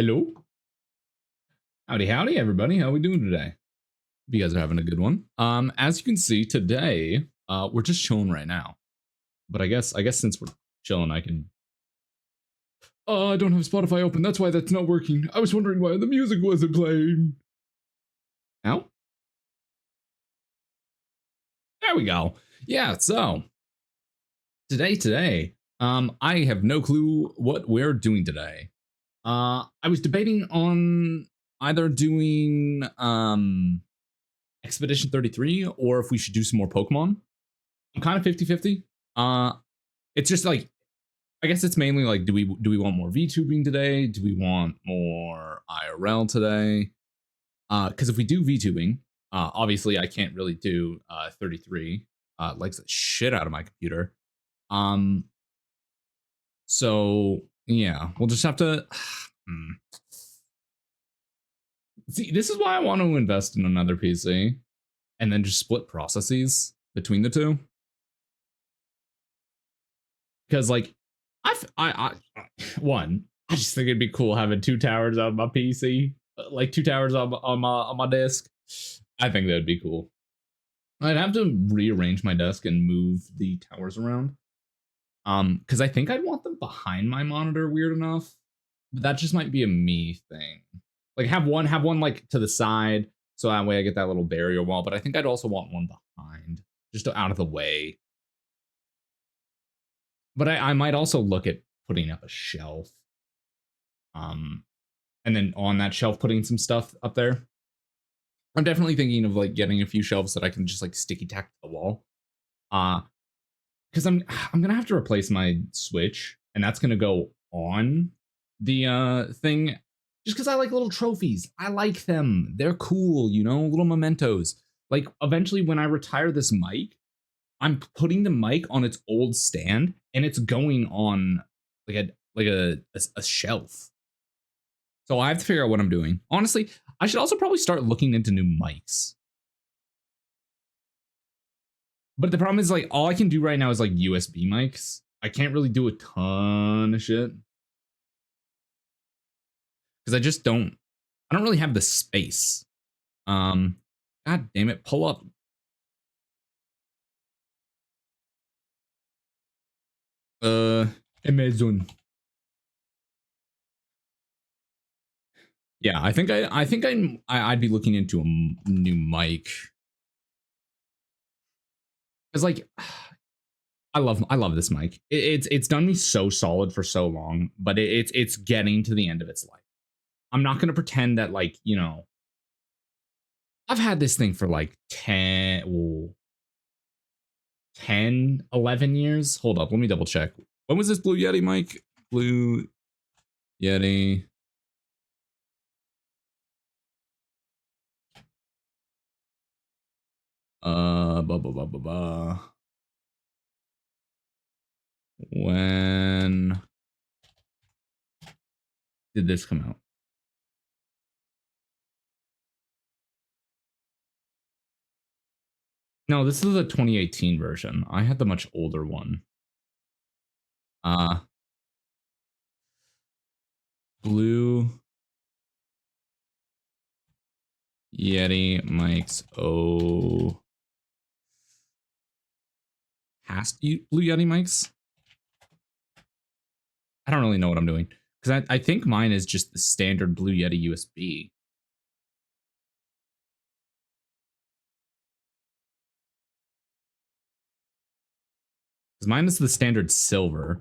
Hello. Howdy, howdy, everybody. How we doing today? Hope you guys are having a good one. As you can see today, we're just chilling right now. But I guess since we're chilling, I can. I don't have Spotify open. That's why that's not working. I was wondering why the music wasn't playing. Now, there we go. Yeah. So today, I have no clue what we're doing today. I was debating on either doing Expedition 33 or if we should do some more Pokemon. I'm kind of 50-50. It's just like I guess it's mainly like do we want more VTubing today? Do we want more IRL today? Because if we do VTubing, obviously I can't really do 33. Likes the shit out of my computer. Um, so yeah, we'll just have to see. This is why I want to invest in another PC and then just split processes between the two. Because like one, I just think it'd be cool having two towers on my PC, like two towers on my desk. I think that'd be cool. I'd have to rearrange my desk and move the towers around. Because I think I'd want them behind my monitor. Weird enough, but that just might be a me thing. Like have one like to the side, so that way I get that little barrier wall. But I think I'd also want one behind, just out of the way. But I might also look at putting up a shelf. And then on that shelf putting some stuff up there. I'm definitely thinking of like getting a few shelves that I can just like sticky tack to the wall. Because I'm gonna have to replace my Switch, and that's gonna go on the thing. Just because I like little trophies. I like them. They're cool, little mementos. Like eventually when I retire this mic, I'm putting the mic on its old stand and it's going on like a shelf. So I have to figure out what I'm doing. Honestly, I should also probably start looking into new mics. But the problem is like all I can do right now is like USB mics. I can't really do a ton of shit. Because I don't really have the space. God damn it, pull up. Amazon. Yeah, I think I'd be looking into a new mic. Cuz like I love this mic. It's done me so solid for so long, but it's getting to the end of its life. I'm not going to pretend that like, I've had this thing for like 11 years. Hold up, let me double check. When was this Blue Yeti mic? Blue Yeti. Blah, blah, blah, blah, blah. When did this come out? No, this is the 2018 version. I had the much older one. Blue Yeti mics. Oh, Blue Yeti mics. I don't really know what I'm doing because I think mine is just the standard Blue Yeti USB. Because mine is the standard silver.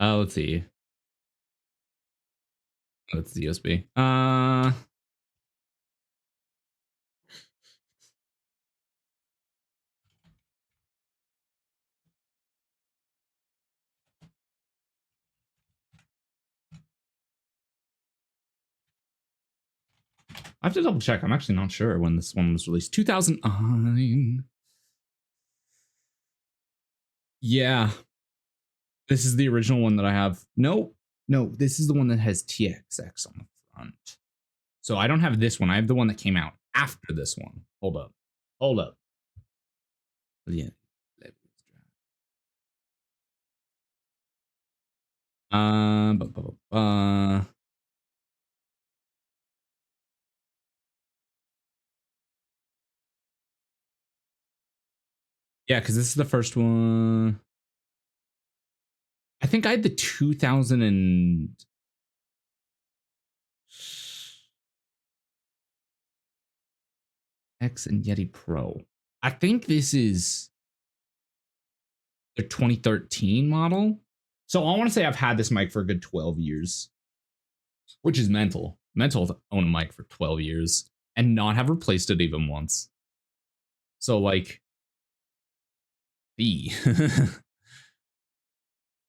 Let's see. That's the USB. I have to double check. I'm actually not sure when this one was released. 2009. Yeah. This is the original one that I have. No, this is the one that has TXX on the front. So I don't have this one. I have the one that came out after this one. Hold up. Yeah. Uh, bu- bu- bu- uh, yeah, because this is the first one. I think I had the 2000 and X and Yeti Pro. I think this is the 2013 model. So I want to say I've had this mic for a good 12 years, which is mental. Mental to own a mic for 12 years and not have replaced it even once. So like, B.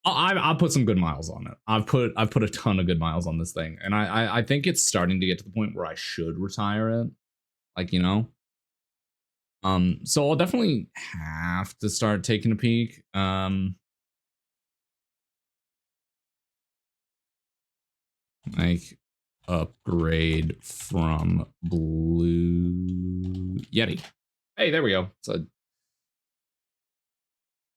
I'll put some good miles on it. I've put a ton of good miles on this thing, and I think it's starting to get to the point where I should retire it. Like, you know. So I'll definitely have to start taking a peek. Like upgrade from Blue Yeti. Hey, there we go. So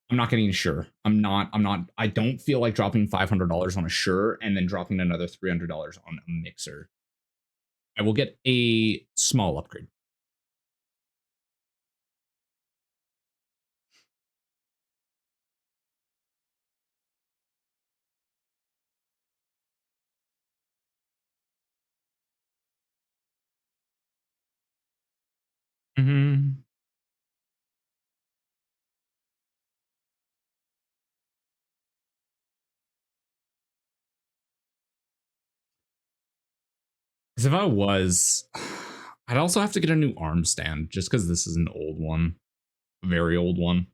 I'm not getting a Shure. I'm not. I don't feel like dropping $500 on a Shure and then dropping another $300 on a mixer. I will get a small upgrade. Mm-hmm. Because if I was, I'd also have to get a new arm stand just because this is an old one, a very old one.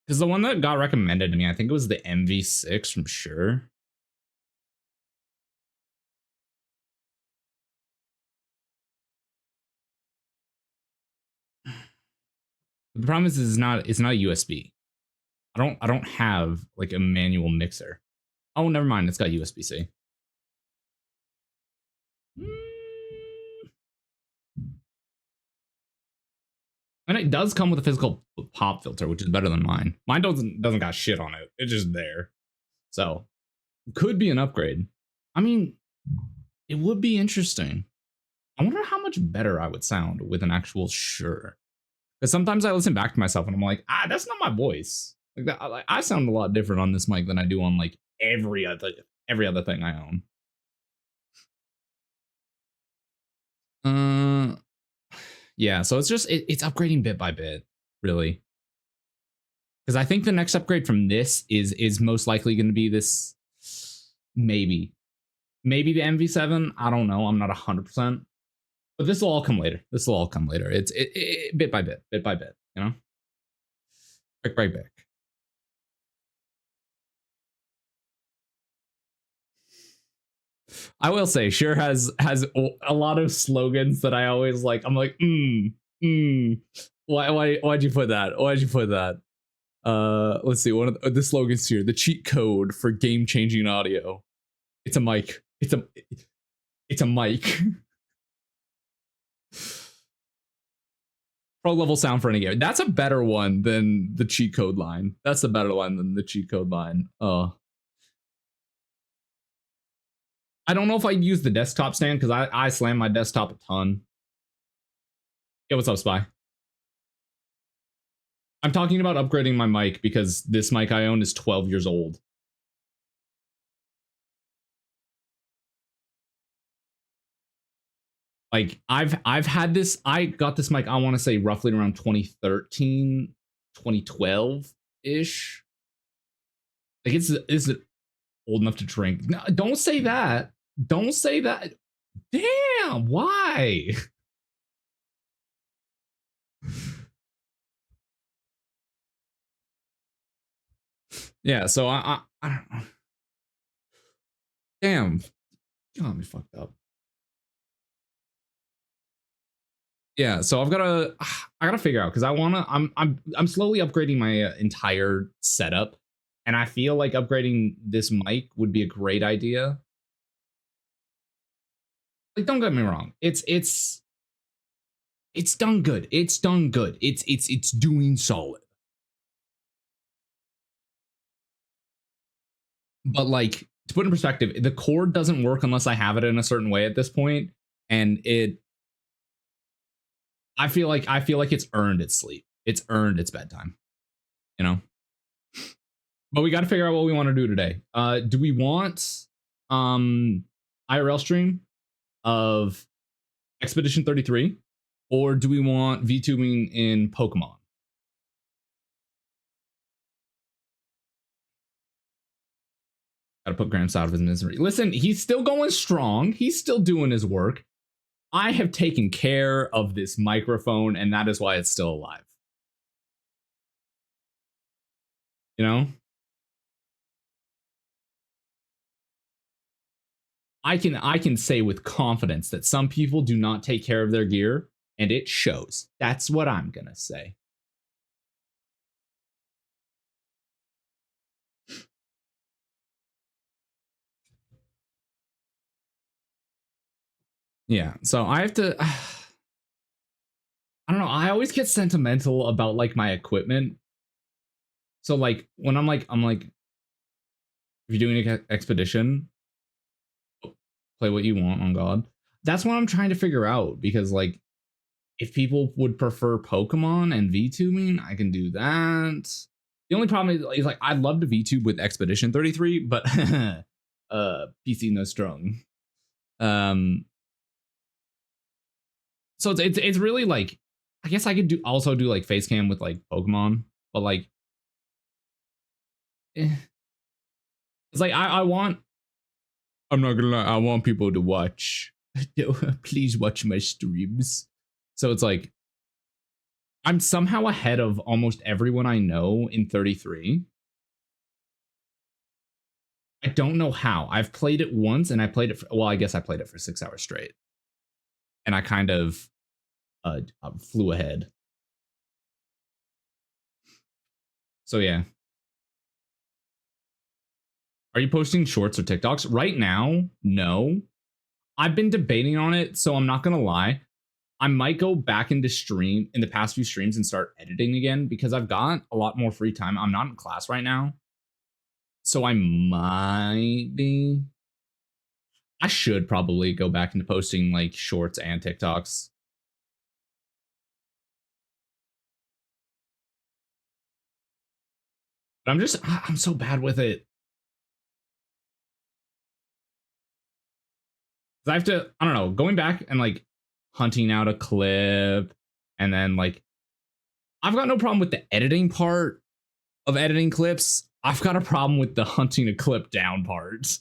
Because the one that got recommended to me, I think it was the MV6 from Shure. The problem is it's not USB. I don't have like a manual mixer. Oh, never mind. It's got USB C. And it does come with a physical pop filter, which is better than mine. Mine doesn't got shit on it. It's just there. So could be an upgrade. I mean, it would be interesting. I wonder how much better I would sound with an actual Shure. Because sometimes I listen back to myself and I'm like, that's not my voice. Like that, I sound a lot different on this mic than I do on like every other thing I own. Yeah, so it's just it's upgrading bit by bit, really. Because I think the next upgrade from this is most likely going to be this, maybe the MV7. I don't know. I'm not 100%, but this will all come later. It's bit by bit, you know, brick by brick. I will say, Shure has a lot of slogans that I always like. I'm like, why'd you put that? Why'd you put that? Let's see. One of the slogans here: the cheat code for game-changing audio. It's a mic. It's a mic. Pro level sound for any game. That's a better one than the cheat code line. That's a better line than the cheat code line. I don't know if I'd use the desktop stand because I slam my desktop a ton. Yeah, what's up, Spy? I'm talking about upgrading my mic because this mic I own is 12 years old. Like I've had this, I got this mic, I want to say roughly around 2013, 2012 ish. Like it's old enough to drink. No, don't say that. Don't say that. Damn, why? Yeah, so I don't know. Damn, got me fucked up. Yeah, so I gotta figure out because I'm slowly upgrading my entire setup, and I feel like upgrading this mic would be a great idea. Like, don't get me wrong, it's done good. It's done good. It's doing solid. But like to put in perspective, the cord doesn't work unless I have it in a certain way at this point, and I feel like it's earned its sleep. It's earned its bedtime. You know. But we got to figure out what we want to do today. Do we want IRL stream of Expedition 33, or do we want VTubing in Pokemon? Got to put Gramps out of his misery. Listen, he's still going strong. He's still doing his work. I have taken care of this microphone, and that is why it's still alive. You know? I can say with confidence that some people do not take care of their gear, and it shows. That's what I'm gonna say. Yeah, so I have to I don't know, I always get sentimental about like my equipment. So like when I'm like if you're doing an expedition, play what you want on God. That's what I'm trying to figure out because like if people would prefer Pokemon and VTubing, I can do that. The only problem is like I'd love to VTube with Expedition 33, but PC no strong. Um so it's really like I guess I could do like face cam with like Pokemon, but like it's like I want I'm not gonna lie, I want people to watch. Please watch my streams. So it's like I'm somehow ahead of almost everyone I know in 33. I don't know how. I've played it once and I played it for, well, I guess I played it for 6 hours straight. And I kind of flew ahead. So yeah. Are you posting shorts or TikToks? Right now, no. I've been debating on it, so I'm not gonna lie. I might go back into stream in the past few streams and start editing again because I've got a lot more free time. I'm not in class right now. So I might be. I should probably go back into posting like shorts and TikToks. But I'm so bad with it. I have to, I don't know, going back and like hunting out a clip and then like I've got no problem with the editing part of editing clips. I've got a problem with the hunting a clip down part.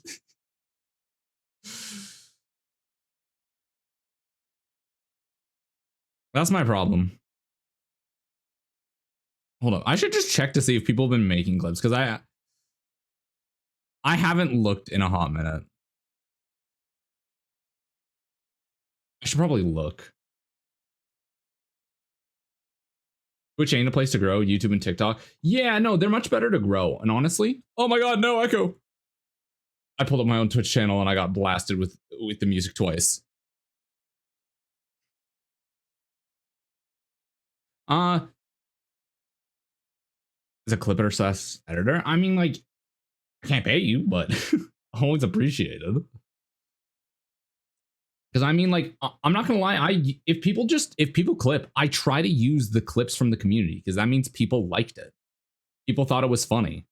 That's my problem. Hold on. I should just check to see if people have been making clips because I haven't looked in a hot minute. I should probably look. Twitch ain't a place to grow, YouTube and TikTok. Yeah, no, they're much better to grow. And honestly, oh my god, no, Echo. I pulled up my own Twitch channel and I got blasted with the music twice. Is a clipper slash editor? I mean, like, I can't pay you, but always appreciated. Because I mean, like, I'm not gonna lie. If people clip, I try to use the clips from the community because that means people liked it. People thought it was funny.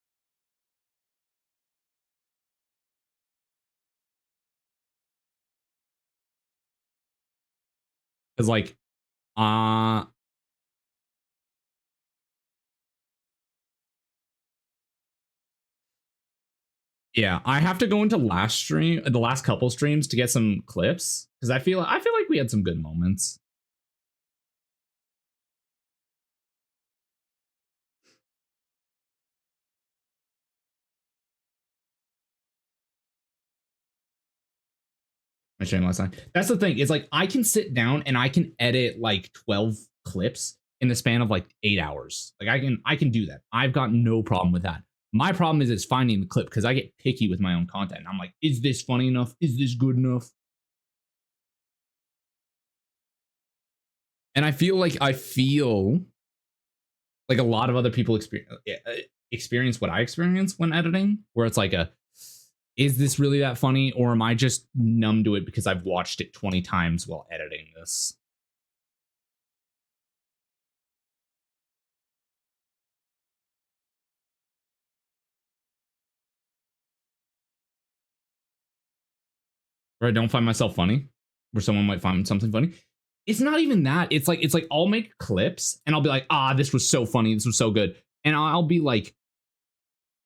Because like, uh yeah, I have to go into the last couple streams to get some clips because I feel like we had some good moments. my stream last night. That's the thing. It's like I can sit down and I can edit like 12 clips in the span of like 8 hours. Like I can do that. I've got no problem with that. My problem is finding the clip because I get picky with my own content. I'm like, is this funny enough? Is this good enough? And I feel like a lot of other people experience what I experience when editing, where it's like is this really that funny, or am I just numb to it because I've watched it 20 times while editing this? Or I don't find myself funny, where someone might find something funny. It's not even that. It's like I'll make clips and I'll be like, this was so funny, this was so good. And I'll be like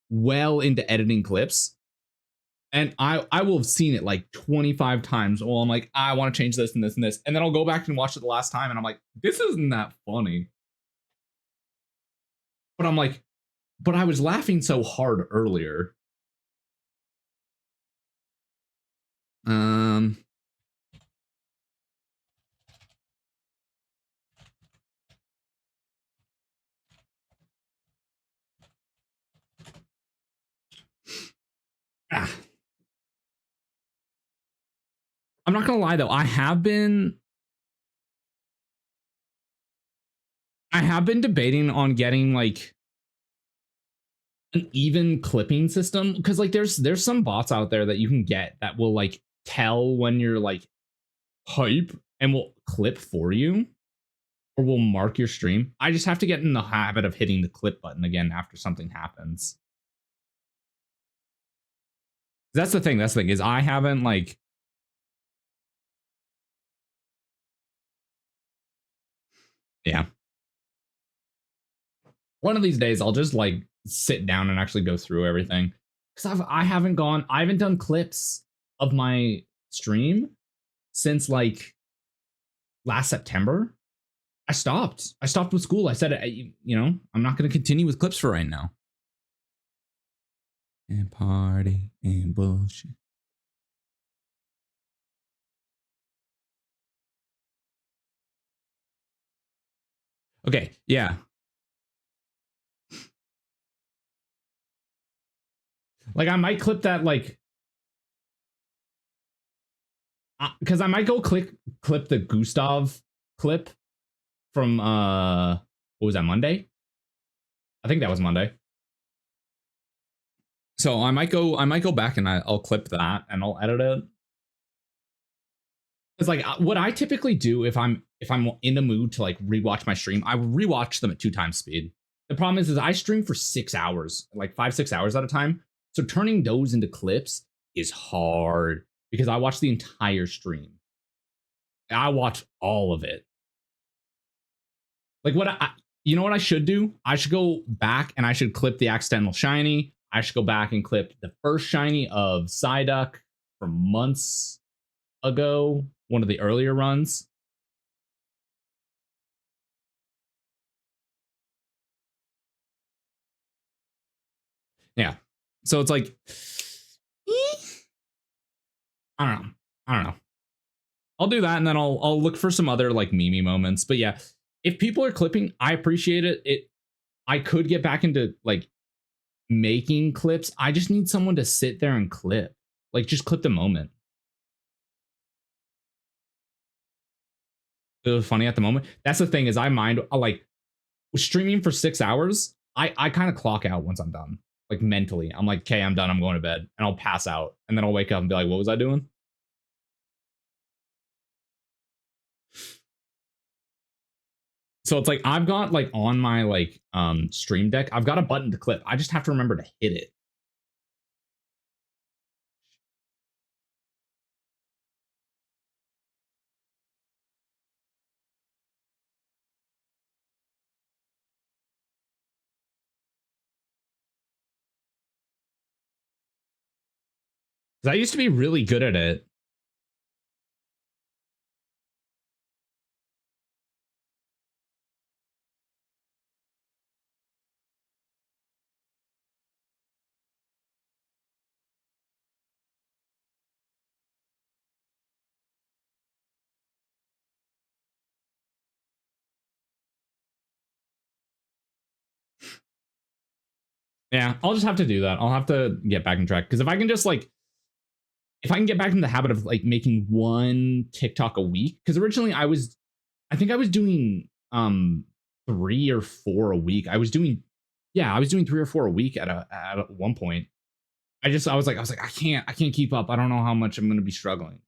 well into editing clips. And I will have seen it like 25 times. Well, I'm like, I want to change this and this and this. And then I'll go back and watch it the last time and I'm like, this isn't that funny. But I'm like, but I was laughing so hard earlier. Um ah. I'm not gonna lie though, I have been debating on getting like an even clipping system, because like there's some bots out there that you can get that will like tell when you're like hype and will clip for you or will mark your stream. I just have to get in the habit of hitting the clip button again after something happens. That's the thing is I haven't like yeah. One of these days I'll just like sit down and actually go through everything, because I haven't done clips of my stream since like last September. I stopped with school. I said, I'm not going to continue with clips for right now. And party and bullshit. Okay, yeah. Like I might clip that like because I might go clip the Gustav clip from what was that, Monday? I think that was Monday. So I might go back and I'll clip that and I'll edit it. It's like what I typically do if I'm in the mood to like rewatch my stream, I rewatch them at 2x speed. The problem is I stream for 6 hours, like 5-6 hours at a time. So turning those into clips is hard because I watch the entire stream. I watch all of it. Like you know what I should do? I should go back and I should clip the accidental shiny. I should go back and clip the first shiny of Psyduck from months ago, one of the earlier runs. Yeah. So it's like I don't know. I'll do that and then I'll look for some other like meme moments. But yeah, if people are clipping, I appreciate it. I could get back into like making clips. I just need someone to sit there and clip. Like just clip the moment. It was funny at the moment. That's the thing is I mind like streaming for 6 hours. I kind of clock out once I'm done. Like mentally, I'm like, okay, I'm done. I'm going to bed, and I'll pass out, and then I'll wake up and be like, what was I doing? So it's like I've got like on my like stream deck, I've got a button to clip. I just have to remember to hit it. Because I used to be really good at it. Yeah, I'll just have to do that. I'll have to get back on track because if I can just like if I can get back in the habit of like making one TikTok a week, because originally I think I was doing 3 or 4 a week. I was doing 3 or 4 a week at one point. I was like, I can't keep up. I don't know how much I'm gonna be struggling.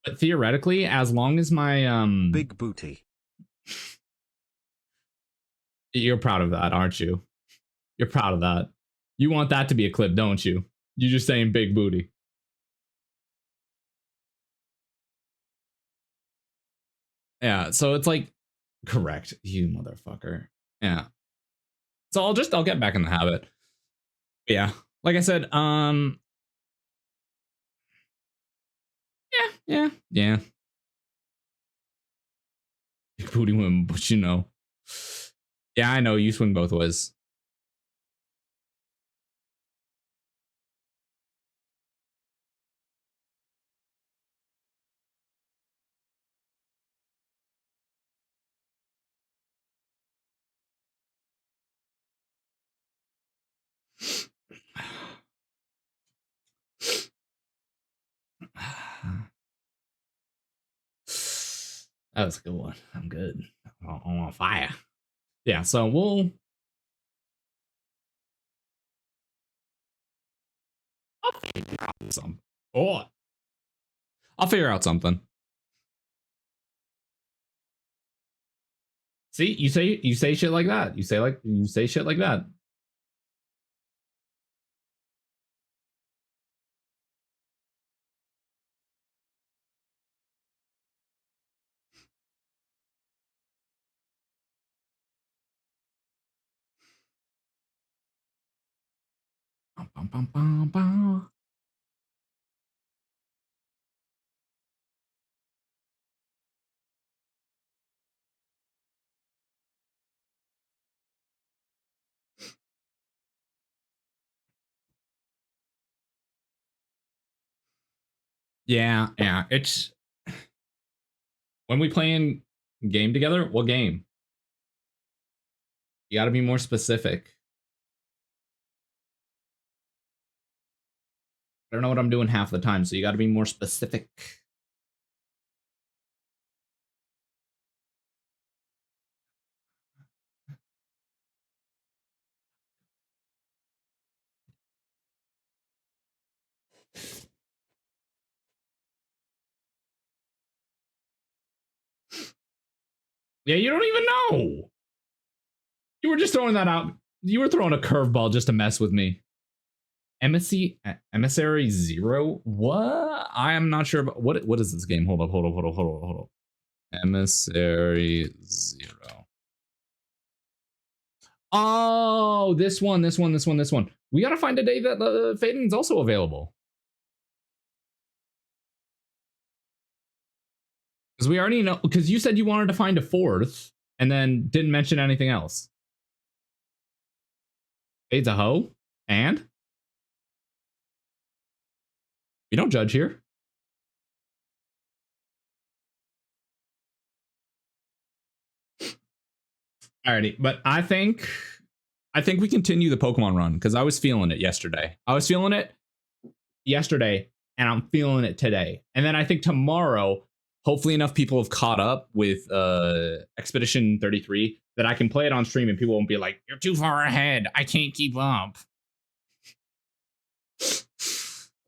But theoretically, as long as my big booty. You're proud of that, aren't you? You're proud of that. You want that to be a clip, don't you? You just saying big booty. Yeah, so it's like correct, you motherfucker. Yeah. So I'll get back in the habit. Yeah. Like I said, yeah. Big booty women, but you know. Yeah, I know you swing both ways. That was a good one. I'm good. I'm on fire. Yeah, so I'll figure out something. Oh, I'll figure out something. See, you say shit like that. You say shit like that. Bum, bum, bum, bum. Yeah. It's when we playing game together. What game? You got to be more specific. I don't know what I'm doing half the time, so you got to be more specific. Yeah, you don't even know. You were just throwing that out. You were throwing a curveball just to mess with me. Emissary Zero? What? I am not sure about what is this game? Hold up. Emissary Zero. Oh, this one. We gotta find a day that the Faden's also available. Because we already know, because you said you wanted to find a fourth and then didn't mention anything else. Fade's a hoe? And? We don't judge here. Alrighty, but I think we continue the Pokemon run because I was feeling it yesterday. And I'm feeling it today. And then I think tomorrow, hopefully enough people have caught up with Expedition 33 that I can play it on stream and people won't be like, "You're too far ahead. I can't keep up."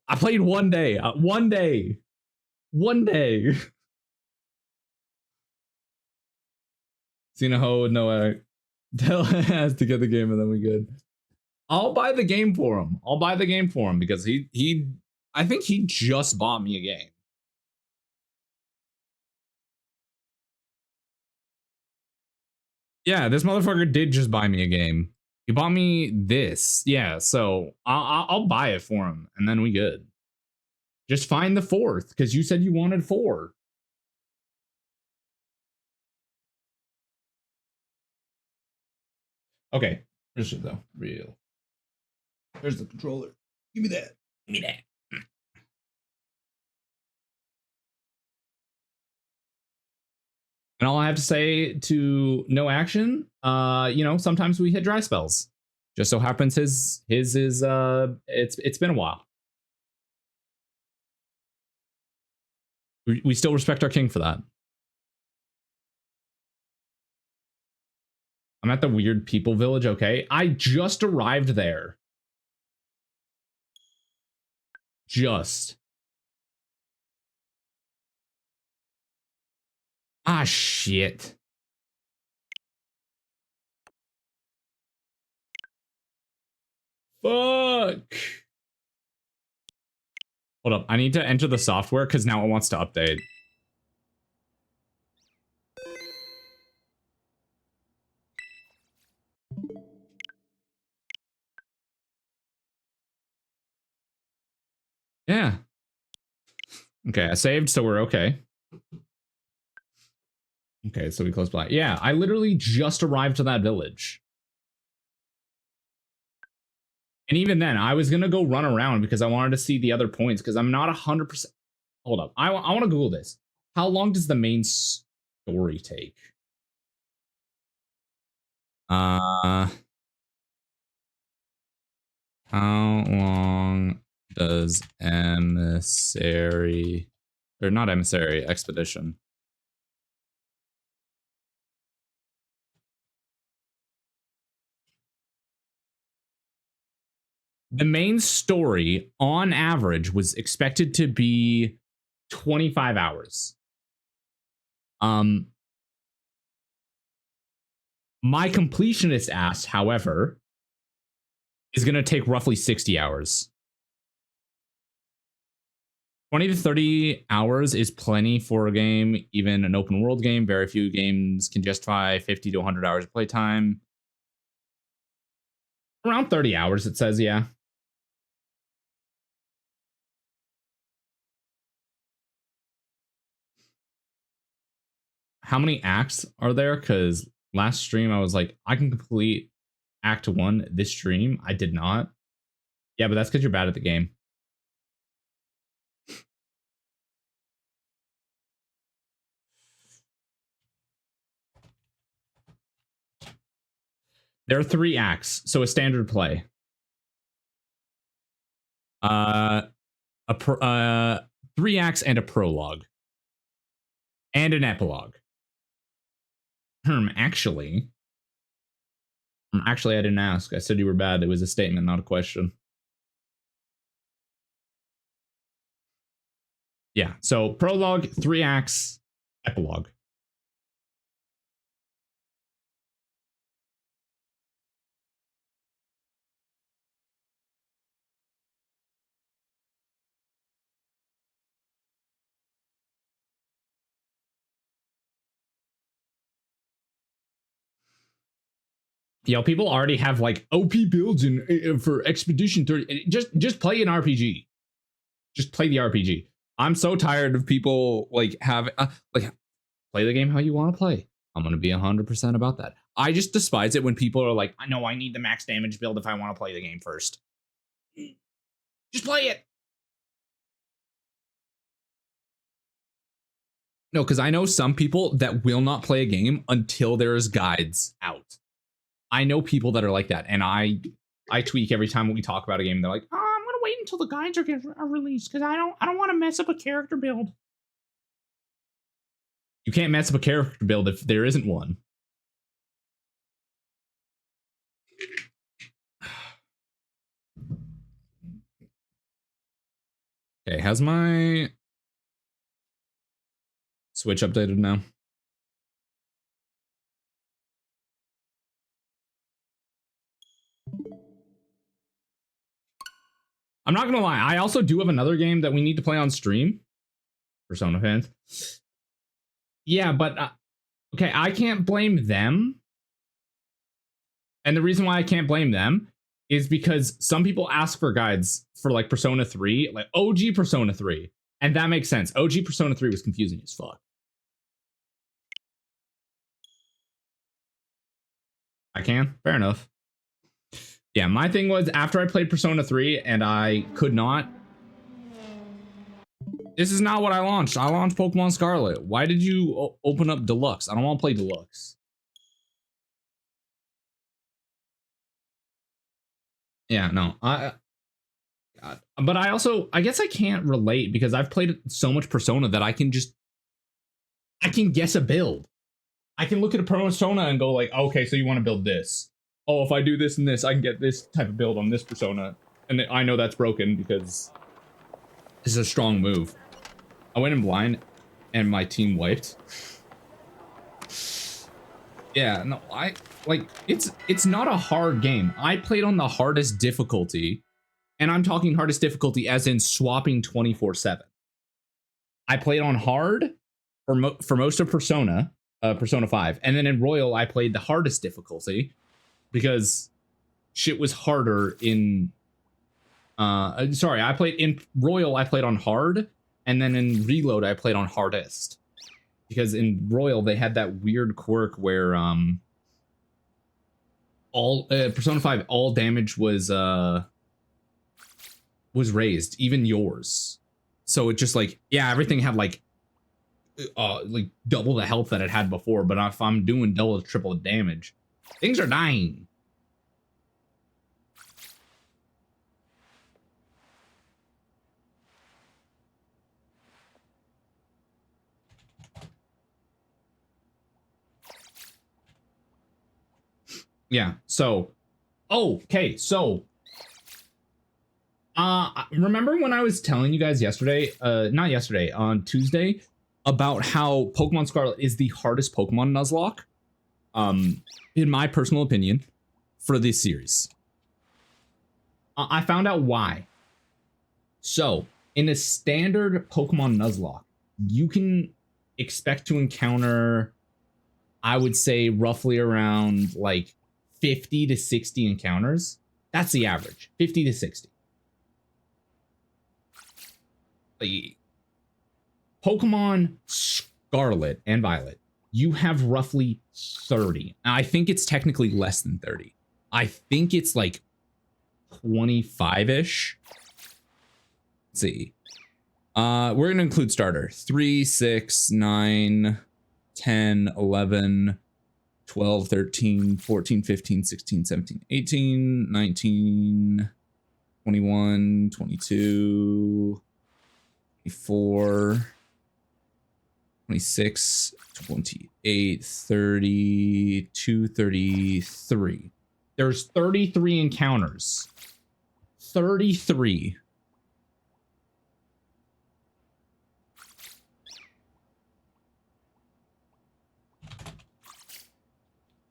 I played one day. One day. Cena Ho with no egg. Tell has to get the game and then we good. I'll buy the game for him. Because he I think he just bought me a game. Yeah, this motherfucker did just buy me a game. He bought me this. Yeah, so I'll buy it for him and then we good. Just find the fourth because you said you wanted 4. Okay, here's it though. Real. There's the controller. Give me that. And all I have to say to no action, sometimes we hit dry spells. Just so happens his is it's been a while. We still respect our king for that. I'm at the weird people village. Okay, I just arrived there. Just. Ah, shit. Fuck. Hold up. I need to enter the software because now it wants to update. Yeah. Okay, I saved, so we're okay. Okay, so we close by. Yeah, I literally just arrived to that village. And even then, I was going to go run around because I wanted to see the other points because I'm not 100%. Hold up. I want to Google this. How long does the main story take? How long does emissary, or not emissary, expedition? The main story, on average, was expected to be 25 hours. My completionist ass, however, is going to take roughly 60 hours. 20 to 30 hours is plenty for a game, even an open world game. Very few games can justify 50 to 100 hours of playtime. Around 30 hours, it says, yeah. How many acts are there? Because last stream I was like, I can complete Act 1 this stream. I did not. Yeah, but that's because you're bad at the game. There are 3 acts, so a standard play. 3 acts and a prologue. And an epilogue. Actually, I didn't ask. I said you were bad. It was a statement, not a question. Yeah, so prologue, 3 acts, epilogue. Yo, people already have like OP builds in for Expedition 30. Just play an RPG. Just play the RPG. I'm so tired of people like have like play the game how you want to play. I'm gonna be 100% about that. I just despise it when people are like, I know I need the max damage build if I want to play the game first. Just play it. No, because I know some people that will not play a game until there's guides out. I know people that are like that, and I tweak every time we talk about a game. They're like, oh, I'm gonna wait until the guides are released because I don't want to mess up a character build. You can't mess up a character build if there isn't one. Okay, has my Switch updated now? I'm not gonna lie, I also do have another game that we need to play on stream. Persona fans. Yeah, but okay, I can't blame them. And the reason why I can't blame them is because some people ask for guides for like Persona 3, like OG Persona 3. And that makes sense. OG Persona 3 was confusing as fuck. I can? Fair enough. Yeah, my thing was after I played Persona 3 and I could not. This is not what I launched. I launched Pokemon Scarlet. Why did you open up Deluxe? I don't want to play Deluxe. Yeah, no, God. But I guess I can't relate because I've played so much Persona that I can guess a build. I can look at a Persona and go like, okay, so you want to build this. Oh, if I do this and this, I can get this type of build on this Persona. And I know that's broken because this is a strong move. I went in blind and my team wiped. Yeah, no, it's not a hard game. I played on the hardest difficulty, and I'm talking hardest difficulty as in swapping 24/7. I played on hard for most of Persona, Persona 5, and then in Royal I played the hardest difficulty because shit was harder in sorry, I played in Royal, I played on hard, and then in Reload I played on hardest. Because in Royal they had that weird quirk where all Persona 5 all damage was raised, even yours. So it just like, yeah, everything had like double the health that it had before, but if I'm doing double or triple the damage, things are dying. Yeah, so okay, so remember when I was telling you guys yesterday, not yesterday, on Tuesday, about how Pokemon Scarlet is the hardest Pokemon Nuzlocke? In my personal opinion, for this series. I found out why. So, in a standard Pokemon Nuzlocke, you can expect to encounter, I would say, roughly around like 50 to 60 encounters. That's the average, 50 to 60. Pokemon Scarlet and Violet, you have roughly 30. I think it's technically less than 30. I think it's like 25-ish. Let's see. We're going to include starter. 3, 6, 9, 10, 11, 12, 13, 14, 15, 16, 17, 18, 19, 21, 22, 24, 26, 28, 32, 33. There's 33 encounters. 33.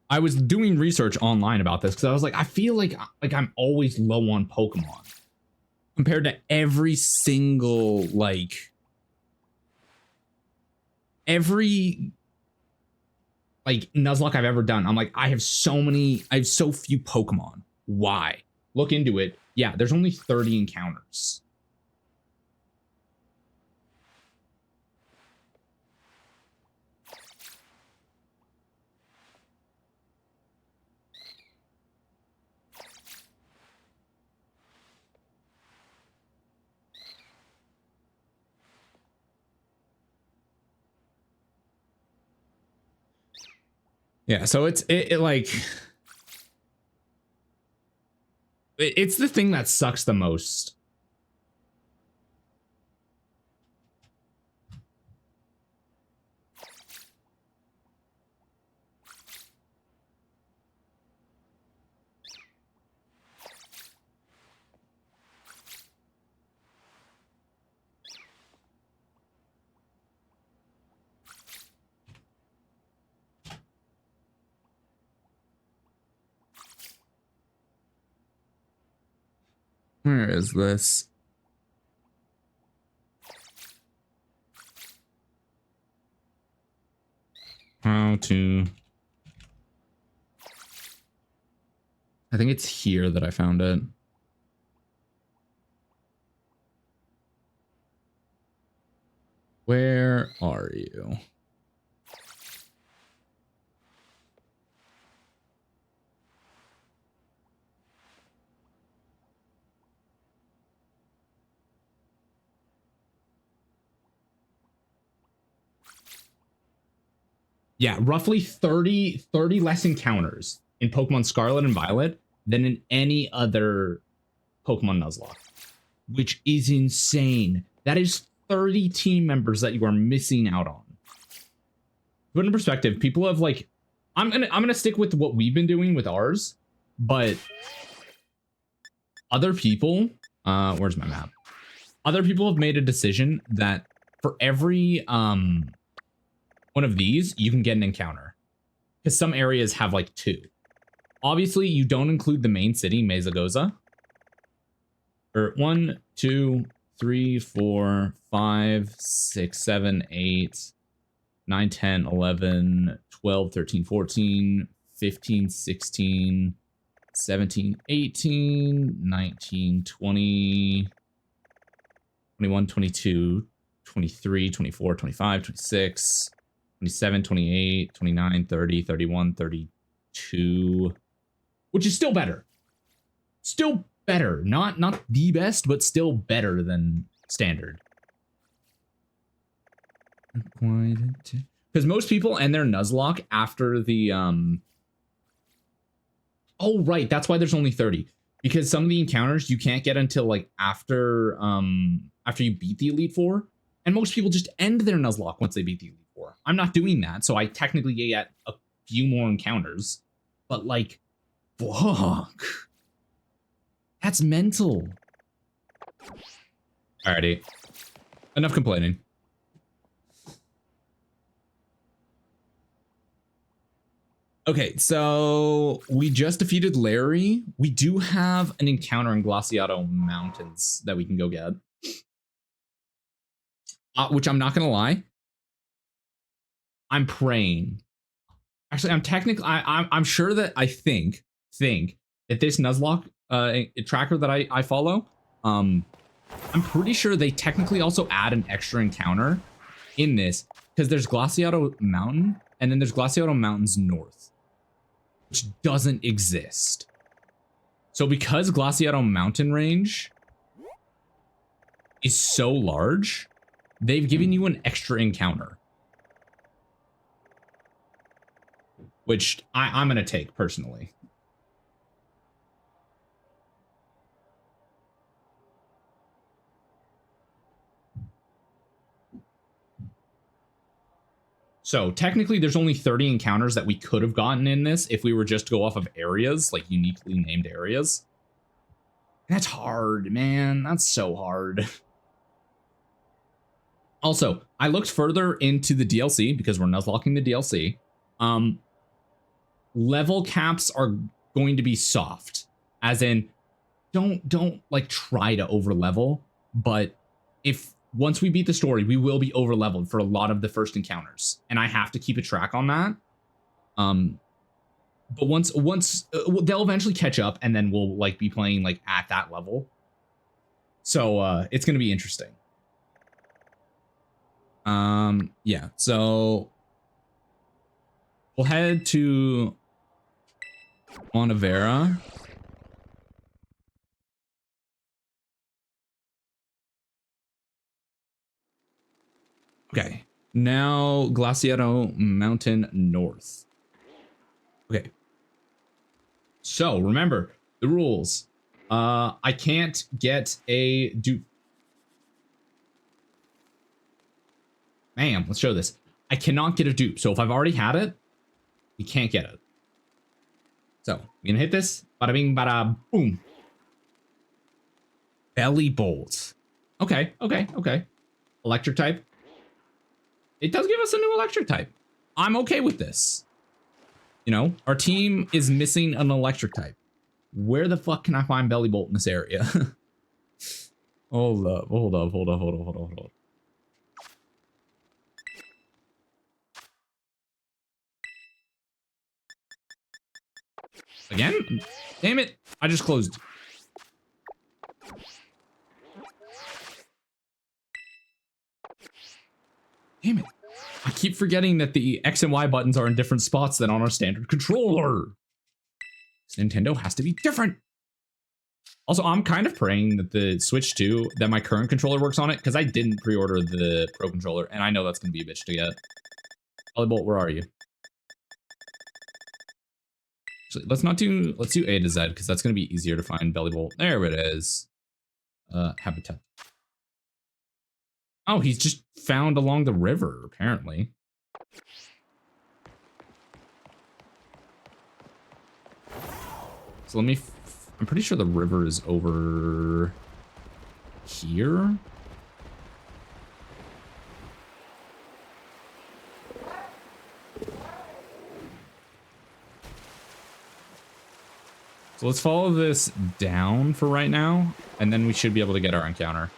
I was doing research online about this because I was like, I feel like I'm always low on Pokemon compared to every single Nuzlocke I've ever done. I'm like, I have so few Pokemon. Why? Look into it. Yeah, there's only 30 encounters. Yeah, so it's the thing that sucks the most. Where is this? How to... I think it's here that I found it. Where are you? Yeah, roughly 30 less encounters in Pokemon Scarlet and Violet than in any other Pokemon Nuzlocke, which is insane. That is 30 team members that you are missing out on. Put in perspective, people have like, I'm gonna stick with what we've been doing with ours, but other people, where's my map? Other people have made a decision that for every one of these, you can get an encounter. Because some areas have like 2. Obviously, you don't include the main city, Mesagoza. Or 1, 2, 3, 4, 5, 6, 7, 8, 9, 10, 11, 12, 13, 14, 15, 16, 17, 18, 19, 20, 21, 22, 23, 24, 25, 26, 27, 28, 29, 30, 31, 32, which is still better. Still better. Not the best, but still better than standard. Because most people end their Nuzlocke after the oh right, that's why there's only 30. Because some of the encounters you can't get until like after you beat the Elite Four. And most people just end their Nuzlocke once they beat the Elite Four. I'm not doing that, so I technically get a few more encounters. But like, fuck. That's mental. Alrighty. Enough complaining. Okay, so we just defeated Larry. We do have an encounter in Glaciato Mountains that we can go get. Which I'm not gonna lie. I'm praying. Actually, I'm sure that I think that this Nuzlocke tracker that I follow, I'm pretty sure they technically also add an extra encounter in this because there's Glaciato Mountain and then there's Glaciato Mountains North, which doesn't exist. So because Glaciato Mountain Range is so large, they've given you an extra encounter, which I'm going to take personally. So technically there's only 30 encounters that we could have gotten in this if we were just to go off of areas, like uniquely named areas. That's hard, man. That's so hard. Also, I looked further into the DLC because we're Nuzlocking the DLC. Level caps are going to be soft, as in don't like try to over level, but if once we beat the story, we will be over leveled for a lot of the first encounters, and I have to keep a track on that. But once they'll eventually catch up, and then we'll like be playing like at that level. So it's gonna be interesting. Yeah, so we'll head to Monavera. Okay, now Glaciato Mountain North. Okay. So remember the rules. I can't get a dupe. Man, let's show this. I cannot get a dupe. So if I've already had it, we can't get it. So we're gonna hit this. Bada bing, bada boom. Belly bolt. Okay. Electric type. It does give us a new electric type. I'm okay with this. You know, our team is missing an electric type. Where the fuck can I find Belly Bolt in this area? Hold up. Again? Damn it. I just closed. Damn it. I keep forgetting that the X and Y buttons are in different spots than on our standard controller. This Nintendo has to be different. Also, I'm kind of praying that the Switch 2, that my current controller works on it, because I didn't pre-order the Pro controller, and I know that's going to be a bitch to get. Bolt, where are you? Actually, let's do A to Z because that's gonna be easier to find. Belly bolt. There it is. Habitat. Oh, he's just found along the river, apparently. So let me. I'm pretty sure the river is over here. So let's follow this down for right now, and then we should be able to get our encounter.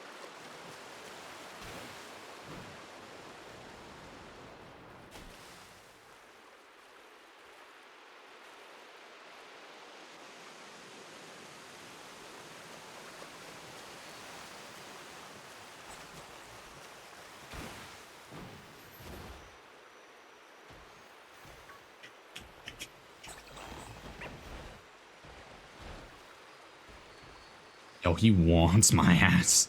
Oh, he wants my ass.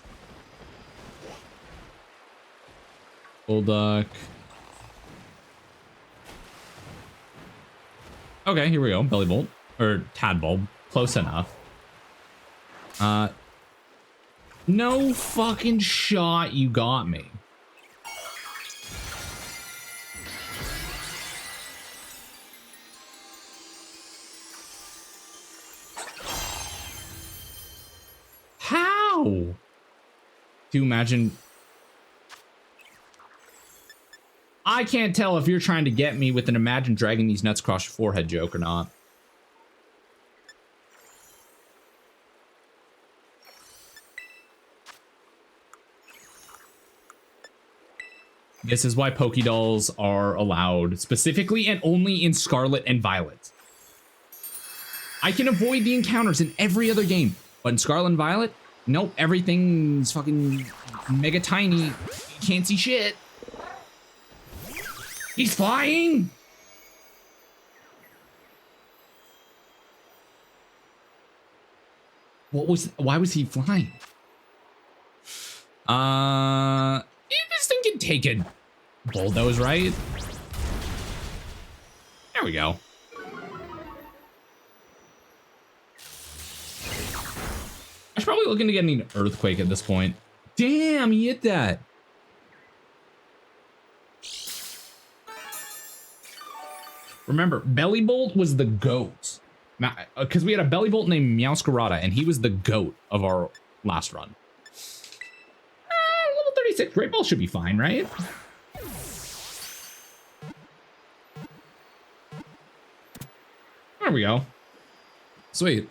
Bullduck. Okay, here we go. Belly bolt. Or tadbulb. Close enough. No fucking shot you got me. How? Do you imagine? I can't tell if you're trying to get me with an imagine dragging these nuts across your forehead joke or not. This is why Pokédolls are allowed specifically and only in Scarlet and Violet. I can avoid the encounters in every other game, but in Scarlet and Violet, nope, everything's fucking mega tiny. You can't see shit. He's flying! Why was he flying? This thing can take a bulldoze, right? There we go. I should probably look into getting an earthquake at this point. Damn, he hit that. Remember, Belly Bolt was the goat. Now, because we had a Belly Bolt named Meowscarada, and he was the goat of our last run. Level 36 Great Ball should be fine, right? There we go. Sweet.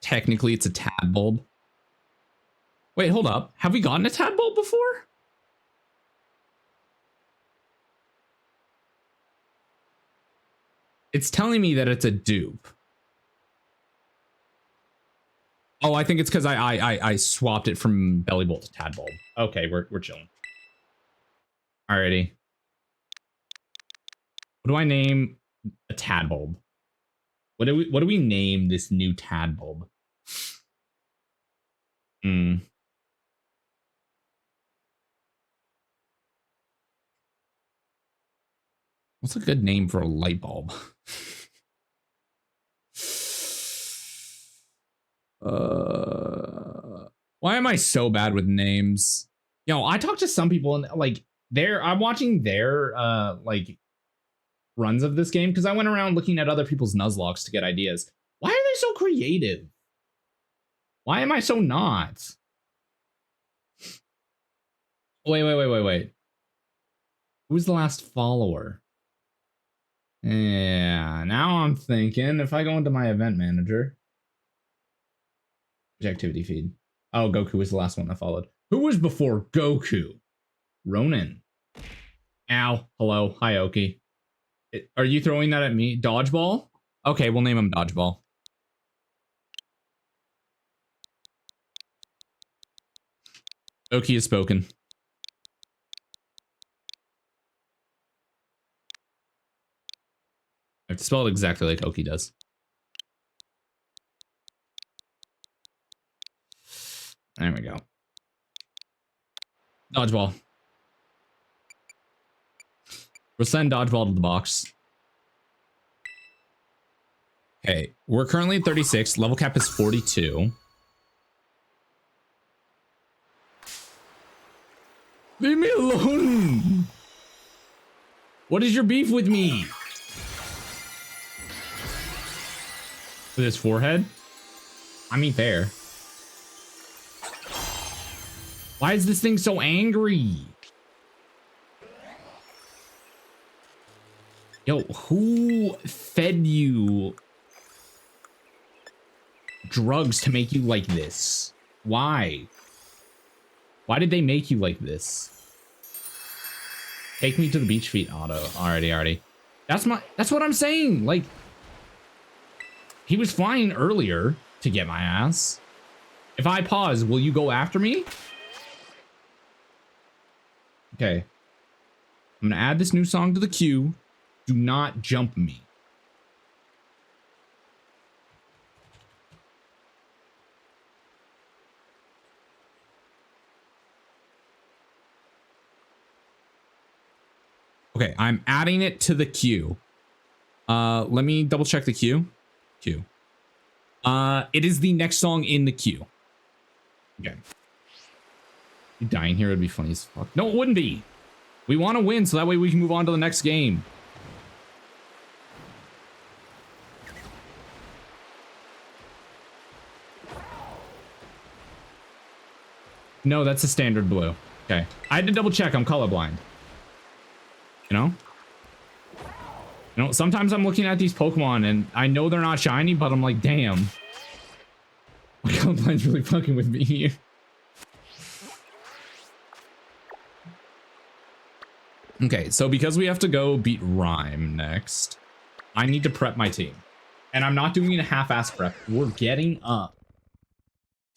Technically, it's a Tadbulb. Wait, hold up. Have we gotten a Tadbulb before? It's telling me that it's a dupe. Oh, I think it's because I swapped it from Belly Bolt to Tadbulb. Okay, we're chilling. Alrighty. What do I name a Tadbulb? What do we name this new Tadbulb? Hmm. What's a good name for a light bulb? Why am I so bad with names? Yo, I talked to some people and like I'm watching their like runs of this game because I went around looking at other people's Nuzlockes to get ideas. Why are they so creative? Why am I so not? Wait. Who's the last follower? Yeah, now I'm thinking if I go into my event manager. Activity feed. Oh, Goku was the last one that followed. Who was before Goku? Ronin. Ow. Hello. Hi, Oki. Are you throwing that at me? Dodgeball? Okay, we'll name him Dodgeball. Oki has spoken. I have to spell it exactly like Oki does. There we go. Dodgeball. We'll send dodgeball to the box. Okay, we're currently at 36. Level cap is 42. Leave me alone. What is your beef with me? With his forehead? I mean, fair. Why is this thing so angry? Yo, who fed you drugs to make you like this? Why? Why did they make you like this? Take me to the beach feet auto. Alrighty. That's what I'm saying. Like, he was flying earlier to get my ass. If I pause, will you go after me? Okay. I'm gonna add this new song to the queue. Do not jump me. Okay, I'm adding it to the queue. Let me double check the queue. It is the next song in the queue. Okay. You dying here would be funny as fuck. No, it wouldn't be. We want to win so that way we can move on to the next game. No, that's a standard blue. Okay. I had to double check. I'm colorblind. You know, sometimes I'm looking at these Pokemon and I know they're not shiny, but I'm like, damn. My colorblind's really fucking with me here. Okay, so because we have to go beat Rhyme next, I need to prep my team. And I'm not doing a half-ass prep. We're getting up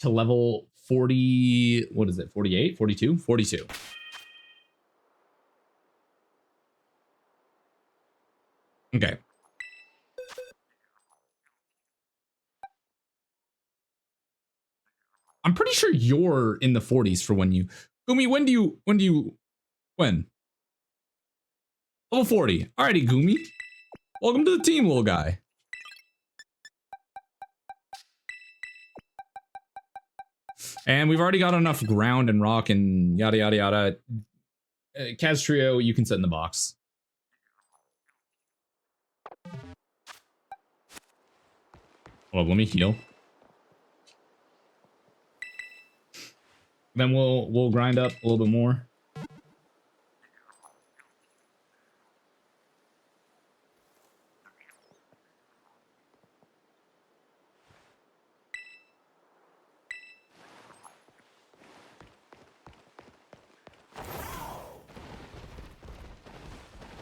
to level 40, what is it, 48, 42, 42. Okay. I'm pretty sure you're in the 40s for when you... Gumi, when? Level 40. Alrighty, Gumi. Welcome to the team, little guy. And we've already got enough ground and rock and yada, yada, yada. Kaz Trio, you can sit in the box. Well, let me heal. Then we'll grind up a little bit more.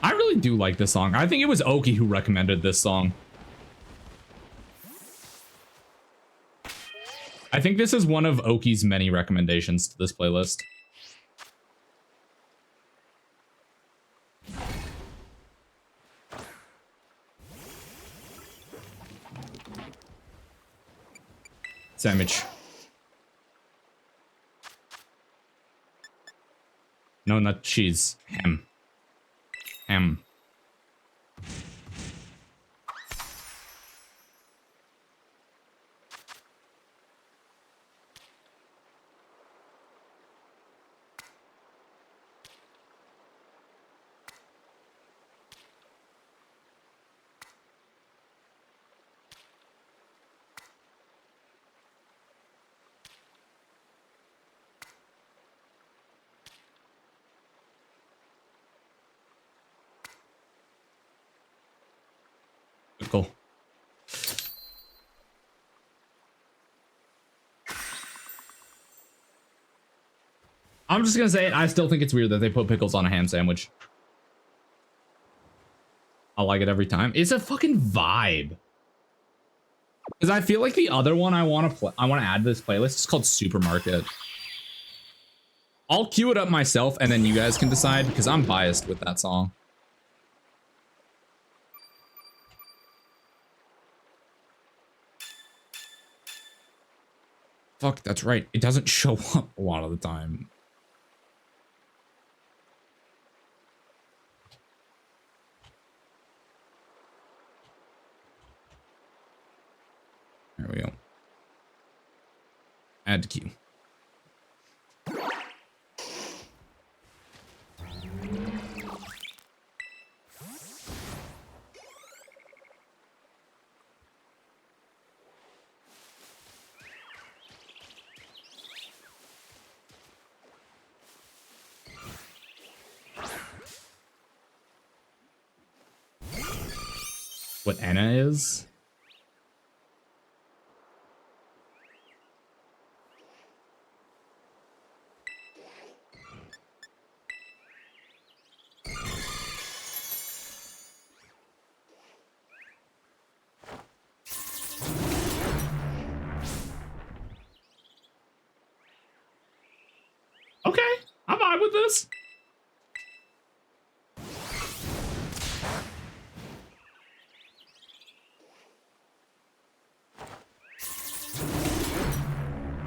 I really do like this song. I think it was Oki who recommended this song. I think this is one of Oki's many recommendations to this playlist. Sandwich. No, not cheese. Ham. Ham. Cool. I'm just gonna say it. I still think it's weird that they put pickles on a ham sandwich. I like it every time. It's a fucking vibe. Because I feel like the other one I want to add to this playlist is called Supermarket. I'll queue it up myself and then you guys can decide because I'm biased with that song. Fuck, that's right. It doesn't show up a lot of the time. There we go. Add to queue. What Anna is? Okay, I'm fine with this.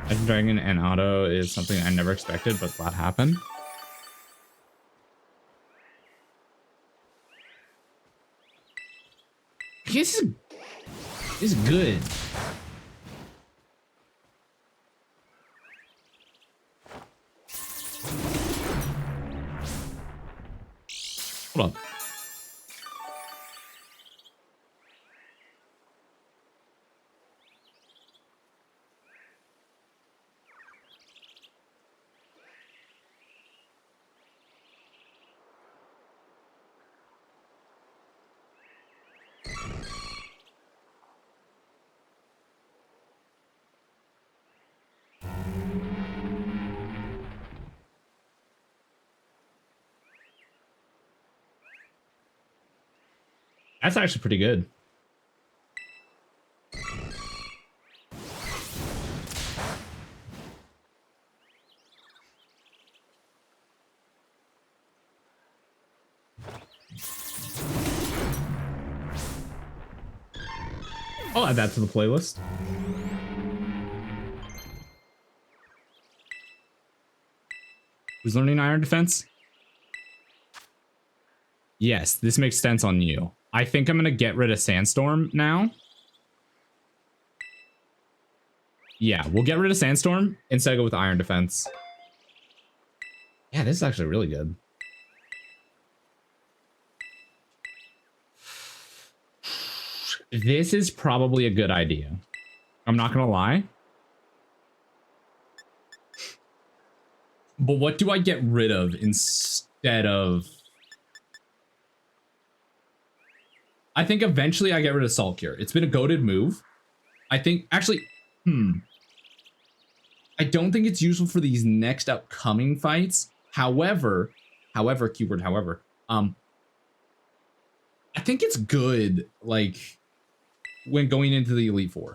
Legend Dragon and Auto is something I never expected, but that happened. This is good. Hold on. That's actually pretty good. I'll add that to the playlist. Who's learning Iron Defense? Yes, this makes sense on you. I think I'm gonna get rid of Sandstorm now. Yeah, we'll get rid of Sandstorm instead go with Iron Defense. Yeah, this is actually really good. This is probably a good idea. I'm not gonna lie. But what do I get rid of instead of... I think eventually I get rid of Salt Cure. It's been a goated move. I think, actually, I don't think it's useful for these next upcoming fights. However, keyword however, I think it's good, like, when going into the Elite Four.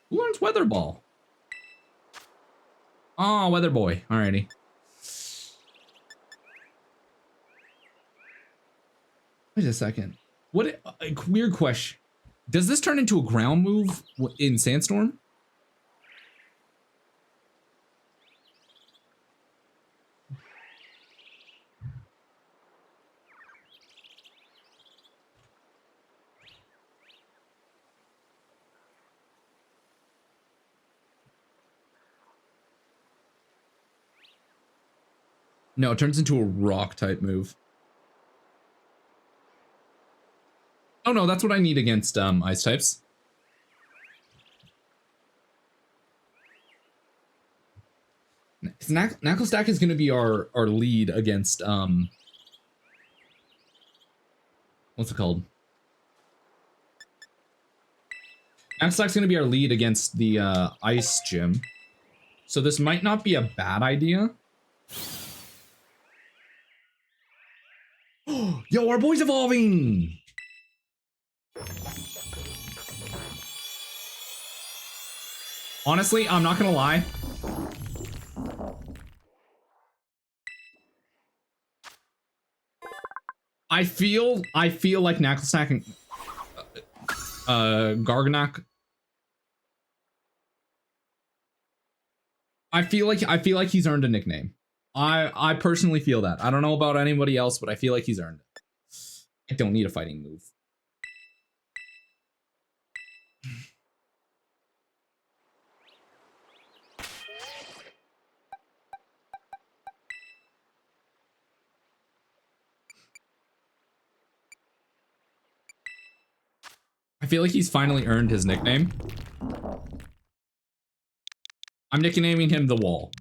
Who learns Weather Ball? Oh, Weather Boy. Alrighty. Wait a second. What a weird question. Does this turn into a ground move in Sandstorm? No, it turns into a rock type move. Oh no, that's what I need against ice types. Knuckle Stack is going to be our lead against what's it called? Knuckle Stack's going to be our lead against the ice gym. So this might not be a bad idea. Yo, our boy's evolving! Honestly, I'm not gonna lie. I feel like Knuckle Stack and Garganak I feel like he's earned a nickname. I personally feel that. I don't know about anybody else, but I feel like he's earned it. I don't need a fighting move. I feel like he's finally earned his nickname. I'm nicknaming him The Wall.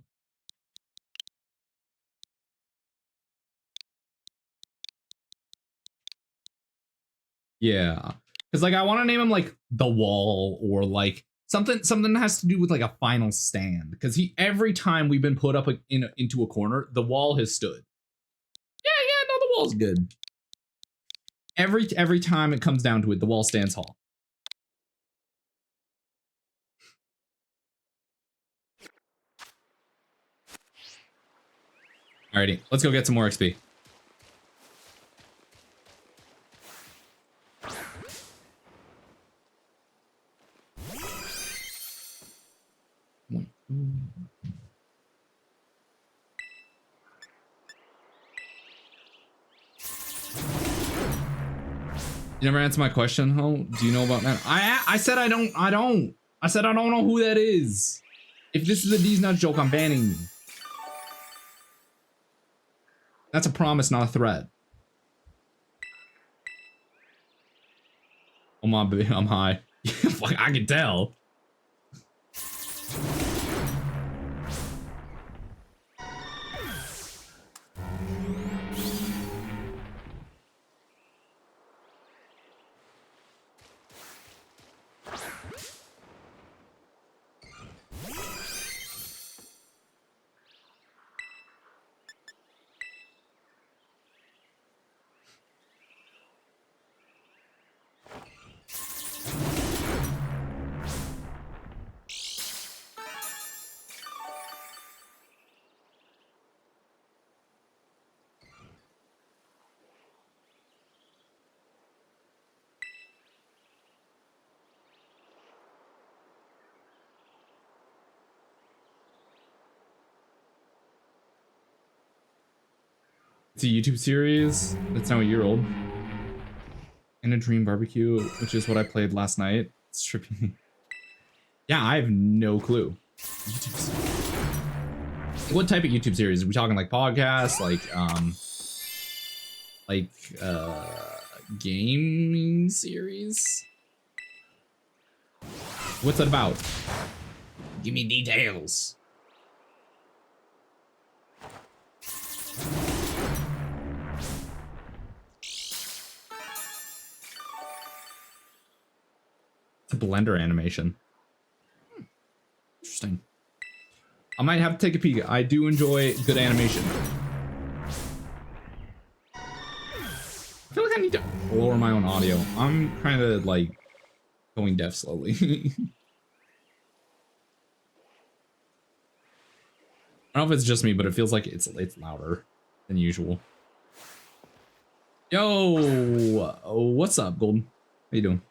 Yeah. Because like I want to name him like The Wall or like something that has to do with like a final stand. Because every time we've been put up into a corner, The Wall has stood. Yeah, no, The Wall's good. Every time it comes down to it, The Wall stands tall. Alrighty, let's go get some more XP. You never answered my question, Ho? Do you know about that? I said I don't. I said I don't know who that is. If this is a D's Nuts joke, I'm banning you. That's a promise, not a threat. Oh my, I'm high. Fuck, I can tell. It's a YouTube series that's now a year old. In a Dream Barbecue, which is what I played last night. It's trippy. Yeah, I have no clue. What type of YouTube series? Are we talking like podcasts, like gaming series? What's it about? Give me details. It's a Blender animation. Interesting. I might have to take a peek. I do enjoy good animation. I feel like I need to lower my own audio. I'm kind of like going deaf slowly. I don't know if it's just me, but it feels like it's louder than usual. Yo, what's up, Golden? How you doing?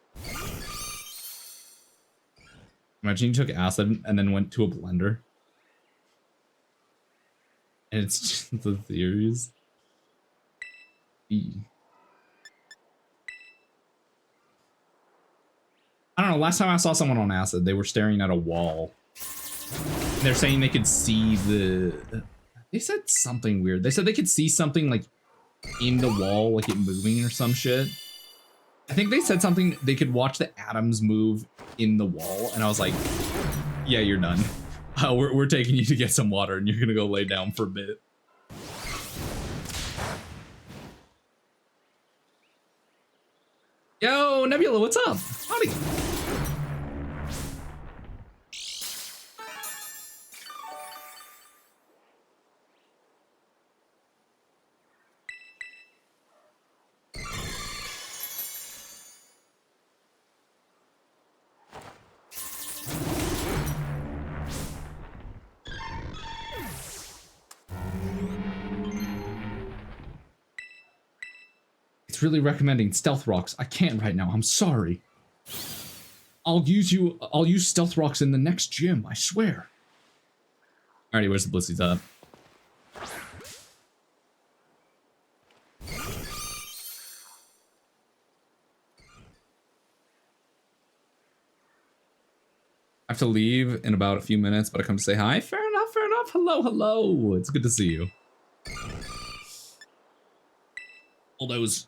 Imagine you took acid and then went to a blender. And it's just the theories. I don't know, last time I saw someone on acid, they were staring at a wall. And they're saying they could see they said something weird. They said they could see something like in the wall, like it moving or some shit. I think they said something, they could watch the atoms move in the wall, and I was like, yeah, you're done. We're taking you to get some water, and you're gonna go lay down for a bit. Yo, Nebula, what's up? Howdy. Really recommending stealth rocks. I can't right now. I'm sorry. I'll use stealth rocks in the next gym, I swear. Alrighty, where's the Blissey's up? I have to leave in about a few minutes, but I come to say hi. Fair enough, fair enough. Hello, hello. It's good to see you. Bulldoze.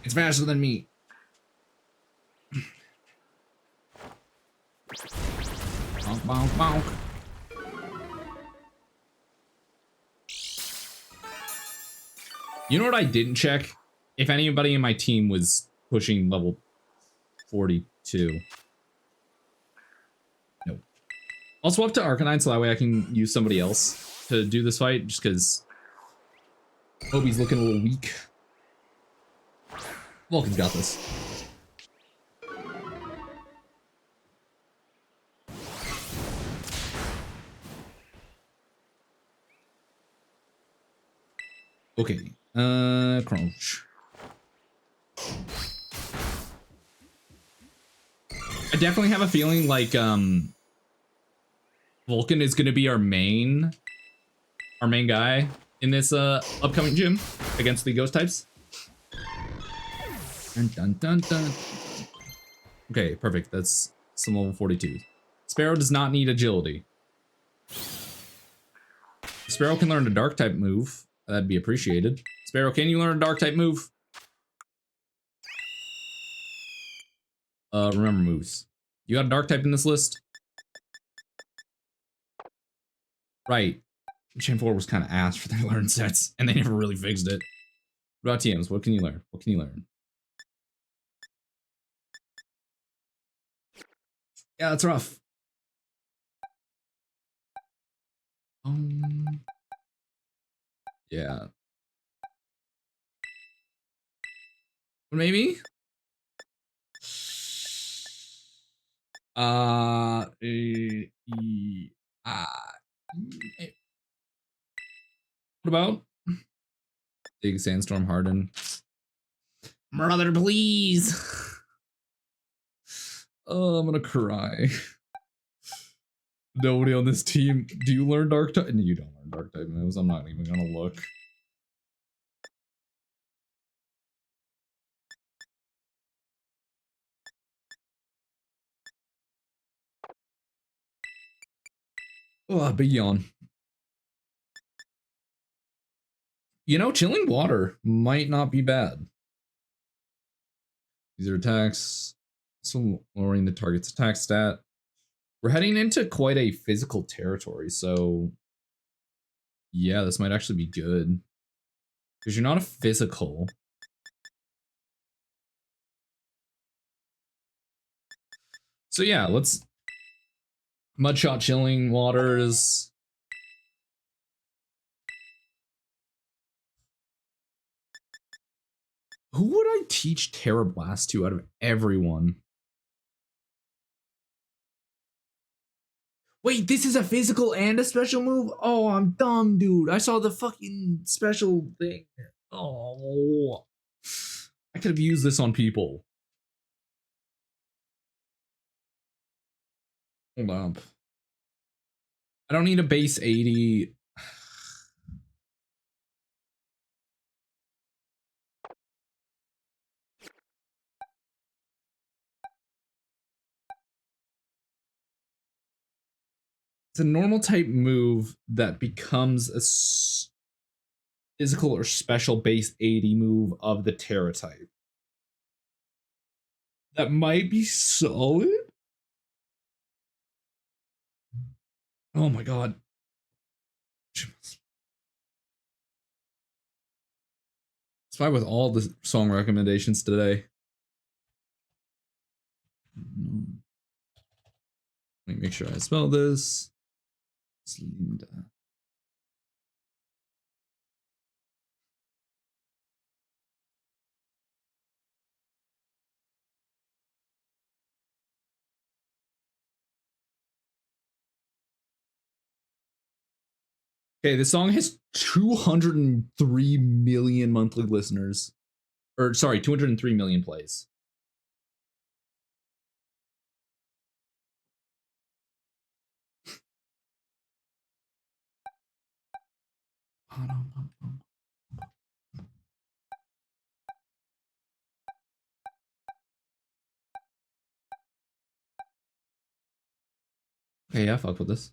It's faster than me. Bonk, bonk, bonk. You know what I didn't check? If anybody in my team was pushing level 42. Nope. I'll swap to Arcanine so that way I can use somebody else to do this fight, just because Obi's looking a little weak. Vulcan's got this. Okay, Crunch. I definitely have a feeling like, Vulcan is gonna be our main guy in this, upcoming gym against the ghost types. Dun, dun, dun, dun. Okay, perfect. That's some level 42. Sparrow does not need agility. Sparrow can learn a dark type move. That'd be appreciated. Sparrow, can you learn a dark type move? Remember moves. You got a dark type in this list? Right. Gen 4 was kind of ass for their learn sets, and they never really fixed it. What about TMs? What can you learn? What can you learn? Yeah, that's rough. Yeah. Maybe? What about? Big Sandstorm Harden. Brother, please. Oh, I'm gonna cry. Nobody on this team. Do you learn Dark type? No, you don't learn Dark type moves. I'm not even gonna look. Oh, big yawn. You know, chilling water might not be bad. These are attacks. So lowering the target's attack stat. We're heading into quite a physical territory, so yeah, this might actually be good. Because you're not a physical. So yeah, let's Mudshot chilling waters. Who would I teach Terra Blast to out of everyone? Wait, this is a physical and a special move? Oh, I'm dumb, dude. I saw the fucking special thing. Oh. I could have used this on people. Hold up. I don't need a base 80. It's a normal type move that becomes a physical or special base 80 move of the Terra type. That might be solid. Oh my god. That's why with all the song recommendations today. Let me make sure I spell this. Linda. Okay, this song has 203 million monthly listeners. Or sorry, 203 million plays. Okay, yeah, fuck with this.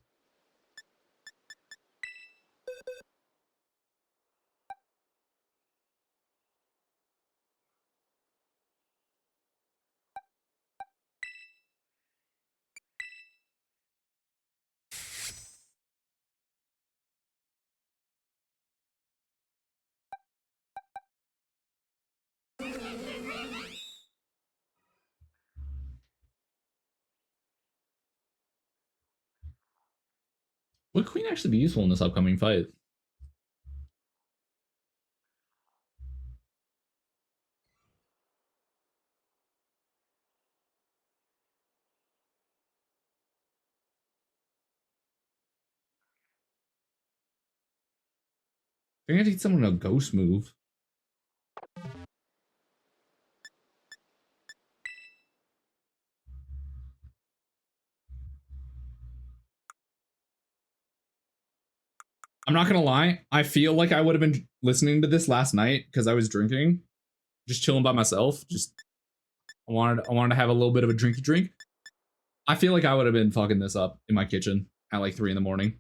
Would queen actually be useful in this upcoming fight? I think I need someone to ghost move. I'm not gonna lie, I feel like I would have been listening to this last night because I was drinking, just chilling by myself. Just I wanted to have a little bit of a drinky drink. I feel like I would have been fucking this up in my kitchen at like 3 in the morning.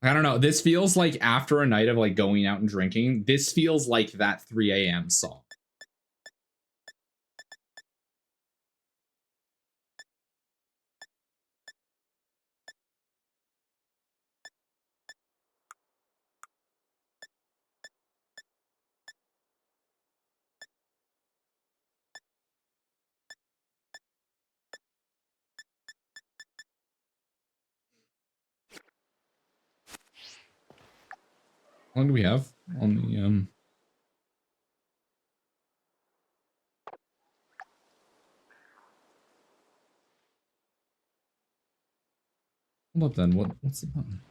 I don't know. This feels like after a night of like going out and drinking, this feels like that 3 a.m. song. How long do we have on the Hold up then. What's the button?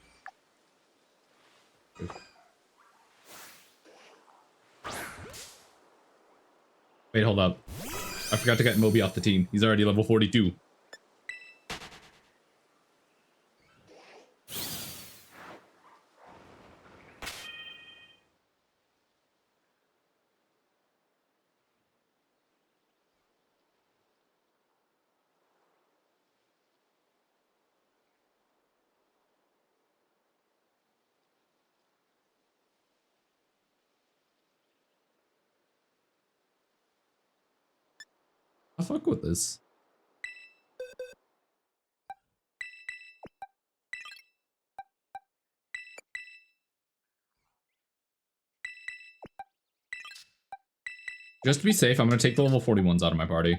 Wait, hold up. I forgot to get Moby off the team. He's already level 42. I'll fuck with this. Just to be safe, I'm gonna take the level 41s out of my party.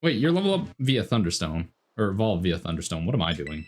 Wait, you're level up via Thunderstone. Or evolve via Thunderstone. What am I doing?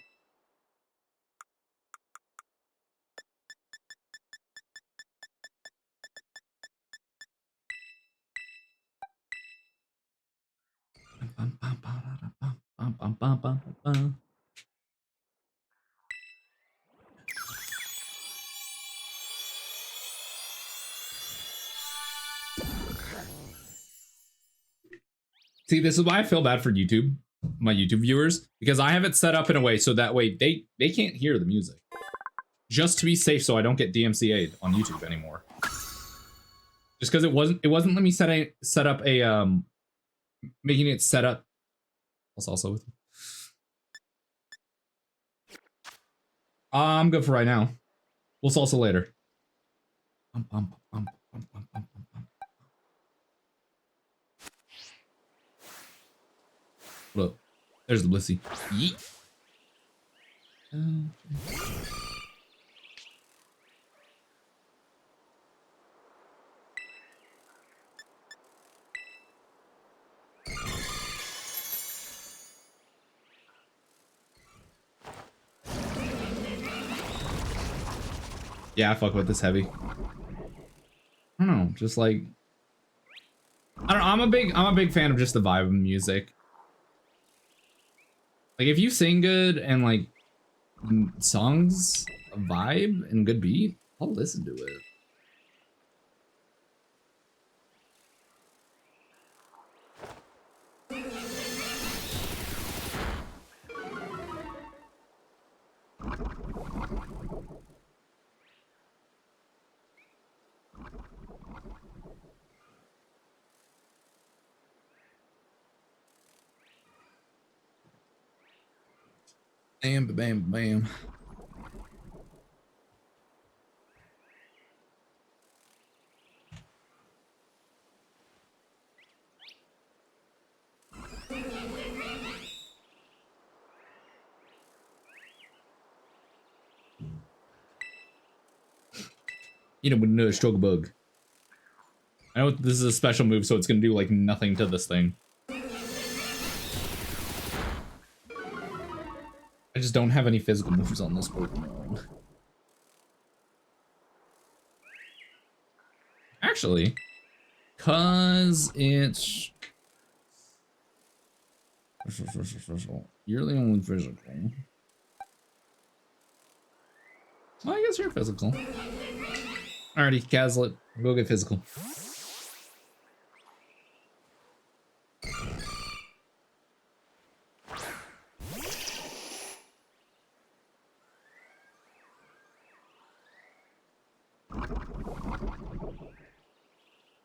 See, this is why I feel bad for YouTube, my YouTube viewers, because I have it set up in a way so that way they can't hear the music. Just to be safe so I don't get DMCA'd on YouTube anymore. Just because it wasn't letting me set up a making it set up. I'll also with you. I'm good for right now. We'll salsa later. Look, there's the Blissey. Yeet. Yeah, I fuck with this heavy. I don't know, just like I don't know, I'm a big fan of just the vibe of music. Like if you sing good and like songs, a vibe and good beat, I'll listen to it. Bam, bam, bam. You know, with another struggle bug. I know this is a special move, so it's gonna do like nothing to this thing. I just don't have any physical moves on this Pokemon. Actually, cause it's you're the only physical. Well, I guess you're physical. Alrighty, Kazlet, go get physical.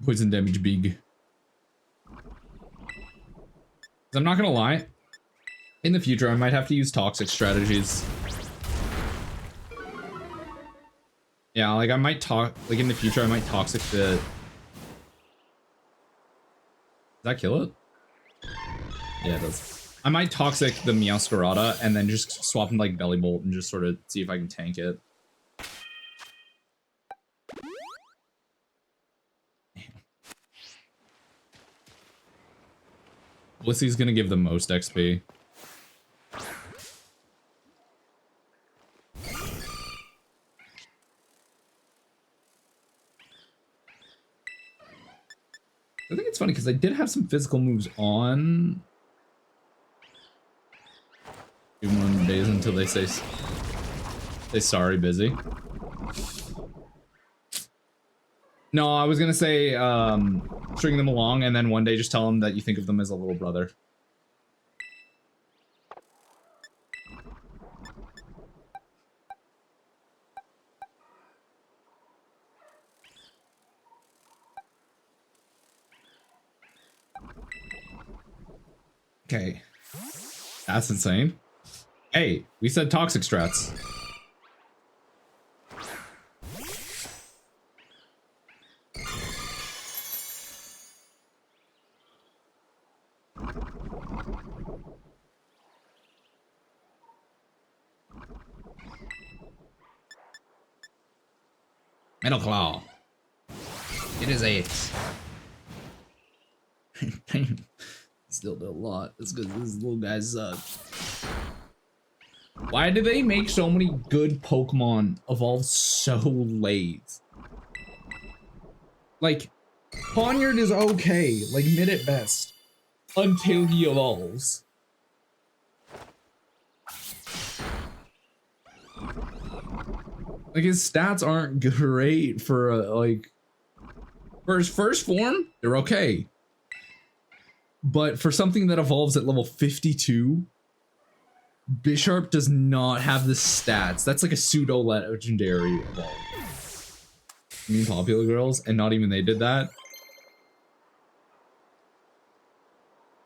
Poison damage big. I'm not gonna lie. In the future, I might have to use toxic strategies. Yeah, like I might like in the future, I might toxic the. Does that kill it? Yeah, it does. I might toxic the Meowscarada and then just swap into like Belly Bolt and just sort of see if I can tank it. Blissey's gonna give the most XP. I think it's funny because I did have some physical moves on. Even one of the days until they say sorry, busy. No, I was gonna say string them along and then one day just tell them that you think of them as a little brother. Okay. That's insane. Hey, we said toxic strats. Metal Claw. It is 8. Still do a lot. It's because this little guy sucks. Why do they make so many good Pokemon evolve so late? Like, Ponyard is okay, like mid at best, until he evolves. Like his stats aren't great for like for his first form, they're okay. But for something that evolves at level 52, Bisharp does not have the stats. That's like a pseudo legendary evolve. I mean Popular Girls, and not even they did that.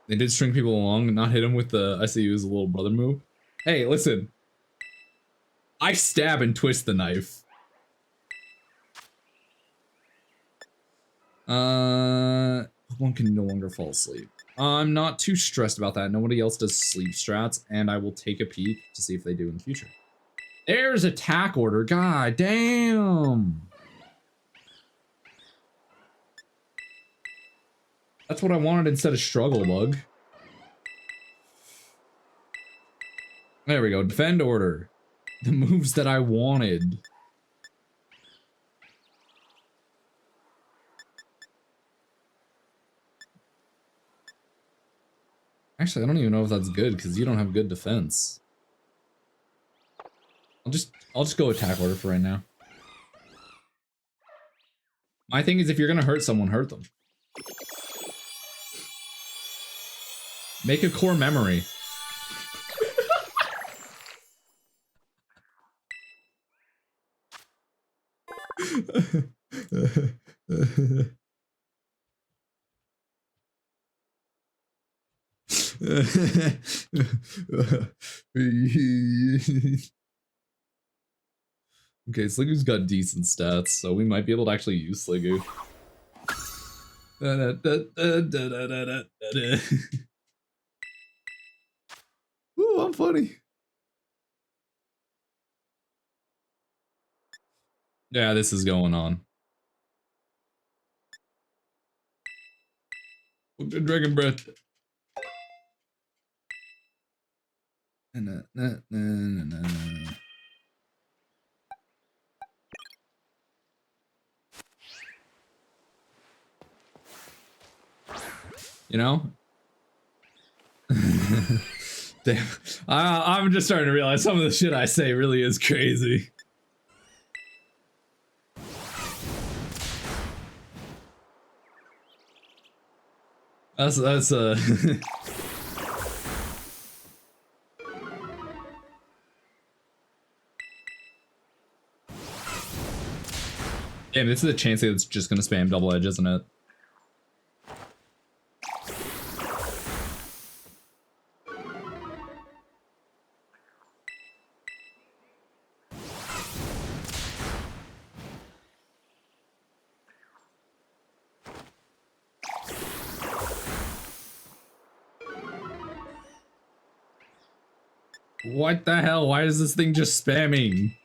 They did string people along and not hit him with the I see you as a little brother move. Hey, listen. I stab and twist the knife. One can no longer fall asleep. I'm not too stressed about that. Nobody else does sleep strats, and I will take a peek to see if they do in the future. There's attack order. God damn. That's what I wanted instead of struggle bug. There we go. Defend order. The moves that I wanted. Actually, I don't even know if that's good because you don't have good defense. I'll just go attack order for right now. My thing is, if you're gonna hurt someone, hurt them. Make a core memory. Okay, Sliggoo's got decent stats, so we might be able to actually use Sliggoo. Ooh, I'm funny. Yeah, this is going on. Dragon breath. You know? Damn. I'm just starting to realize some of the shit I say really is crazy. That's Damn, this is a chance that's just gonna spam double edge, isn't it? What the hell? Why is this thing just spamming?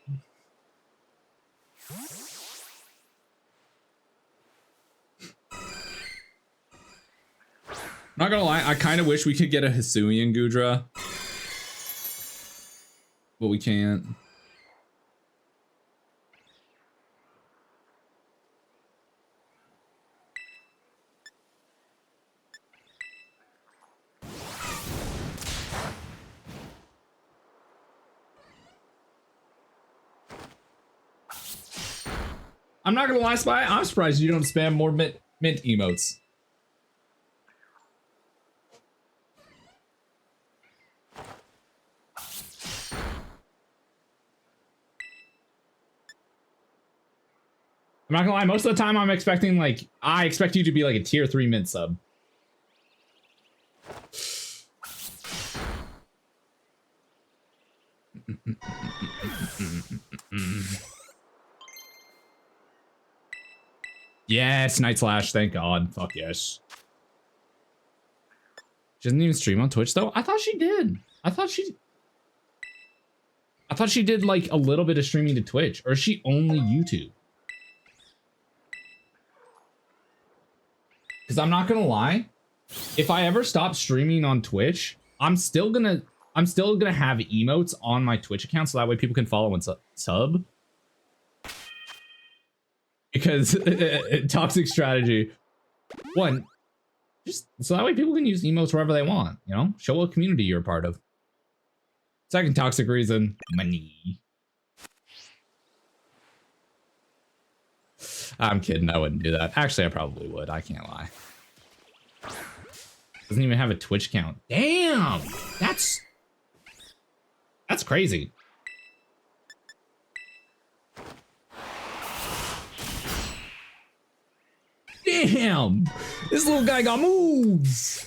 Not gonna lie, I kind of wish we could get a Hisuian Gudra. But we can't. I'm not gonna lie, Spy. I'm surprised you don't spam more mint emotes. I'm not gonna lie, most of the time I'm expecting like, I expect you to be like a tier 3 mint sub. Yes, Night Slash, thank God. Fuck yes. She doesn't even stream on Twitch though? I thought she did. I thought she did like a little bit of streaming to Twitch, or is she only YouTube? Because I'm not gonna lie, if I ever stop streaming on Twitch, I'm still gonna have emotes on my Twitch account so that way people can follow and sub. Because toxic strategy. One, just so that way people can use emotes wherever they want, you know? Show what community you're a part of. Second toxic reason, money. I'm kidding, I wouldn't do that. Actually, I probably would, I can't lie. Doesn't even have a Twitch account. Damn! That's crazy. Damn! This little guy got moves!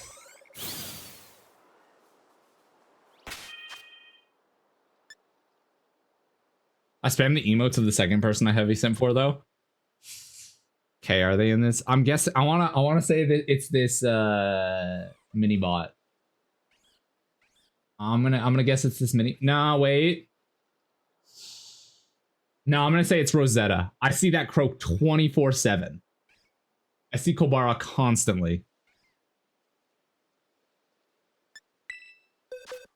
I spam the emotes of the second person I heavy sent for though. Okay, are they in this? I'm guessing I wanna say that it's this mini bot. I'm gonna guess it's this mini. No, wait. No, I'm gonna say it's Rosetta. I see that croak 24/7. I see Kobara constantly.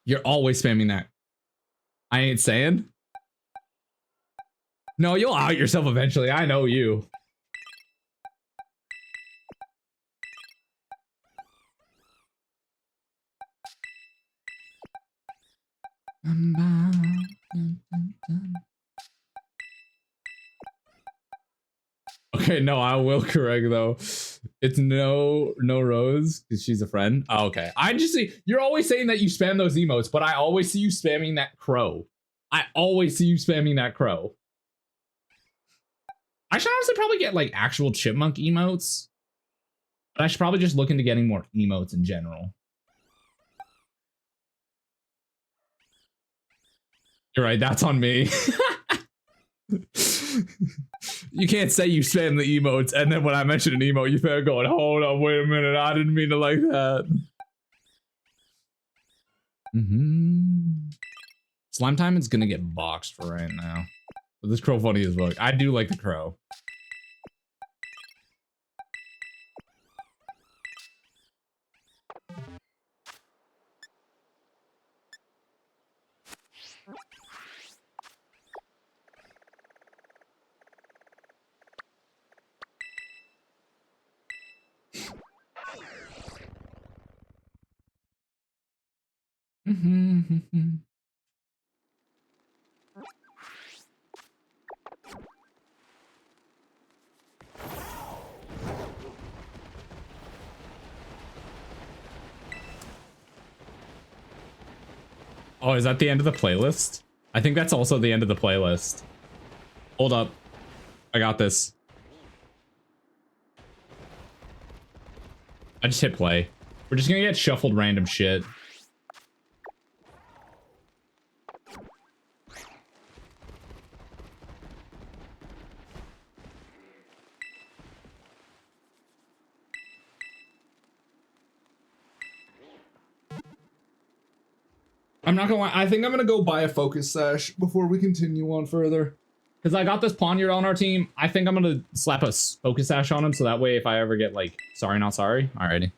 You're always spamming that. I ain't saying. No, you'll out yourself eventually. I know you. Okay, no, I will correct though. It's no Rose because she's a friend. Oh, okay, I just see you're always saying that you spam those emotes, but I always see you spamming that crow. I always see you spamming that crow. I should honestly probably get like actual chipmunk emotes, but I should probably just look into getting more emotes in general. You're right, that's on me. You can't say you spam the emotes and then when I mention an emote, you start going, hold on, wait a minute, I didn't mean to like that. Slime time is gonna get boxed for right now. But this crow funny as fuck. I do like the crow. Oh, is that the end of the playlist? I think that's also the end of the playlist. Hold up. I got this. I just hit play. We're just gonna get shuffled random shit. I'm not gonna lie, I think I'm gonna go buy a focus sash before we continue on further. Because I got this Poniard on our team. I think I'm gonna slap a focus sash on him so that way if I ever get like, sorry, not sorry. Alrighty.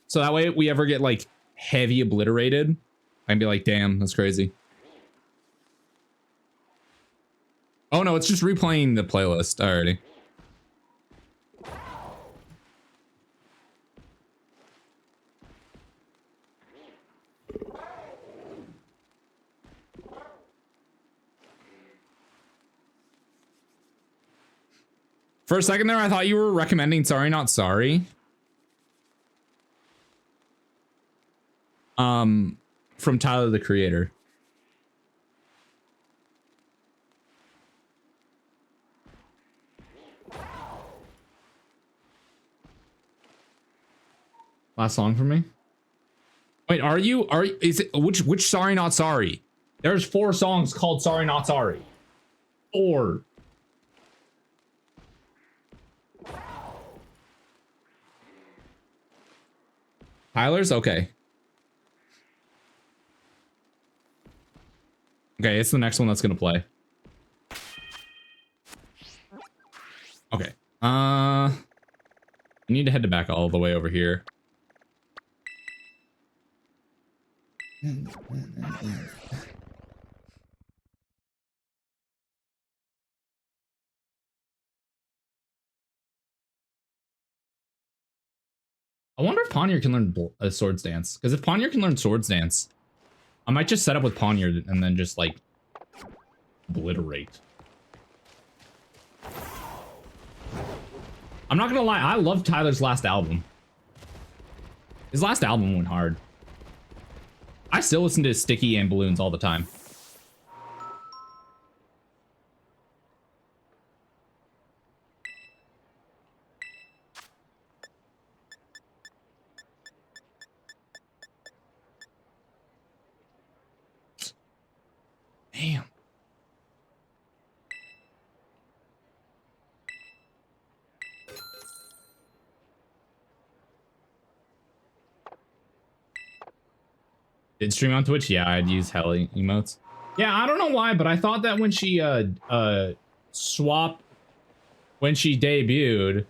So that way if we ever get like heavy obliterated, I can be like, damn, that's crazy. Oh no, it's just replaying the playlist already. For a second there, I thought you were recommending Sorry Not Sorry. From Tyler, the Creator. Last song for me? Wait, is it, which Sorry Not Sorry? There's 4 songs called Sorry Not Sorry. 4. Tyler's? Okay. Okay, it's the next one that's gonna play. Okay. You need to head back all the way over here. I wonder if Poniard can learn a Swords Dance. Because if Poniard can learn Swords Dance, I might just set up with Poniard and then just like obliterate. I'm not gonna lie, I love Tyler's last album. His last album went hard. I still listen to Sticky and Balloons all the time. Damn. Did stream on Twitch? Yeah, I'd use heli emotes. Yeah, I don't know why, but I thought that when she swapped when she debuted,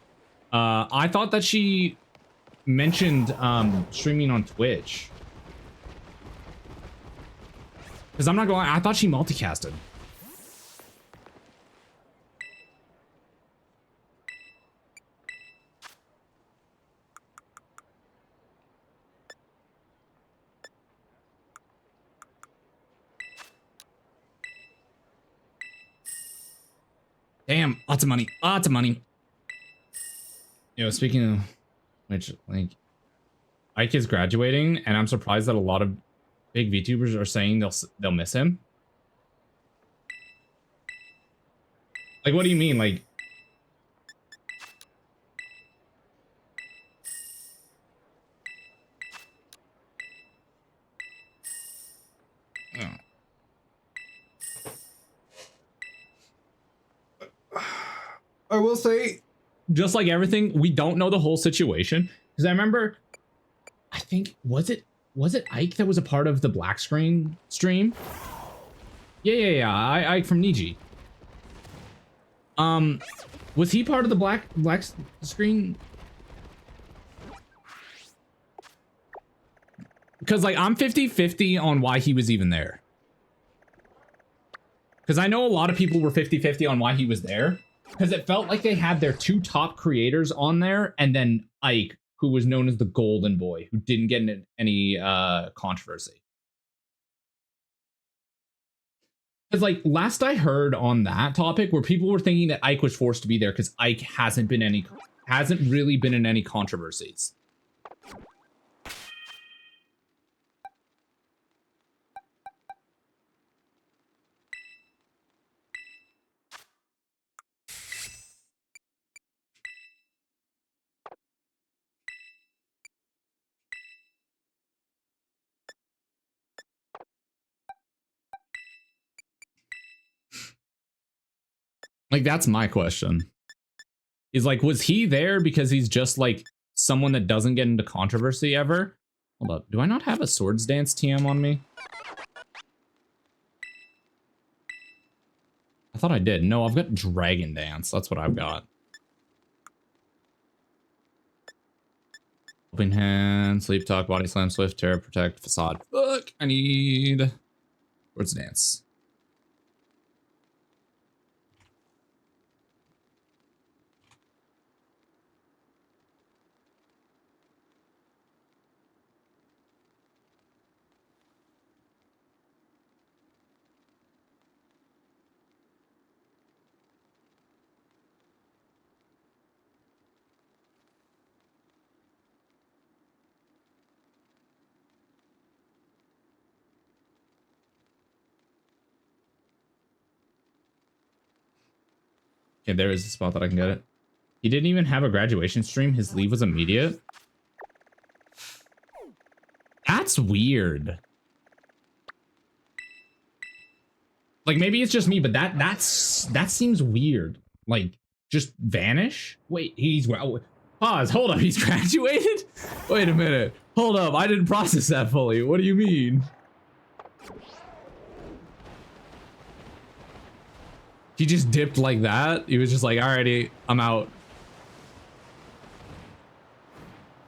I thought that she mentioned streaming on Twitch. Because I'm not gonna lie, I thought she multicasted. Damn, lots of money. Lots of money. You know, speaking of which, like, Ike is graduating, and I'm surprised that a lot of big VTubers are saying they'll miss him. Like, what do you mean? Like, I will say, just like everything, we don't know the whole situation. Because I remember, I think, was it Ike that was a part of the black screen stream? Yeah. Ike from Niji. Was he part of the black screen? Because, like, I'm 50-50 on why he was even there. Because I know a lot of people were 50-50 on why he was there. Because it felt like they had their two top creators on there, and then Ike, who was known as the Golden Boy, who didn't get in any controversy. Because, like, last I heard on that topic, where people were thinking that Ike was forced to be there because Ike hasn't really been in any controversies. Like, that's my question. Is, like, was he there because he's just, like, someone that doesn't get into controversy ever? Hold up. Do I not have a Swords Dance TM on me? I thought I did. No, I've got Dragon Dance. That's what I've got. Helping Hand, Sleep Talk, Body Slam, Swift, Terror, Protect, Facade. Fuck, I need Swords Dance. Okay, there is a spot that I can get it. He didn't even have a graduation stream. His leave was immediate. That's weird. Like, maybe it's just me, but that seems weird. Like, just vanish? Wait, pause, hold up, he's graduated? Wait a minute. Hold up, I didn't process that fully. What do you mean? He just dipped like that? He was just like, alrighty, I'm out.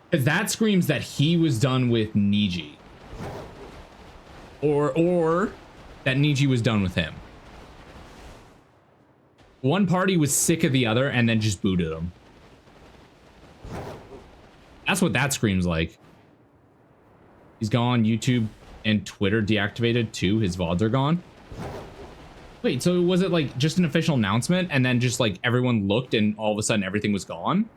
Because that screams that he was done with Niji. Or that Niji was done with him. One party was sick of the other and then just booted him. That's what that screams like. He's gone. YouTube and Twitter deactivated too. His VODs are gone. Wait, so was it like just an official announcement and then just like everyone looked and all of a sudden everything was gone?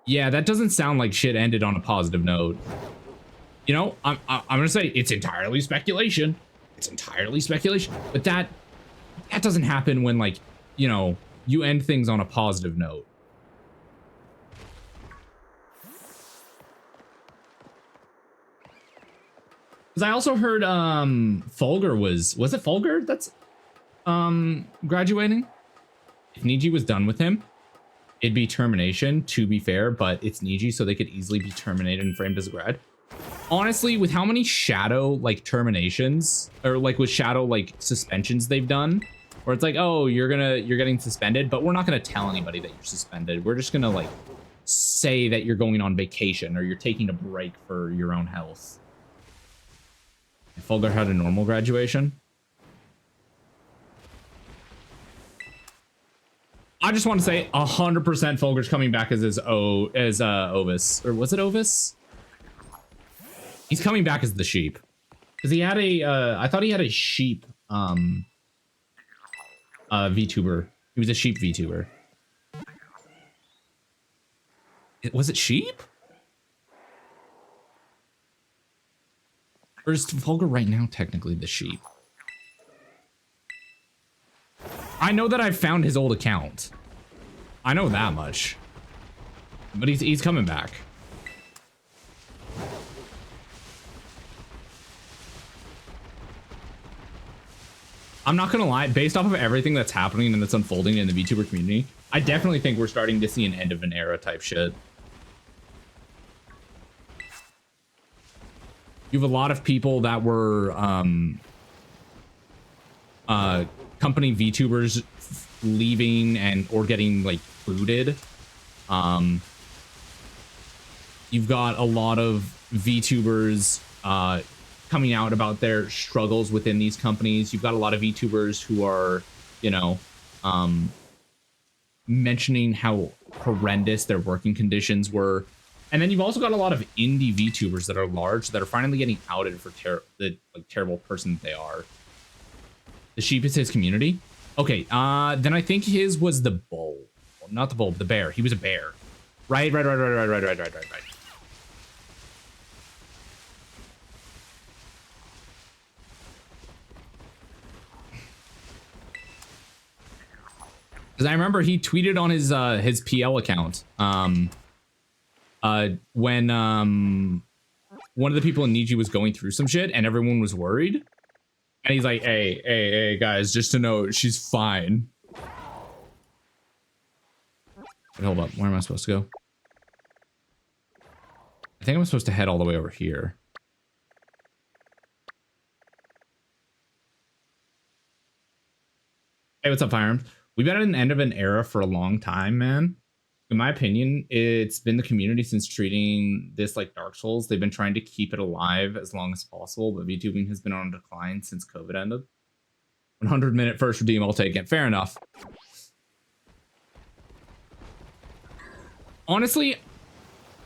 Yeah, that doesn't sound like shit ended on a positive note. You know, I'm gonna say it's entirely speculation. It's entirely speculation. But that doesn't happen when, like, you know, you end things on a positive note. Because I also heard Fulgur was it Fulgur that's graduating? If Niji was done with him, it'd be termination, to be fair, but it's Niji, so they could easily be terminated and framed as a grad. Honestly, with how many shadow like terminations or like with shadow like suspensions they've done, where it's like, oh, you're getting suspended, but we're not gonna tell anybody that you're suspended. We're just gonna like say that you're going on vacation or you're taking a break for your own health. Fulgur had a normal graduation. I just want to say 100% Fulgur's coming back as Ovis. Or was it Ovis? He's coming back as the sheep. Because he had a I thought he had a sheep VTuber. He was a sheep VTuber. Was it sheep? Or is Vulgar right now technically the sheep? I know that I found his old account. I know that much. But he's coming back. I'm not gonna lie, based off of everything that's happening and that's unfolding in the VTuber community, I definitely think we're starting to see an end of an era type shit. You have a lot of people that were company VTubers leaving and or getting like booted. You've got a lot of VTubers coming out about their struggles within these companies. You've got a lot of VTubers who are, you know, mentioning how horrendous their working conditions were. And then you've also got a lot of indie VTubers that are large that are finally getting outed for the like terrible person that they are. The sheep is his community. Okay, then I think his was the bull. Well, not the bull, but the bear. He was a bear. Right. Because I remember he tweeted on his PL account when one of the people in Niji was going through some shit and everyone was worried. And he's like, hey, guys, just to know, she's fine. Wait, hold up, where am I supposed to go? I think I'm supposed to head all the way over here. Hey, what's up, Firearms? We've been at an end of an era for a long time, man. In my opinion, it's been the community since treating this like Dark Souls. They've been trying to keep it alive as long as possible, but VTubing has been on a decline since COVID ended. 100-minute first redeem, I'll take it. Fair enough. Honestly,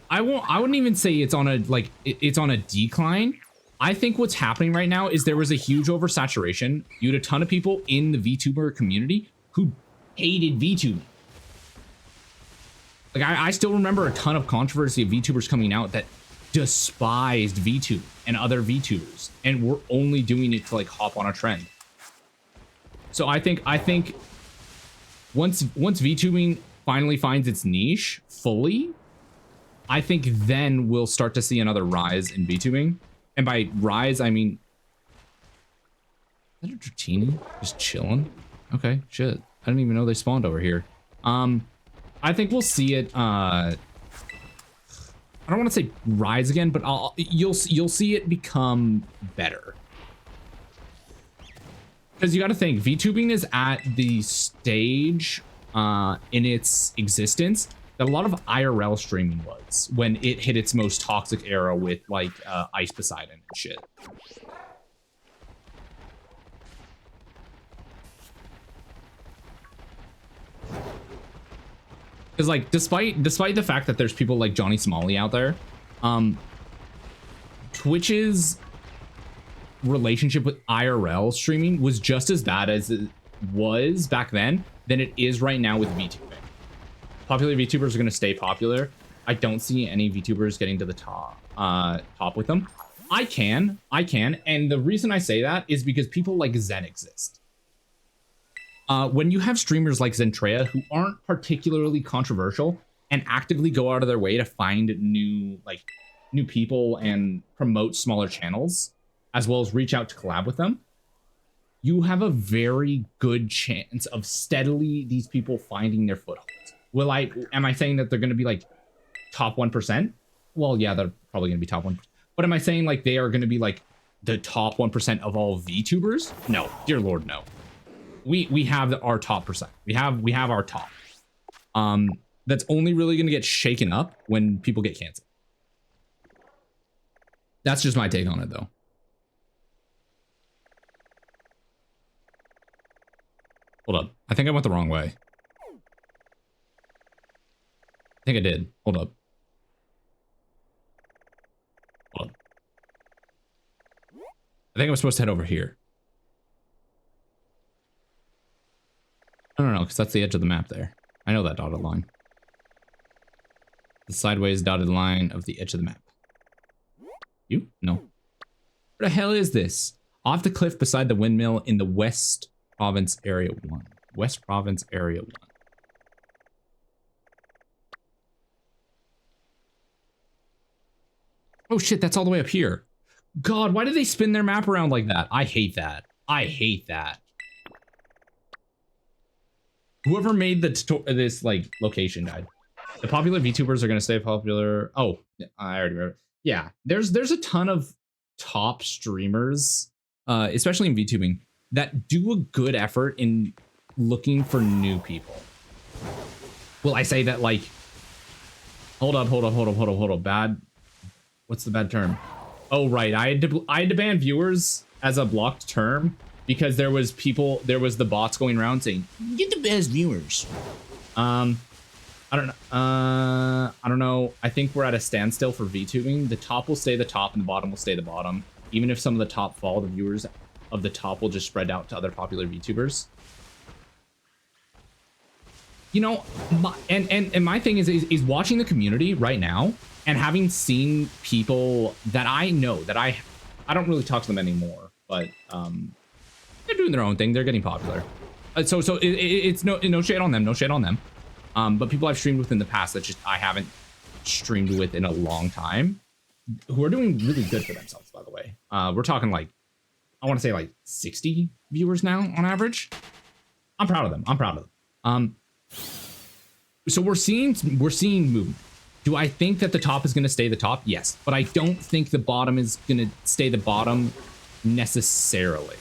I wouldn't even say it's on a like it's on a decline. I think what's happening right now is there was a huge oversaturation. You had a ton of people in the VTuber community who hated VTubing. Like I still remember a ton of controversy of VTubers coming out that despised VTube and other VTubers and were only doing it to like hop on a trend. So I think once VTubing finally finds its niche fully, I think then we'll start to see another rise in VTubing. And by rise, I mean, is that a Dratini just chilling? Okay, shit. I didn't even know they spawned over here. I think we'll see it. I don't want to say rise again, but you'll see it become better. Because you got to think, VTubing is at the stage in its existence that a lot of IRL streaming was when it hit its most toxic era with like Ice Poseidon and shit. Because like despite the fact that there's people like Johnny Smalley out there, Twitch's relationship with IRL streaming was just as bad as it was back then than it is right now with VTubing. Popular VTubers are going to stay popular. I don't see any VTubers getting to the top with them. I can, and the reason I say that is because people like Zen exist. When you have streamers like Zentrea who aren't particularly controversial and actively go out of their way to find new people and promote smaller channels, as well as reach out to collab with them, you have a very good chance of steadily these people finding their footholds. Am I saying that they're going to be like top 1%? Well, yeah, they're probably going to be top 1%. But am I saying like they are going to be like the top 1% of all VTubers? No, dear Lord, no. We have our top percent. We have our top. That's only really going to get shaken up when people get canceled. That's just my take on it, though. Hold up. I think I went the wrong way. I think I did. Hold up. Hold up. I think I'm supposed to head over here. because that's the edge of the map there. I know that dotted line. The sideways dotted line of the edge of the map. You? No. Where the hell is this? Off the cliff beside the windmill in the West Province Area 1. West Province Area 1. Oh shit, that's all the way up here. God, why did they spin their map around like that? I hate that. I hate that. Whoever made this like location guide. The popular VTubers are gonna stay popular. Oh, I already remember. Yeah, there's a ton of top streamers, especially in VTubing, that do a good effort in looking for new people. Well, I say that like, hold up. Bad. What's the bad term? Oh, right. I had to ban viewers as a blocked term because there was the bots going around saying, get the best viewers. I don't know. I think we're at a standstill for VTubing. The top will stay the top and the bottom will stay the bottom. Even if some of the top fall, the viewers of the top will just spread out to other popular VTubers. You know, my thing is watching the community right now and having seen people that I know that I don't really talk to them anymore, but they're doing their own thing. They're getting popular. So it's no shade on them, no shade on them. But people I've streamed with in the past that just I haven't streamed with in a long time, who are doing really good for themselves, by the way. We're talking like, I want to say like 60 viewers now on average. I'm proud of them. So we're seeing movement. Do I think that the top is going to stay the top? Yes, but I don't think the bottom is going to stay the bottom necessarily.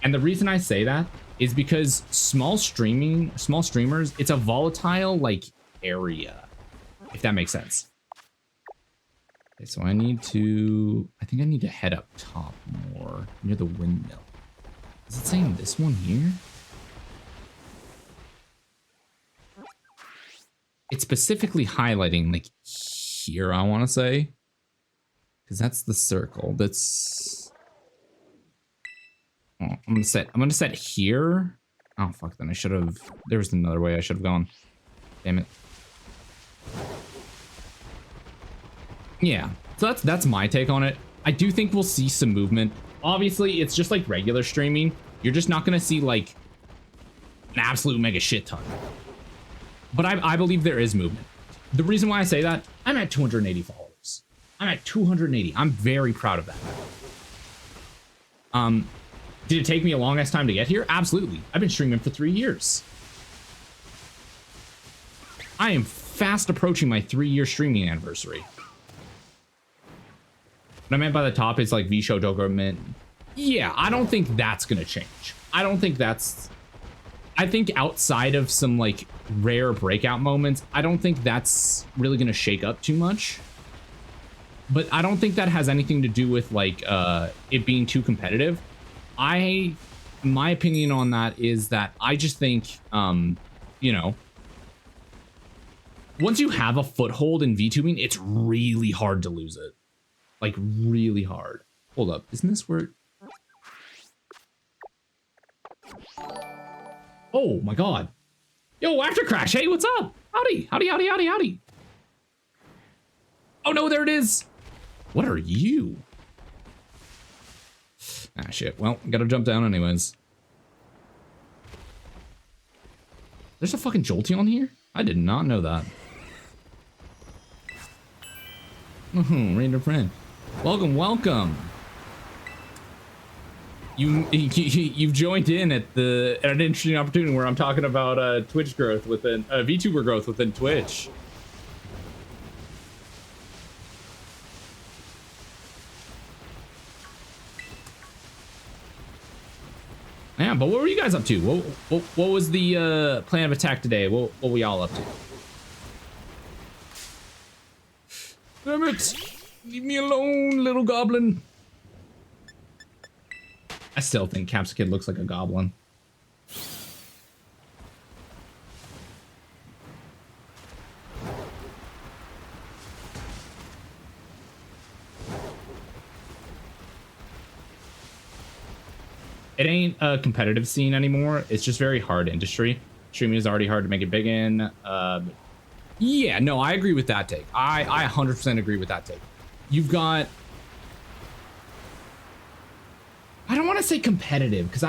And the reason I say that is because small streamers, it's a volatile like area, if that makes sense. Okay, so I think I need to head up top more near the windmill. Is it saying this one here? It's specifically highlighting like here, I want to say, because that's the circle. That's, oh, I'm gonna set here. Oh fuck, then I should have, there was another way I should have gone. Damn it. Yeah, so that's my take on it. I do think we'll see some movement. Obviously, it's just like regular streaming. You're just not gonna see like an absolute mega shit ton. But I believe there is movement. The reason why I say that, I'm at 280 followers. I'm at 280. I'm very proud of that. Did it take me a long ass time to get here? Absolutely. I've been streaming for 3 years. I am fast approaching my 3-year streaming anniversary. What I meant by the top is like V-Show Doberman. Yeah, I don't think that's gonna change. I think outside of some like rare breakout moments, I don't think that's really gonna shake up too much. But I don't think that has anything to do with like it being too competitive. My opinion on that is that I just think you know, once you have a foothold in VTubing, it's really hard to lose it. Like really hard. Hold up, isn't this where? Oh my god. Yo, After Crash, hey, what's up? Howdy. Oh no, there it is. What are you? Ah, shit. Well, gotta jump down anyways. There's a fucking Jolteon here? I did not know that. Random friend. Welcome. You've joined in at an interesting opportunity where I'm talking about Twitch growth within VTuber growth within Twitch. Yeah, but what were you guys up to? What was the plan of attack today? What were we all up to? Damn it! Leave me alone, little goblin. I still think Capsicid looks like a goblin. It ain't a competitive scene anymore. It's just very hard industry. Streaming is already hard to make it big in. Yeah, no, I agree with that take. I 100% agree with that take. You've got, I don't want to say competitive because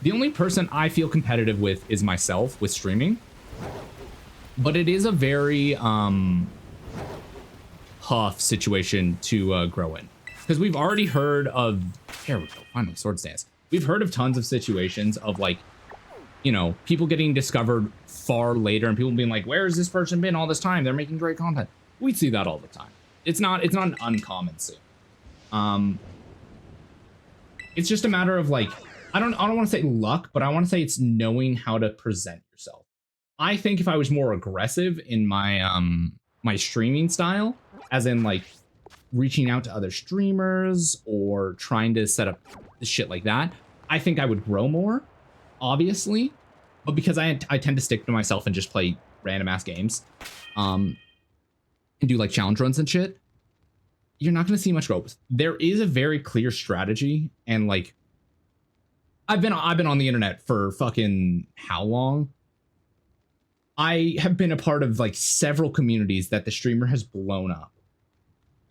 the only person I feel competitive with is myself with streaming. But it is a very tough situation to grow in. Because we've already heard of, here we go, finally, sword stance. We've heard of tons of situations of like, you know, people getting discovered far later and people being like, where has this person been all this time? They're making great content. We see that all the time. It's not an uncommon thing. It's just a matter of like, I don't want to say luck, but I want to say it's knowing how to present yourself. I think if I was more aggressive in my my streaming style, as in like reaching out to other streamers or trying to set up shit like that, I think I would grow more, obviously. But because I tend to stick to myself and just play random ass games, and do like challenge runs and shit, you're not going to see much growth. There is a very clear strategy, and like I've been on the internet for fucking how long? I have been a part of like several communities that the streamer has blown up.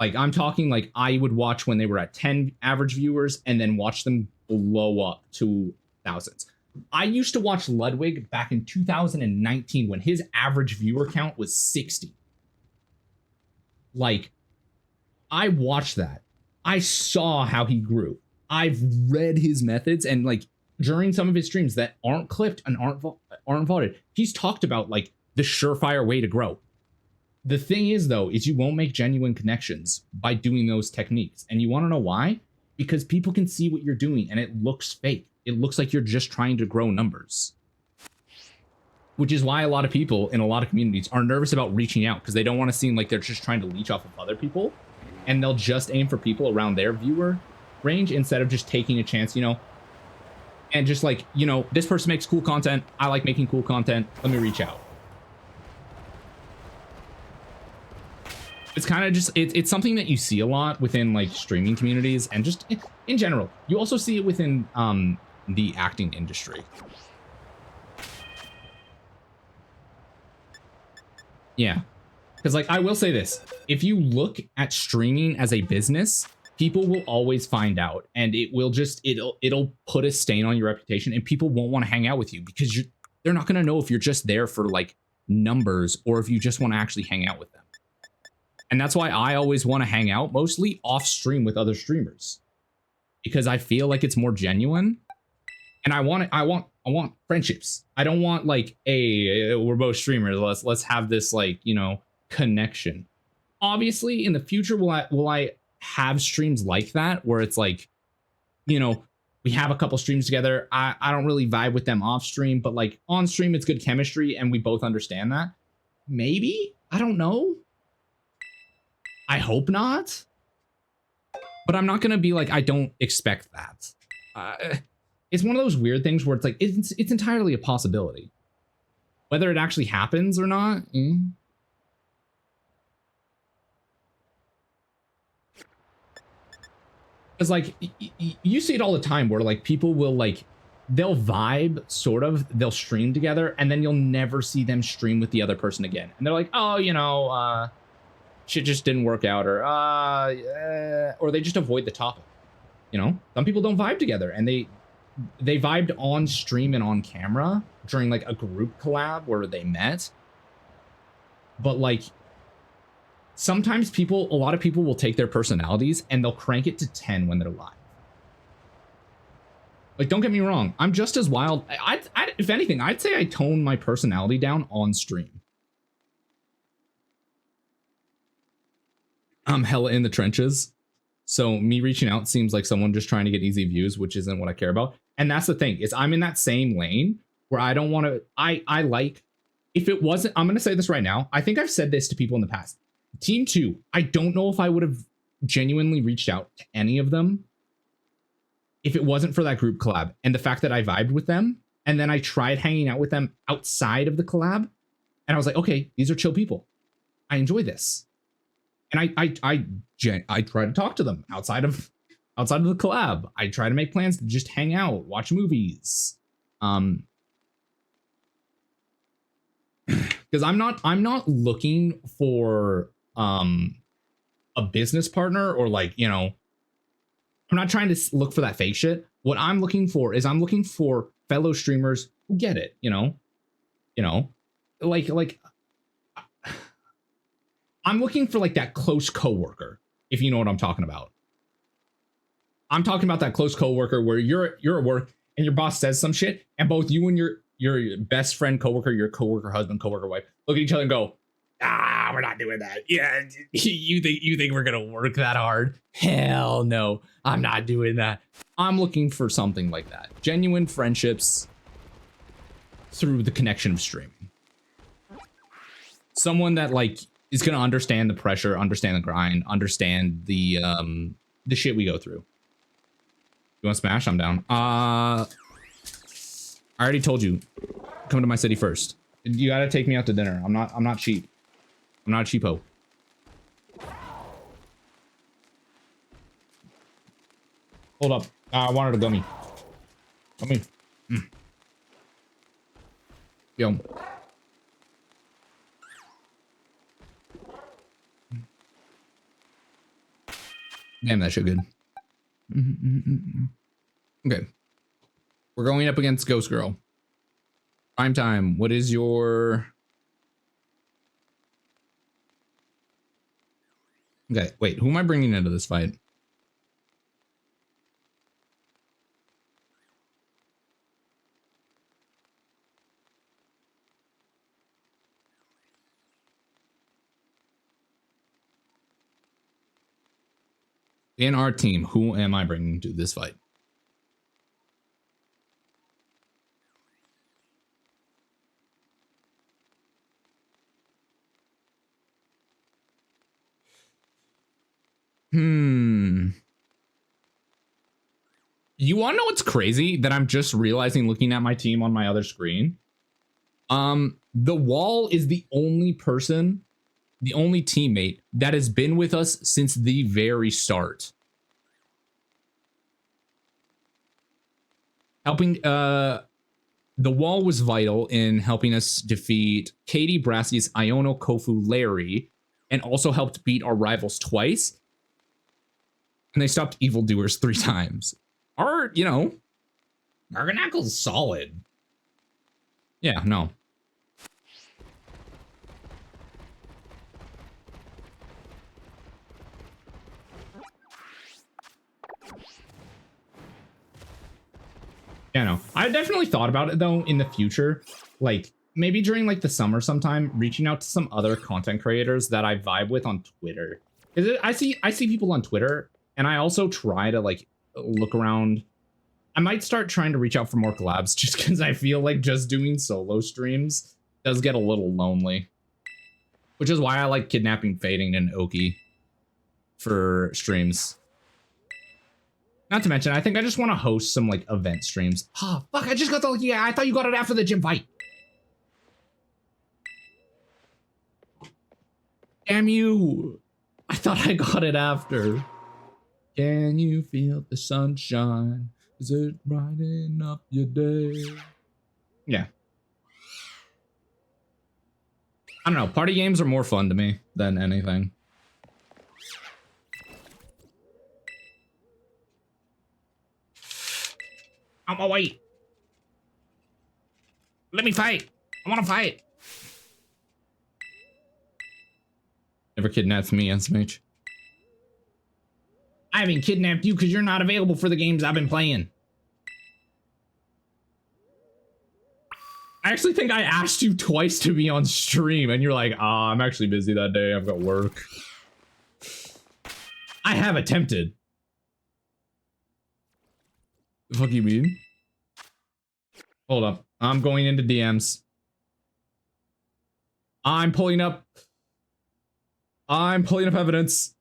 Like I'm talking like I would watch when they were at 10 average viewers and then watch them blow up to thousands. I used to watch Ludwig back in 2019 when his average viewer count was 60. Like I watched that. I saw how he grew. I've read his methods, and like during some of his streams that aren't clipped and aren't VODed, he's talked about like the surefire way to grow. The thing is though, is you won't make genuine connections by doing those techniques. And you want to know why? Because people can see what you're doing and it looks fake. It looks like you're just trying to grow numbers. Which is why a lot of people in a lot of communities are nervous about reaching out, because they don't want to seem like they're just trying to leech off of other people. And they'll just aim for people around their viewer range instead of just taking a chance, you know, and just like, you know, this person makes cool content. I like making cool content. Let me reach out. It's kind of just, it's something that you see a lot within like streaming communities and just in general. You also see it within the acting industry. Yeah. Because like, I will say this, if you look at streaming as a business, people will always find out, and it will just, it'll put a stain on your reputation, and people won't want to hang out with you because they're not going to know if you're just there for like numbers or if you just want to actually hang out with them. And that's why I always want to hang out mostly off stream with other streamers, because I feel like it's more genuine, and I want friendships. I don't want like, hey, we're both streamers. Let's have this like, you know, connection. Obviously in the future, will I have streams like that where it's like, you know, we have a couple streams together. I don't really vibe with them off stream, but like on stream it's good chemistry and we both understand that. Maybe, I don't know. I hope not. But I'm not gonna be like, I don't expect that. It's one of those weird things where it's like, it's entirely a possibility. Whether it actually happens or not. Because like you see it all the time where like people will like, they'll vibe sort of, they'll stream together and then you'll never see them stream with the other person again. And they're like, oh, you know, shit just didn't work out, or they just avoid the topic. You know, some people don't vibe together, and they vibed on stream and on camera during like a group collab where they met. But like, sometimes a lot of people will take their personalities and they'll crank it to 10 when they're live. Like, don't get me wrong, I'm just as wild. If anything, I'd say I tone my personality down on stream. I'm hella in the trenches. So me reaching out seems like someone just trying to get easy views, which isn't what I care about. And that's the thing, is I'm in that same lane where I don't want to, I like, if it wasn't, I'm going to say this right now. I think I've said this to people in the past. Team 2, I don't know if I would have genuinely reached out to any of them if it wasn't for that group collab and the fact that I vibed with them. And then I tried hanging out with them outside of the collab. And I was like, okay, these are chill people. I enjoy this. And I try to talk to them outside of the collab. I try to make plans to just hang out, watch movies. because I'm not looking for a business partner or like, you know, I'm not trying to look for that fake shit. What I'm looking for is I'm looking for fellow streamers who get it, you know, like I'm looking for like that close coworker, if you know what I'm talking about. I'm talking about that close coworker where you're at work and your boss says some shit, and both you and your best friend, coworker, your coworker husband, coworker wife, look at each other and go, "Ah, we're not doing that. Yeah, you think we're gonna work that hard? Hell no, I'm not doing that." I'm looking for something like that. Genuine friendships through the connection of streaming. Someone that like is gonna understand the pressure, understand the grind, understand the shit we go through. You want to smash? I'm down. I already told you, come to my city first. You gotta take me out to dinner. I'm not cheap. I'm not a cheapo. Hold up. I wanted a gummy. Gummy. Yo. Damn, that shit good. Okay. We're going up against Ghost Girl. Prime time. What is your... Okay, wait. Who am I bringing into this fight? In our team, who am I bringing to this fight? You want to know what's crazy that I'm just realizing looking at my team on my other screen? The Wall is the only person, the only teammate that has been with us since the very start. Helping, the Wall was vital in helping us defeat Katie, Brassius, Iono, Kofu, Larry, and also helped beat our rivals twice. And they stopped evildoers 3 times. Our, you know, Marganacle's solid. Yeah, no. Yeah, no. I definitely thought about it though in the future, like maybe during like the summer sometime, reaching out to some other content creators that I vibe with on Twitter. Because I see people on Twitter, and I also try to like look around. I might start trying to reach out for more collabs just because I feel like just doing solo streams does get a little lonely. Which is why I like kidnapping Fading and Oki for streams. Not to mention, I think I just want to host some like event streams. Oh, fuck, I just got the lucky. Yeah, I thought you got it after the gym fight. Damn you. I thought I got it after. Can you feel the sunshine? Is it brighten up your day? Yeah. I don't know. Party games are more fun to me than anything. I'm oh, wait. Let me fight. I want to fight. Never kidnapped me, SMH. I haven't kidnapped you because you're not available for the games I've been playing. I actually think I asked you twice to be on stream, and you're like, "Ah, I'm actually busy that day. I've got work." I have attempted. The fuck you mean? Hold up. I'm going into DMs. I'm pulling up evidence.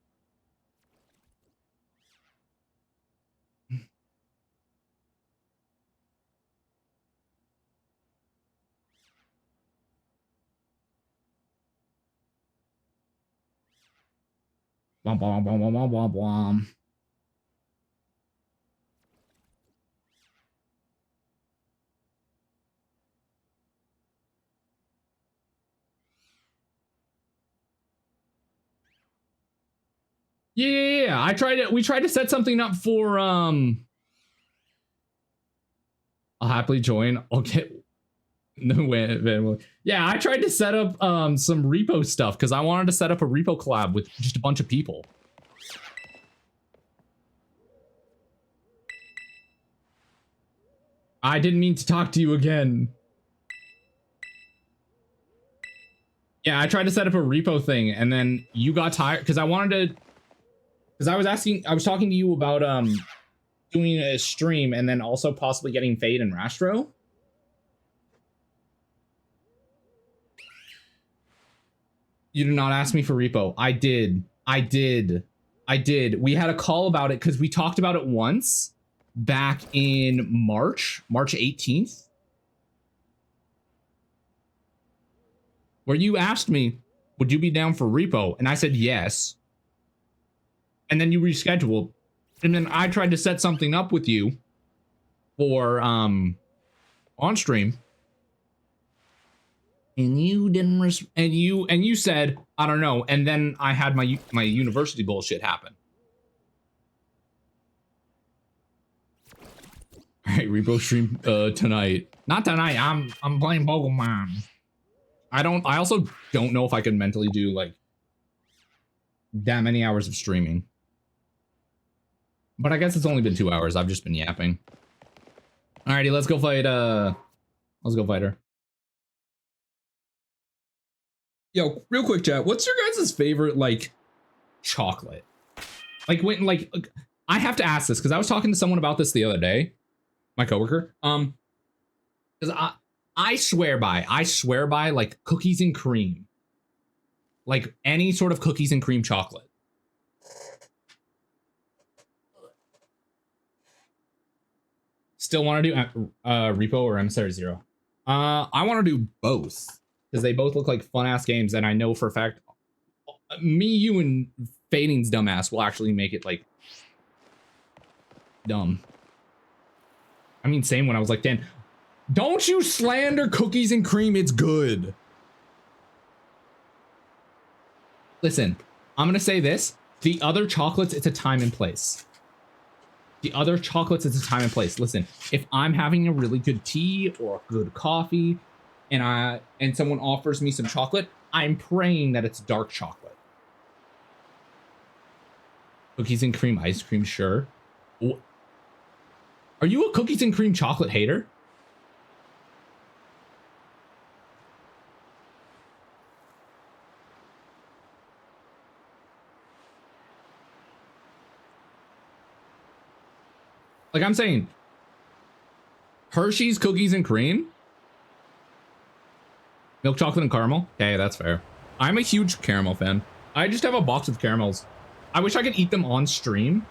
Womp, womp, womp, womp, womp, womp. Yeah. We tried to set something up for I'll happily join. Okay. No way. Yeah, I tried to set up some repo stuff because I wanted to set up a repo collab with just a bunch of people. I didn't mean to talk to you again. Yeah, I tried to set up a repo thing and then you got tired because I was talking to you about doing a stream and then also possibly getting Fade and Rastro. You did not ask me for repo. I did. We had a call about it because we talked about it once back in March 18th. Where you asked me, would you be down for repo? And I said yes. And then you rescheduled. And then I tried to set something up with you for on stream. And you didn't and you said, I don't know. And then I had my university bullshit happen. All right, repo stream tonight. Not tonight. I'm playing Pokemon. I also don't know if I can mentally do like that many hours of streaming. But I guess it's only been 2 hours. I've just been yapping. Alrighty, let's go fight let's go fight her. Yo, real quick, chat. What's your guys' favorite like chocolate? Like when I have to ask this because I was talking to someone about this the other day, my coworker. Because I swear by like cookies and cream, like any sort of cookies and cream chocolate. Still want to do Repo or Emissary Zero? I want to do both. Because they both look like fun ass games, and I know for a fact, me, you, and Fading's dumbass will actually make it like dumb. I mean, same when I was like, Dan, don't you slander cookies and cream, it's good. Listen, I'm gonna say this. The other chocolates, it's a time and place. The other chocolates, it's a time and place. Listen, if I'm having a really good tea or a good coffee, and someone offers me some chocolate, I'm praying that it's dark chocolate. Cookies and cream ice cream, sure. Are you a cookies and cream chocolate hater? Like I'm saying, Hershey's cookies and cream? Milk chocolate and caramel? Okay, that's fair. I'm a huge caramel fan. I just have a box of caramels. I wish I could eat them on stream,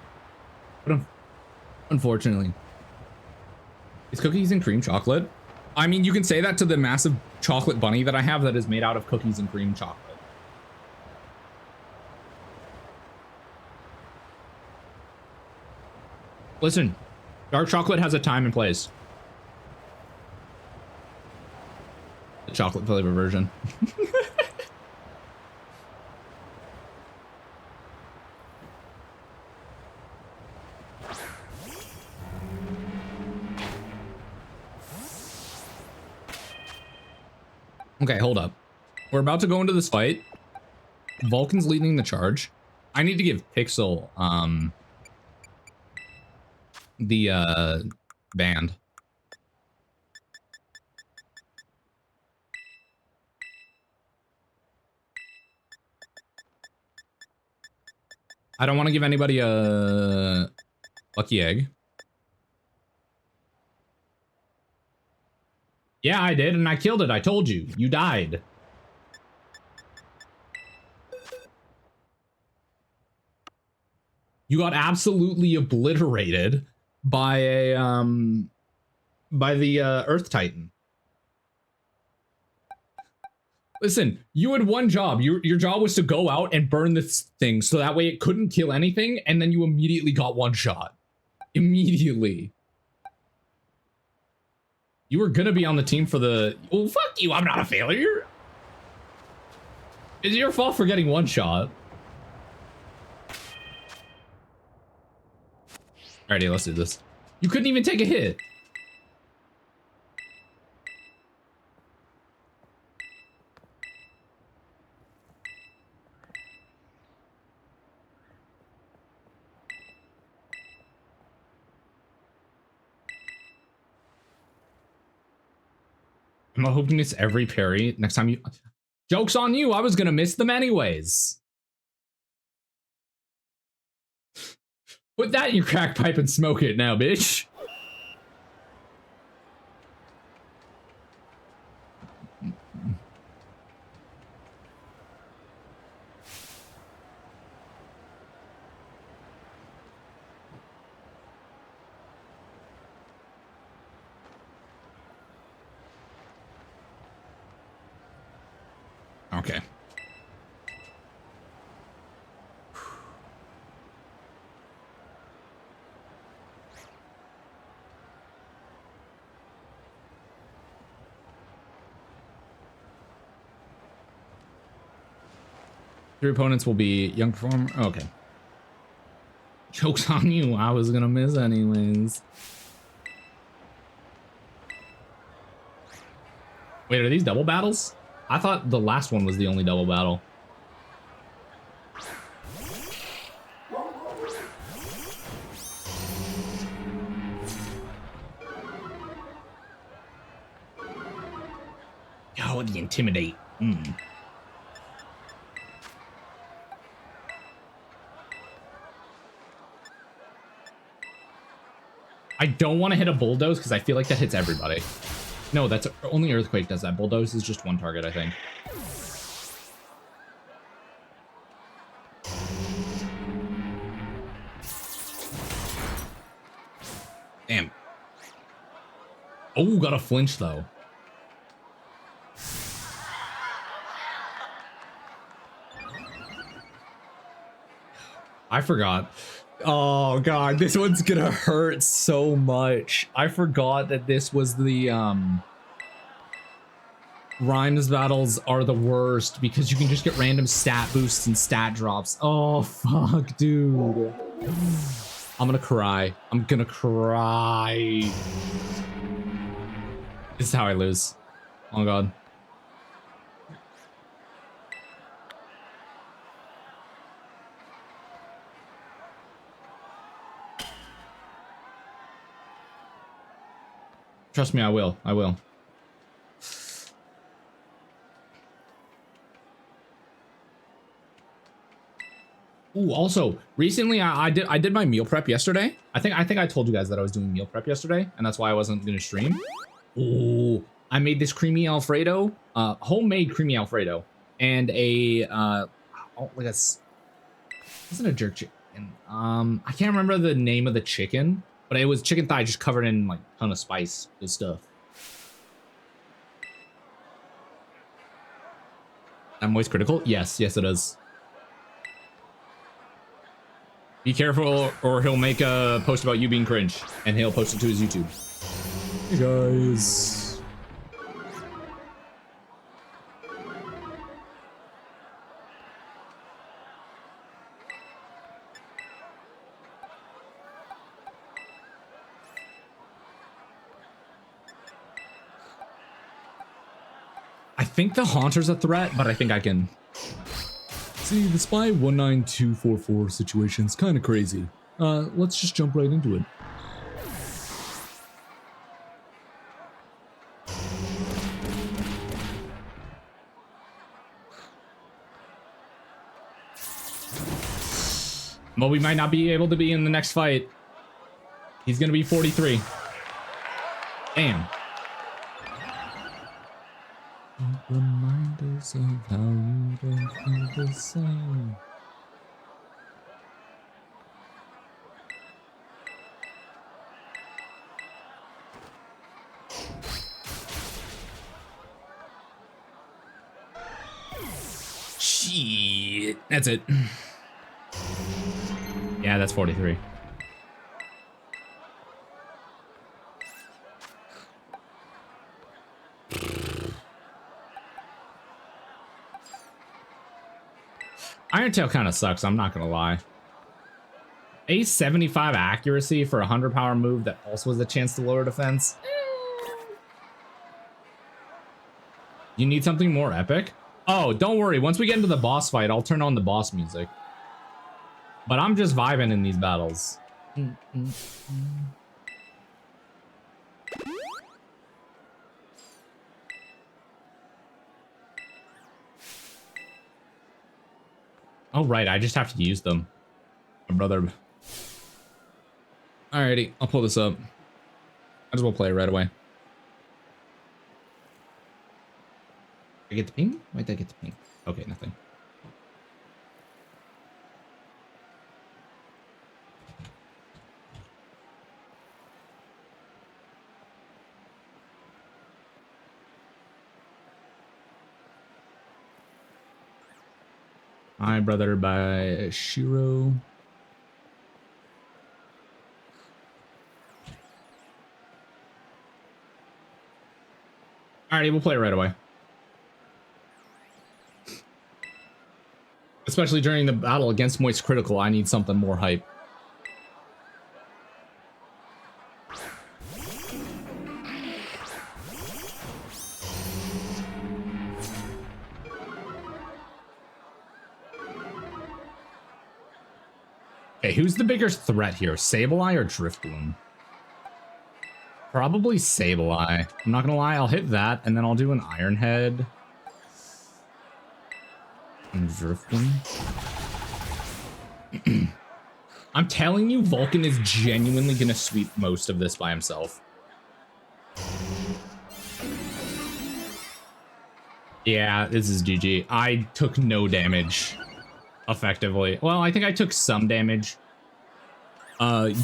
but unfortunately. Is cookies and cream chocolate? I mean, you can say that to the massive chocolate bunny that I have that is made out of cookies and cream chocolate. Listen, dark chocolate has a time and place. The chocolate flavor version. Okay, hold up. We're about to go into this fight. Vulcan's leading the charge. I need to give Pixel the band. I don't want to give anybody a lucky egg. Yeah, I did, and I killed it. I told you. You died. You got absolutely obliterated by a by the Earth Titan. Listen, you had one job. Your job was to go out and burn this thing so that way it couldn't kill anything, and then you immediately got one shot. Immediately. You were gonna be on the team for the... Well, fuck you, I'm not a failure. It's your fault for getting one shot. Alrighty, let's do this. You couldn't even take a hit. I'm hoping to miss every parry next time you... Joke's on you, I was gonna miss them anyways. Put that in your crack pipe and smoke it now, bitch. Okay. Your opponents will be young performer. Okay. Joke's on you. I was gonna miss anyways. Wait, are these double battles? I thought the last one was the only double battle. Oh, the intimidate. I don't want to hit a bulldoze because I feel like that hits everybody. No, that's only Earthquake does that. Bulldoze is just one target, I think. Damn. Oh, got a flinch though. I forgot. Oh god, this one's gonna hurt so much. I forgot that this was the Rhymes battles are the worst because you can just get random stat boosts and stat drops. Oh fuck, dude. I'm gonna cry. I'm gonna cry. This is how I lose. Oh god. Trust me, I will. I will. Ooh, also, recently I did my meal prep yesterday. I think I told you guys that I was doing meal prep yesterday, and that's why I wasn't gonna stream. Ooh, I made this creamy Alfredo, homemade creamy Alfredo, and a like a, wasn't a jerk chicken. I can't remember the name of the chicken, but it was chicken thigh just covered in like a ton of spice and stuff. That moist critical? Yes, yes it is. Be careful or he'll make a post about you being cringe and he'll post it to his YouTube. Hey guys. I think the Haunter's a threat, but I think I can... See, the Spy 19244 situation's kind of crazy. Let's just jump right into it. Well, we might not be able to be in the next fight. He's gonna be 43. Damn. Reminders of how you don't feel the same. Shit. That's it. Yeah, that's 43. Iron Tail kind of sucks, I'm not gonna lie. A 75 accuracy for a 100 power move that also has a chance to lower defense. You need something more epic? Oh, don't worry. Once we get into the boss fight, I'll turn on the boss music. But I'm just vibing in these battles. Oh, right. I just have to use them. My brother. Alrighty. I'll pull this up. Might as well play it right away. I get the ping? Why did I get the ping? Okay, nothing. My Brother by Shiro. Alrighty, we'll play it right away. Especially during the battle against Moist Critical, I need something more hype. Okay, who's the bigger threat here? Sableye or Driftloom? Probably Sableye. I'm not gonna lie, I'll hit that, and then I'll do an Iron Head. And Driftloom. I'm telling you, Vulcan is genuinely gonna sweep most of this by himself. Yeah, this is GG. I took no damage, effectively. Well, I think I took some damage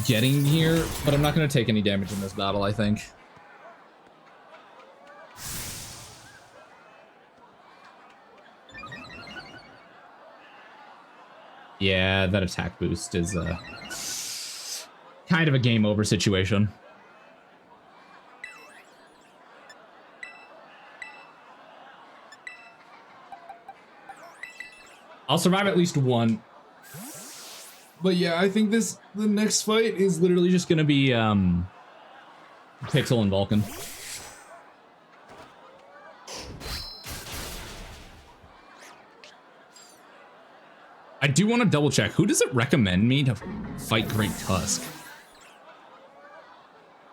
getting here, but I'm not going to take any damage in this battle, I think. Yeah, that attack boost is kind of a game over situation. I'll survive at least one. But yeah, I think the next fight is literally just gonna be Pixel and Vulcan. I do want to double check. Who does it recommend me to fight Great Tusk?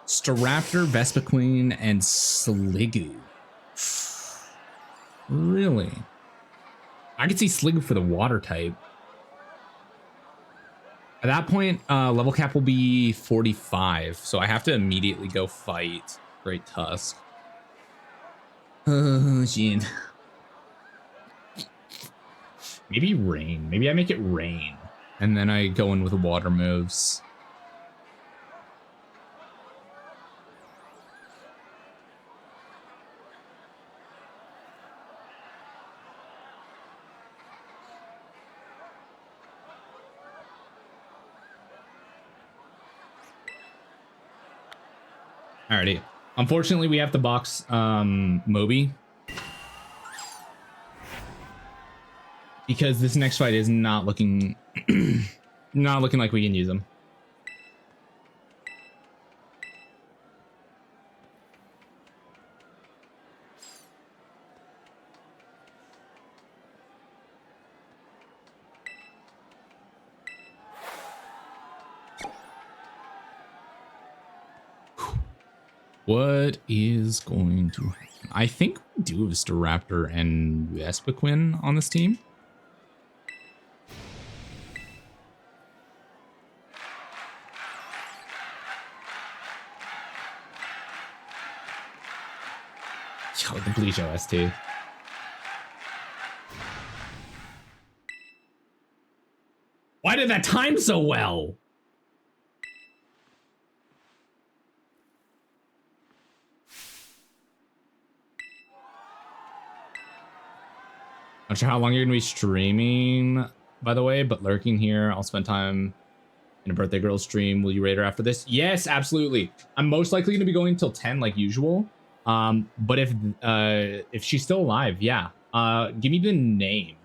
Staraptor, Vespiquen, and Sliggoo. Really? I could see Sliggoo for the water type. At that point, level cap will be 45, so I have to immediately go fight Great Tusk. Oh, shit. Maybe Rain. Maybe I make it Rain, and then I go in with water moves. Alrighty. Unfortunately, we have to box Moby. Because this next fight is not looking not looking like we can use him. What is going to happen? I think we do have Staraptor and Vespiquen on this team. Yo, the Bleach OST. Why did that time so well? Not sure how long you're gonna be streaming, by the way, but lurking here. I'll spend time in a birthday girl stream. Will you raid her after this? Yes, absolutely. I'm most likely gonna be going till 10 like usual. But if she's still alive, yeah. Give me the name.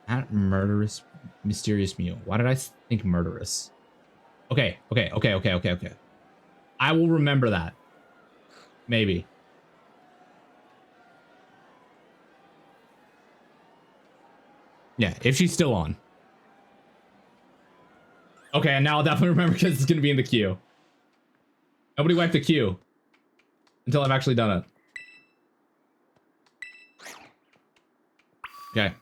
At murderous, mysterious mule. Why did I think murderous? Okay. I will remember that. Maybe. Yeah, if she's still on. Okay, and now I'll definitely remember because it's going to be in the queue. Nobody wipe the queue until I've actually done it. Okay.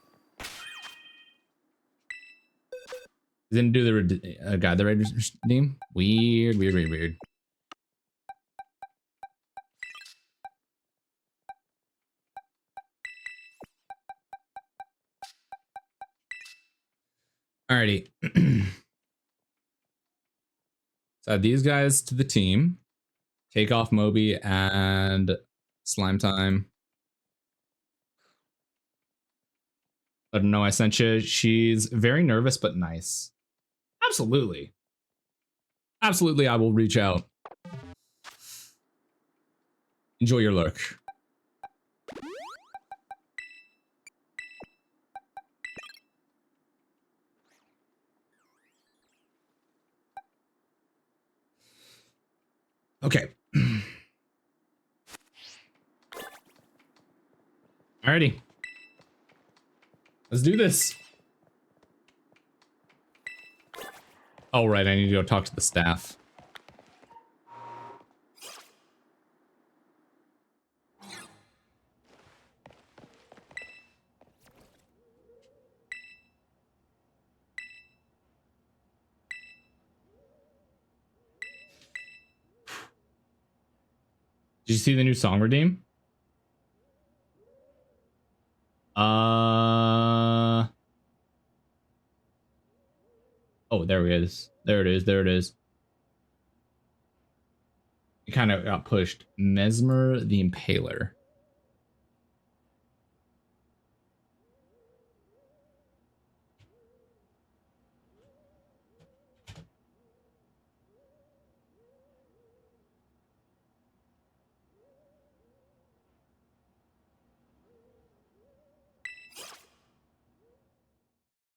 Didn't do the guide the Raiders name. Weird. Alrighty. So add these guys to the team. Take off Moby and Slime Time. Let her know I sent you. She's very nervous but nice. Absolutely. Absolutely, I will reach out. Enjoy your lurk. Okay. Alrighty. Let's do this. Oh, right. I need to go talk to the staff. Did you see the new song redeem? Oh, there it is. There it is. It kind of got pushed. Mesmer the Impaler.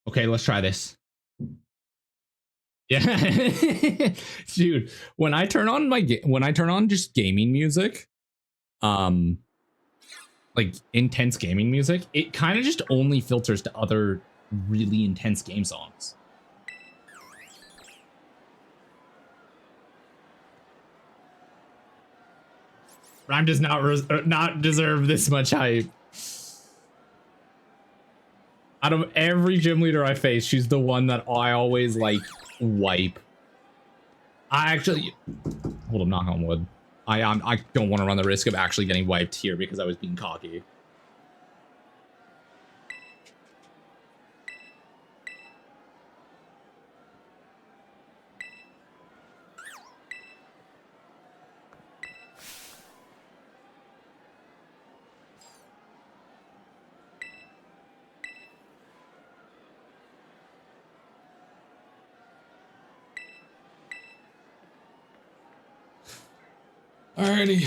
Okay, let's try this. Yeah. Dude, when I turn on just gaming music, like intense gaming music, it kind of just only filters to other really intense game songs. Rhyme does not deserve this much hype. Out of every gym leader I face, she's the one that I always like wipe. I actually hold on, knock on wood. I don't want to run the risk of actually getting wiped here because I was being cocky. Alrighty.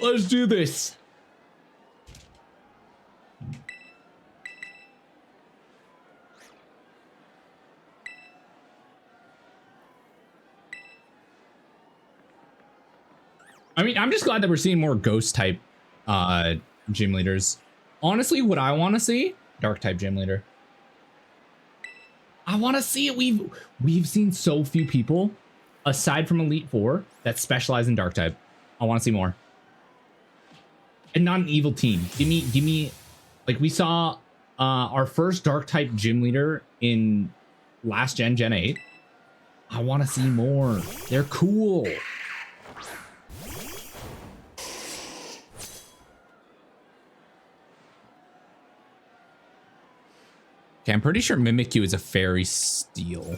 Let's do this. I mean, I'm just glad that we're seeing more ghost type gym leaders. Honestly, what I want to see, dark type gym leader. I want to see it. We've seen so few people aside from Elite Four that specialize in dark type. I want to see more. And not an evil team. Give me like we saw our first dark type gym leader in last Gen 8. I want to see more. They're cool. Okay, I'm pretty sure Mimikyu is a fairy steel.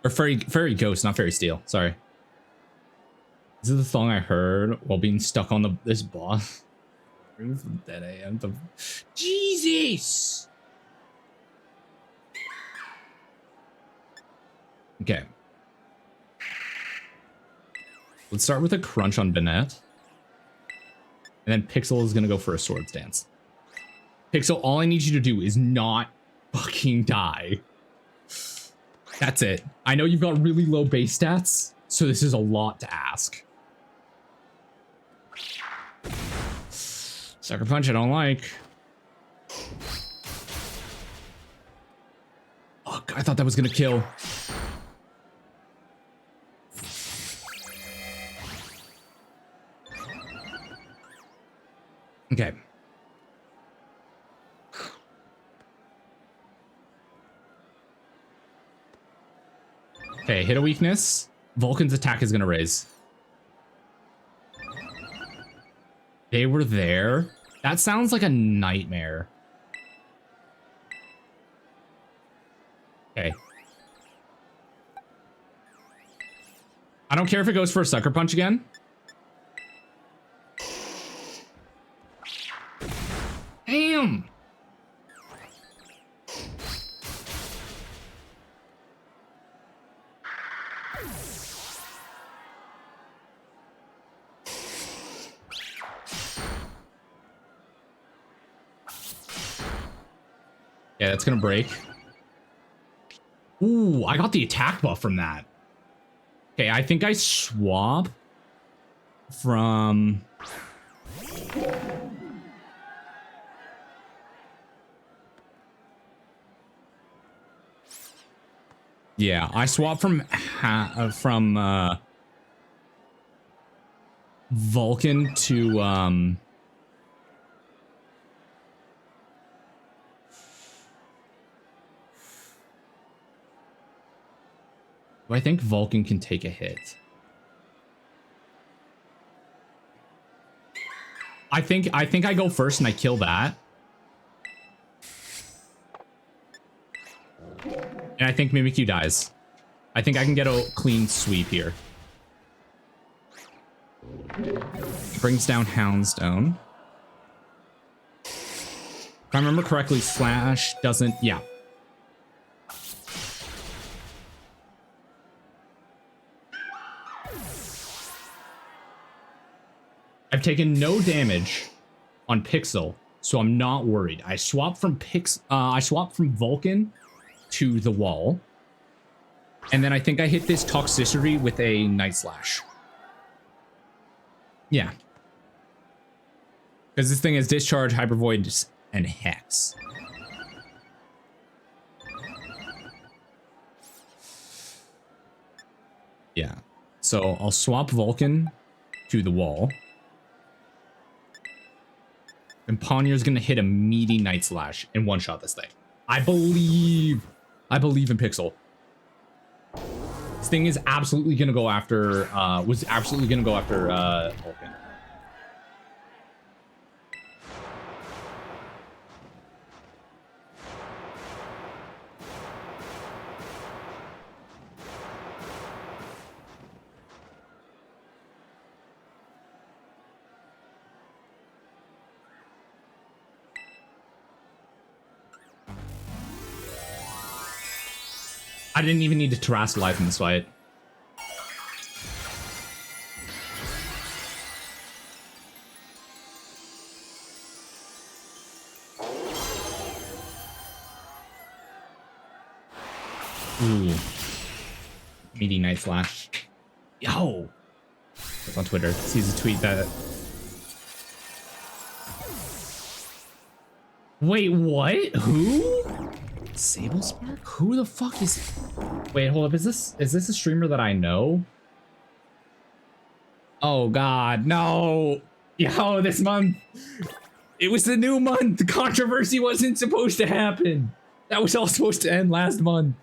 Or fairy ghost, not fairy steel. Sorry. This is the song I heard while being stuck on this boss. Dead AM. Jesus. Okay. Let's start with a crunch on Bennett. And then Pixel is going to go for a sword stance. Pixel, all I need you to do is not fucking die. That's it. I know you've got really low base stats, so this is a lot to ask. Sucker punch I don't like. Fuck, I thought that was gonna kill. Okay. Okay, hit a weakness. Vulcan's attack is gonna raise. They were there. That sounds like a nightmare. Okay. I don't care if it goes for a sucker punch again. Damn. Yeah, that's gonna break. Ooh, I got the attack buff from that. Okay, I think I swap from... Yeah, I swap from Vulcan to I think Vulcan can take a hit. I think I go first and I kill that. And I think Mimikyu dies. I think I can get a clean sweep here. Brings down Houndstone. If I remember correctly, Slash doesn't... Yeah. I've taken no damage on Pixel, so I'm not worried. I swap from Vulcan to the wall. And then I think I hit this toxicity with a Night Slash. Yeah. Because this thing is Discharge, Hyper Void, and Hex. Yeah. So I'll swap Vulcan to the wall. And Ponier's gonna hit a meaty Night Slash and one-shot this thing. I believe in Pixel. This thing is absolutely gonna go after, Vulcan. I didn't even need to Terrastal Life in this fight. Ooh. Meaty Night Slash. Yo! It's on Twitter. Sees a tweet that... Wait, what? Who? Sable Spark? Who the fuck is... Wait, hold up. Is this a streamer that I know? Oh god, no. Yo, this month. It was the new month. The controversy wasn't supposed to happen. That was all supposed to end last month.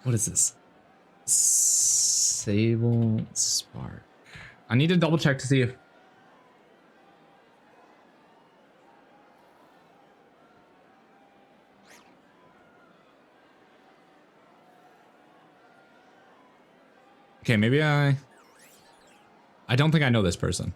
What is this? Sable Spark. I need to double check to see if... Okay, maybe I don't think I know this person.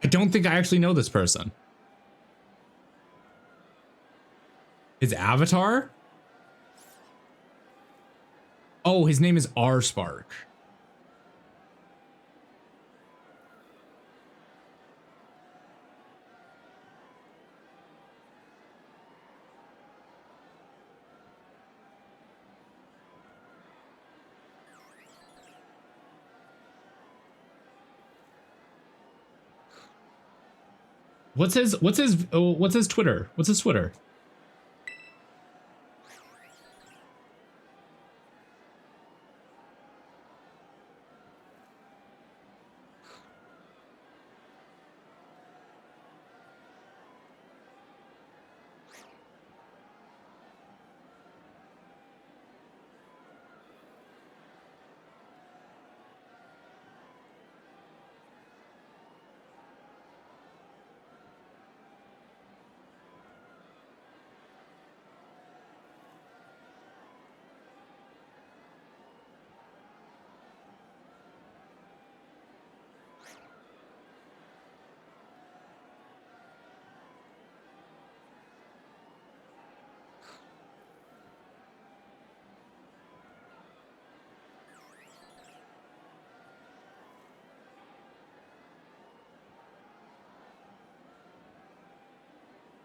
I don't think I actually know this person. His avatar? Oh, his name is R Spark. What's his Twitter? What's his Twitter?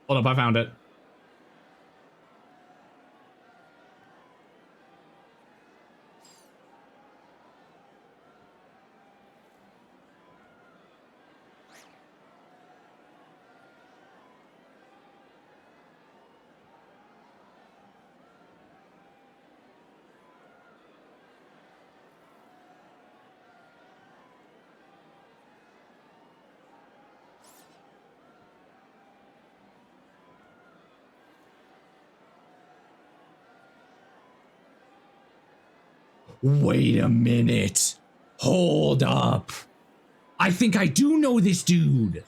Hold up, I found it. Wait a minute. Hold up. I think I do know this dude.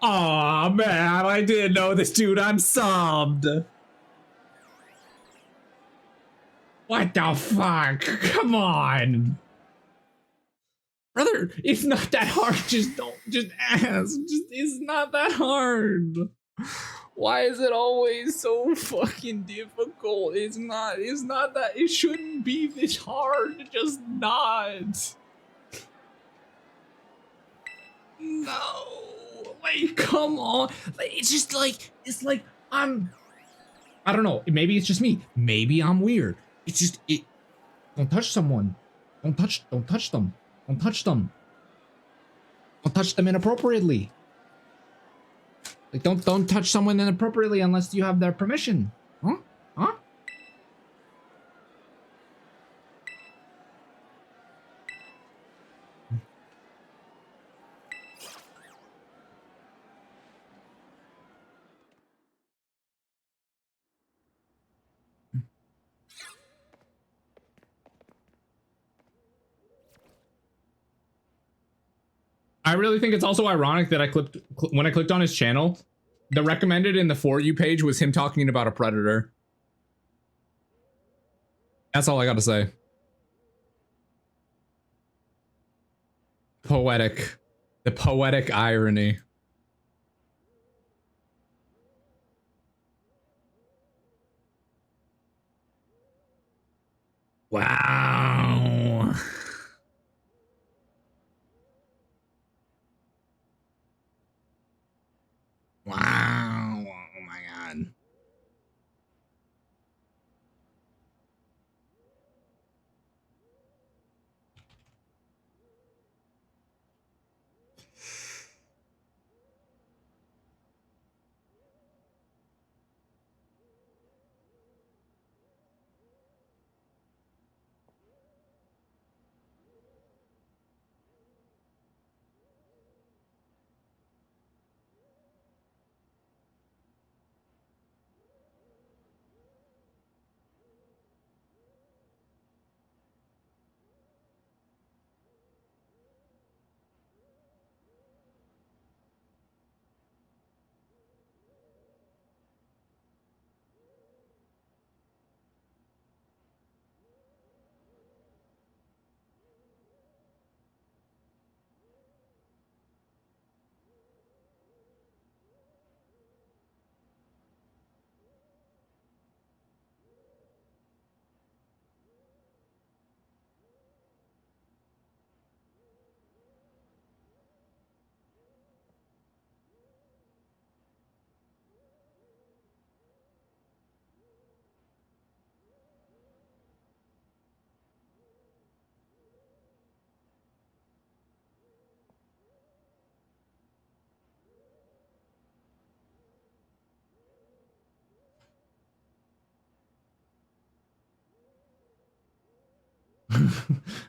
Aw, man, I didn't know this dude. I'm subbed. What the fuck? Come on. Brother, it's not that hard. Just ask. It's not that hard. Why is it always so fucking difficult? It's not that, it shouldn't be this hard. Just not. No, like, come on. Like, it's like I don't know. Maybe it's just me. Maybe I'm weird. It's just, don't touch someone. Don't touch them. Don't touch them. Don't touch them inappropriately. Like, don't touch someone inappropriately unless you have their permission. Huh? Huh? I really think it's also ironic that when I clicked on his channel, the recommended in the For You page was him talking about a predator. That's all I gotta say. Poetic. The poetic irony. Wow. Wow. Oh my god.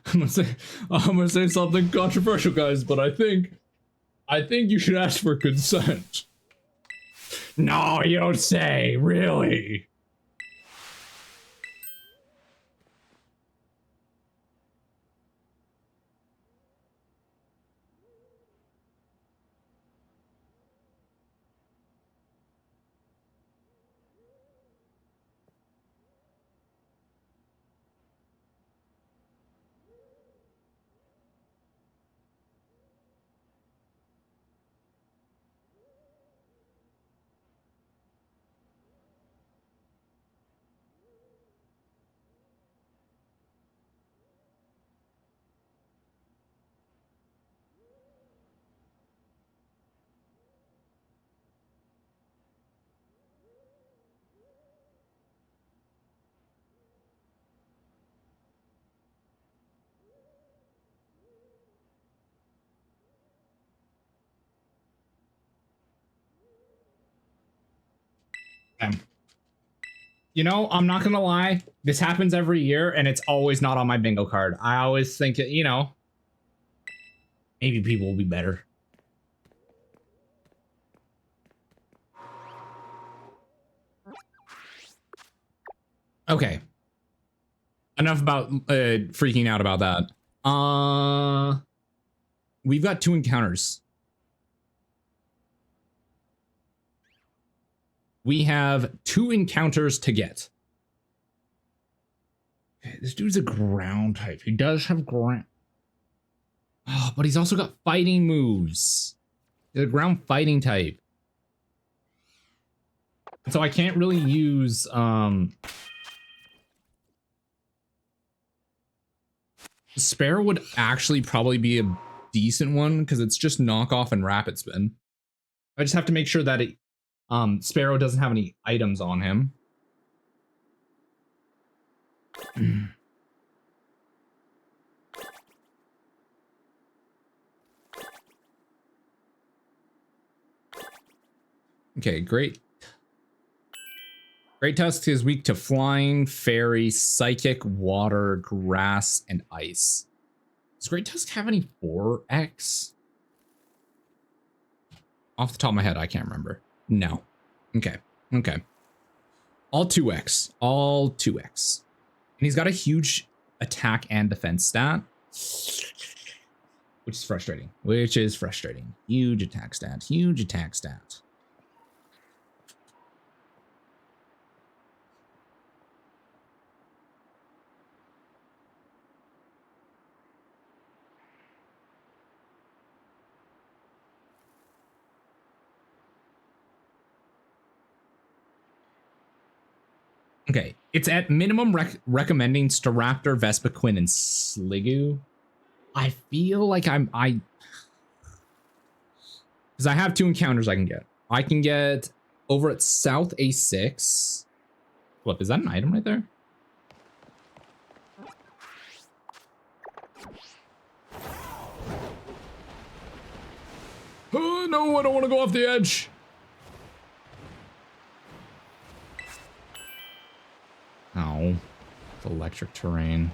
I'm gonna say something controversial, guys, but I think you should ask for consent. No, you don't say, really. You know, I'm not gonna lie. This happens every year, and it's always not on my bingo card. I always think, you know, maybe people will be better. Okay. Enough about freaking out about that. We've got 2 encounters. We have 2 encounters to get. Okay, this dude's a ground type. He does have ground. Oh, but he's also got fighting moves. He's a ground fighting type. So I can't really use Sparrow would actually probably be a decent one because it's just knockoff and rapid spin. I just have to make sure that Sparrow doesn't have any items on him. Okay, great. Great Tusk is weak to flying, fairy, psychic, water, grass, and ice. Does Great Tusk have any 4X? Off the top of my head, I can't remember. No. Okay. Okay. All 2X. All 2X. And he's got a huge attack and defense stat. Which is frustrating. Which is frustrating. Huge attack stat. Huge attack stat. Okay, it's at minimum recommending Staraptor, Vespiquen, and Sliggoo. I feel like because I have 2 encounters I can get. I can get over at South A6. Look, is that an item right there? Oh, no, I don't want to go off the edge. Oh, it's electric terrain.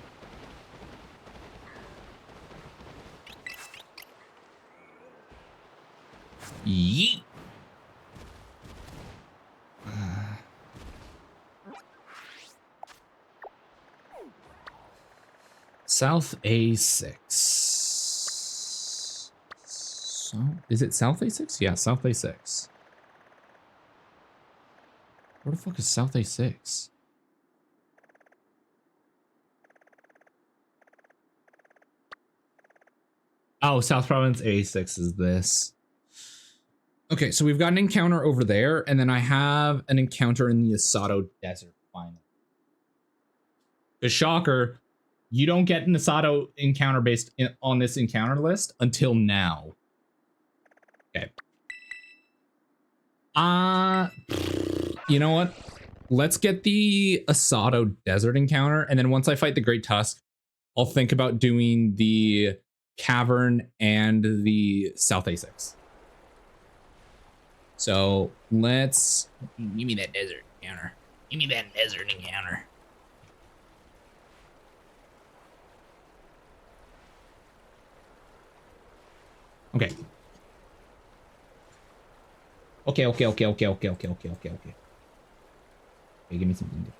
Yeet. South A6. So, is it South A6? Yeah, South A6. Where the fuck is South A6? Oh, South Province A6 is this. Okay, so we've got an encounter over there, and then I have an encounter in the Asado Desert, finally. The shocker, you don't get an Asado encounter based on this encounter list until now. Okay. You know what? Let's get the Asado Desert encounter, and then once I fight the Great Tusk, I'll think about doing the Cavern and the South A6. So let's give me that desert encounter. Give me that desert encounter. Okay. Okay. Okay, give me something.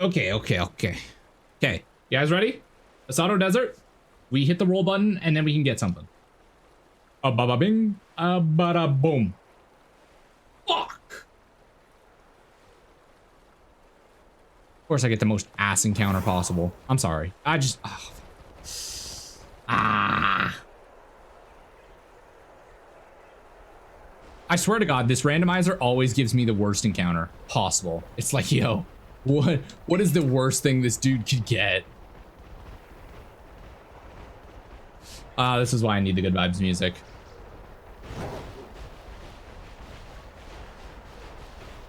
Okay. Okay. You guys ready? Asado Desert. We hit the roll button and then we can get something. A baba bing, a bada boom. Fuck. Of course, I get the most ass encounter possible. I'm sorry. I just. Oh. Ah. I swear to God, this randomizer always gives me the worst encounter possible. It's like, yo, what is the worst thing this dude could get? This is why I need the good vibes music.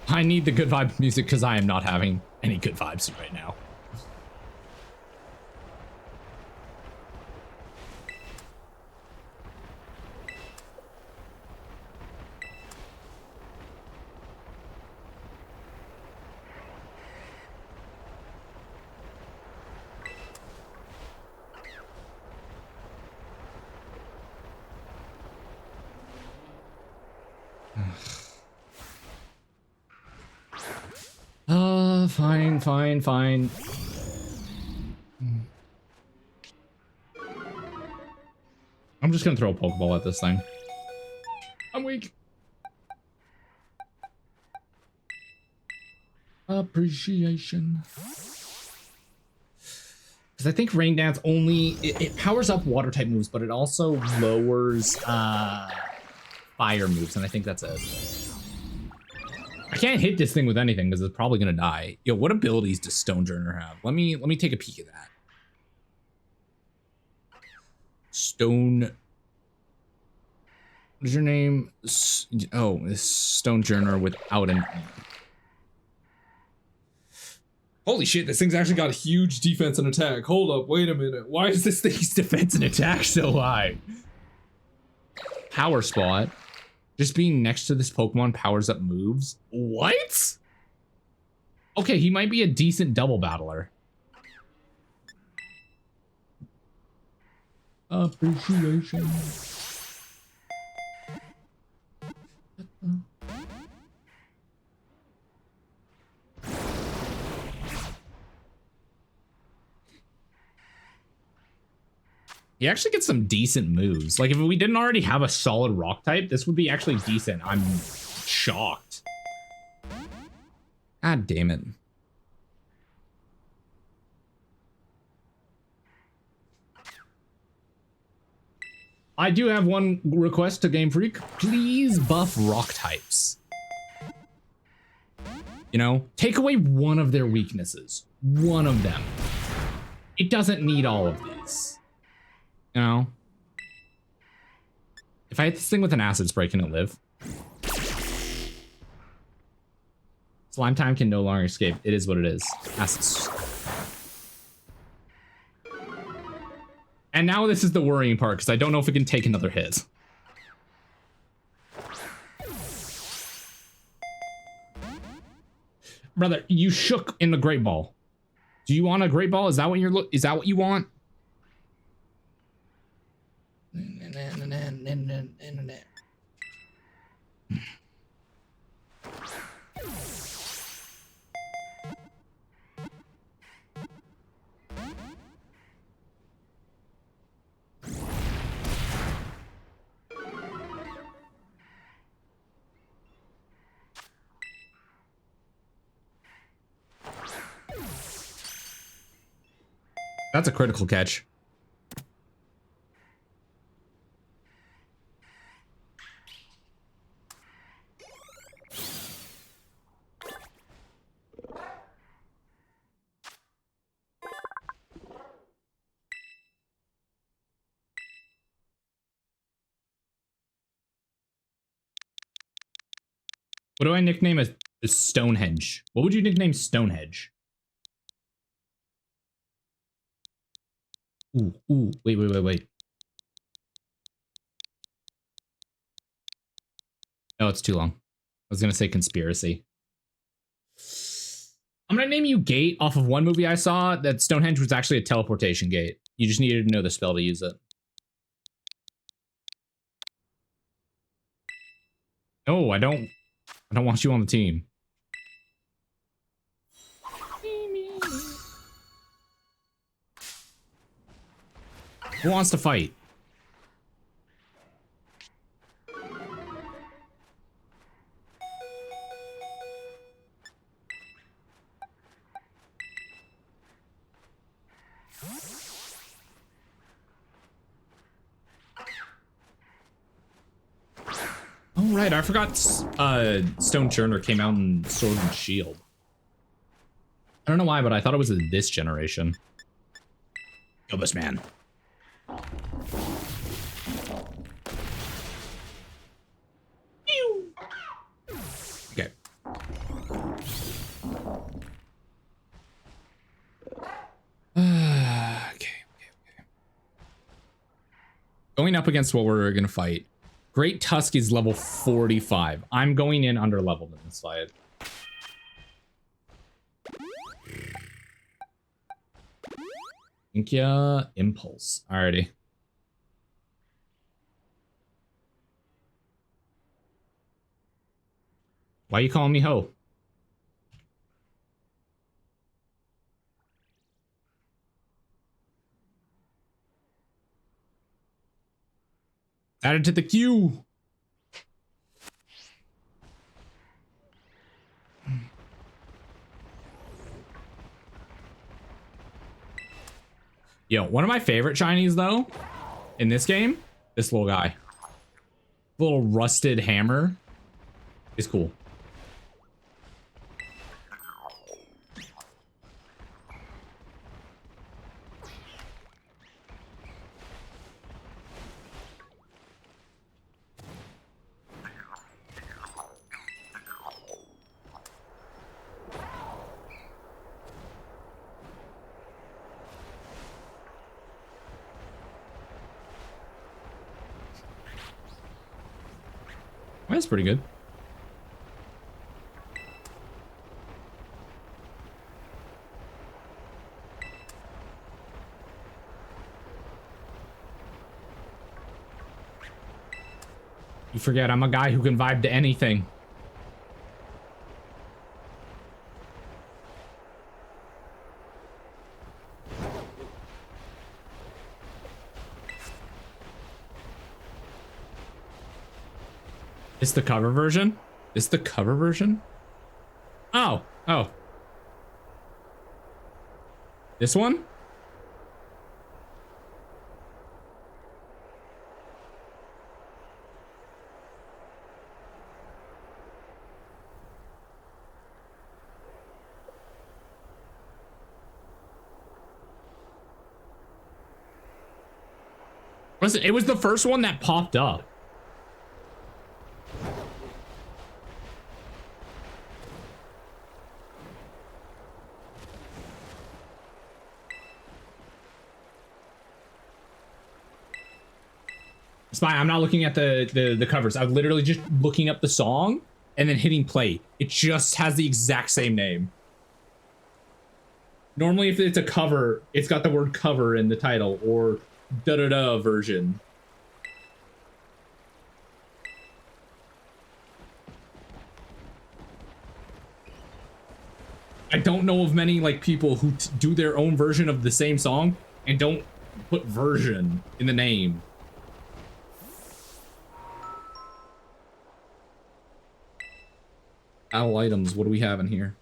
I need the good vibes music because I am not having any good vibes right now. Fine. I'm just gonna throw a Pokeball at this thing. I'm weak. Appreciation. Because I think Rain Dance only it powers up water type moves, but it also lowers fire moves, and I think that's it. I can't hit this thing with anything because it's probably gonna die. Yo, what abilities does Stonejourner have? Let me take a peek at that. Stone. What is your name? Oh, this Stonejourner without an. Holy shit! This thing's actually got a huge defense and attack. Hold up, wait a minute. Why is this thing's defense and attack so high? Power Spot. Just being next to this Pokemon powers up moves. What? Okay, he might be a decent double battler. Appreciation. He actually gets some decent moves. Like, if we didn't already have a solid rock type, this would be actually decent. I'm shocked. God damn it. I do have one request to Game Freak. Please buff rock types. You know, take away one of their weaknesses. One of them. It doesn't need all of these. You know? If I hit this thing with an acid spray, can it live? Slime time can no longer escape. It is what it is. Acid. And now this is the worrying part, because I don't know if it can take another hit. Brother, you shook in the Great Ball. Do you want a Great Ball? Is that what is that what you want? That's a critical catch. What do I nickname a Stonehenge? What would you nickname Stonehenge? Ooh, wait. No, it's too long. I was gonna say conspiracy. I'm gonna name you Gate off of one movie I saw that Stonehenge was actually a teleportation gate. You just needed to know the spell to use it. No, I don't want you on the team. Who wants to fight? Oh, right. I forgot Stone Churner came out in Sword and Shield. I don't know why, but I thought it was in this generation. Kill this man. Okay. Okay. Going up against what we're gonna fight. Great Tusk is level 45. I'm going in under leveled in this fight. Inkia Impulse. Alrighty. Why are you calling me ho? Added to the queue. Yo, one of my favorite shinies though in this game, this little guy. Little rusted hammer is cool. That's pretty good. You forget I'm a guy who can vibe to anything. It's the cover version? It's the cover version? Oh, oh. This one? Listen, it was the first one that popped up. It's fine. I'm not looking at the covers. I'm literally just looking up the song and then hitting play. It just has the exact same name. Normally, if it's a cover, it's got the word cover in the title or da-da-da version. I don't know of many like people who do their own version of the same song and don't put version in the name. Battle items, what do we have in here?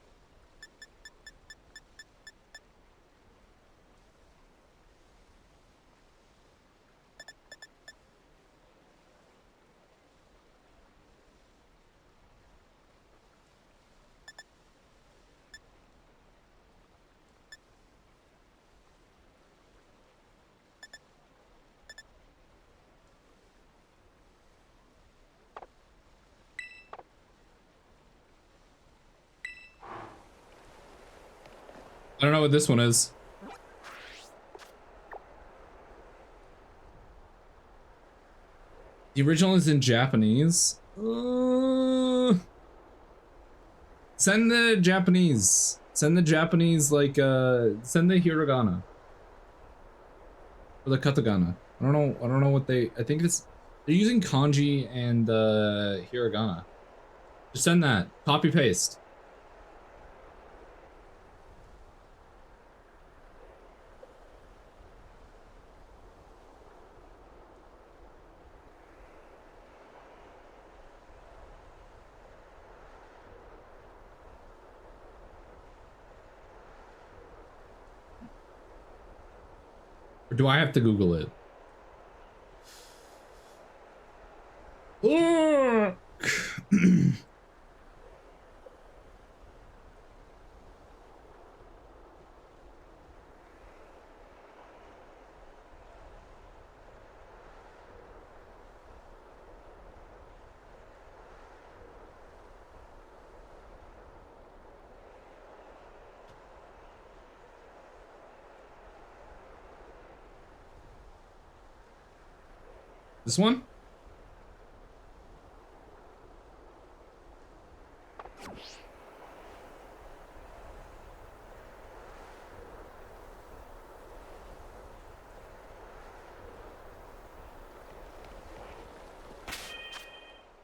I don't know what this one is. The original is in Japanese. Send the Japanese. Send the Japanese, like, send the hiragana. for the katakana. I don't know. I don't know what they. I think it's they're using kanji and hiragana. Just send that. Copy paste. Or do I have to Google it? This one?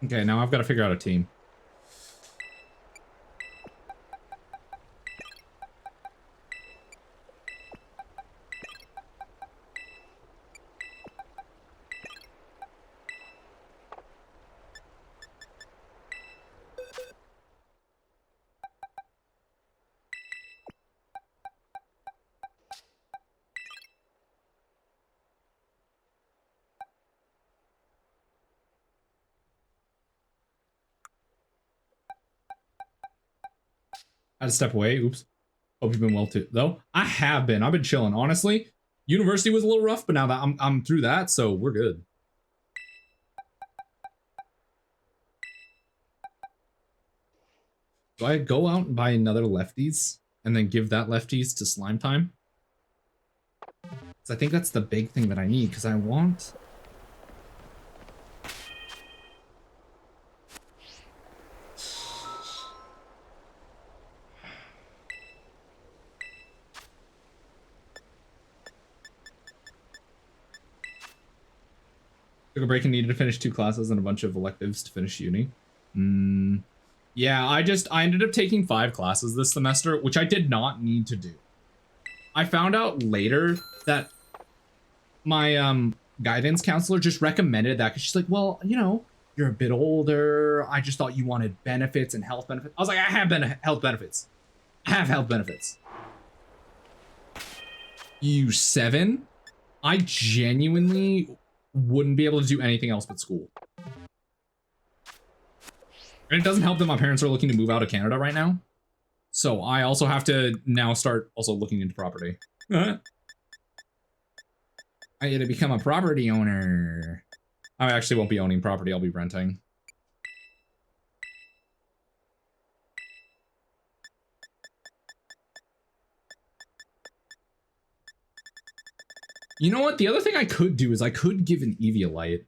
Okay, now I've got to figure out a team. I had to step away. Oops. Hope you've been well too. Though I have been. I've been chilling. Honestly, university was a little rough, but now that I'm through that, so we're good. Do I go out and buy another lefties and then give that lefties to slime time? Because I think that's the big thing that I need. Because I want. Took a break and needed to finish 2 classes and a bunch of electives to finish uni. Yeah, I ended up taking 5 classes this semester, which I did not need to do. I found out later that my guidance counselor just recommended that because she's like, well, you know, you're a bit older. I just thought you wanted benefits and health benefits. I was like, I have health benefits. I have health benefits. You 7? I genuinely wouldn't be able to do anything else but school. And it doesn't help that my parents are looking to move out of Canada right now. So I also have to now start also looking into property. I get to become a property owner. I actually won't be owning property, I'll be renting. You know what? The other thing I could do is I could give an Evie a light.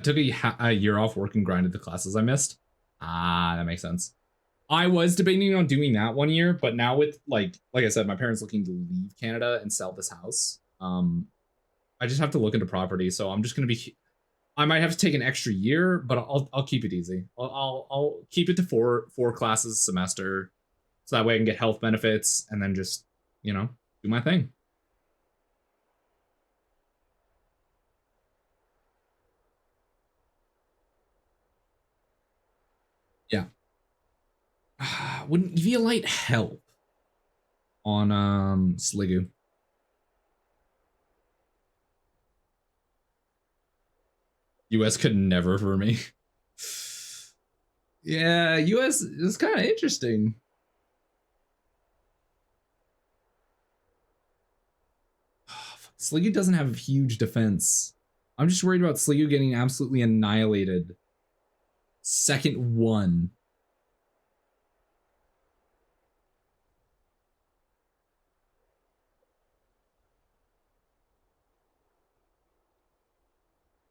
I took a year off work and grinded the classes I missed. Ah, that makes sense. I was debating on doing that 1 year, but now with like I said, my parents looking to leave Canada and sell this house. I just have to look into property, so I'm just gonna be. I might have to take an extra year, but I'll keep it easy. I'll keep it to four classes a semester, so that way I can get health benefits and then just do my thing. Yeah. Wouldn't Eviolite help on Sliggoo? US could never for me. Yeah, US is kind of interesting. Sliggoo doesn't have huge defense. I'm just worried about Sliggoo getting absolutely annihilated. Second one.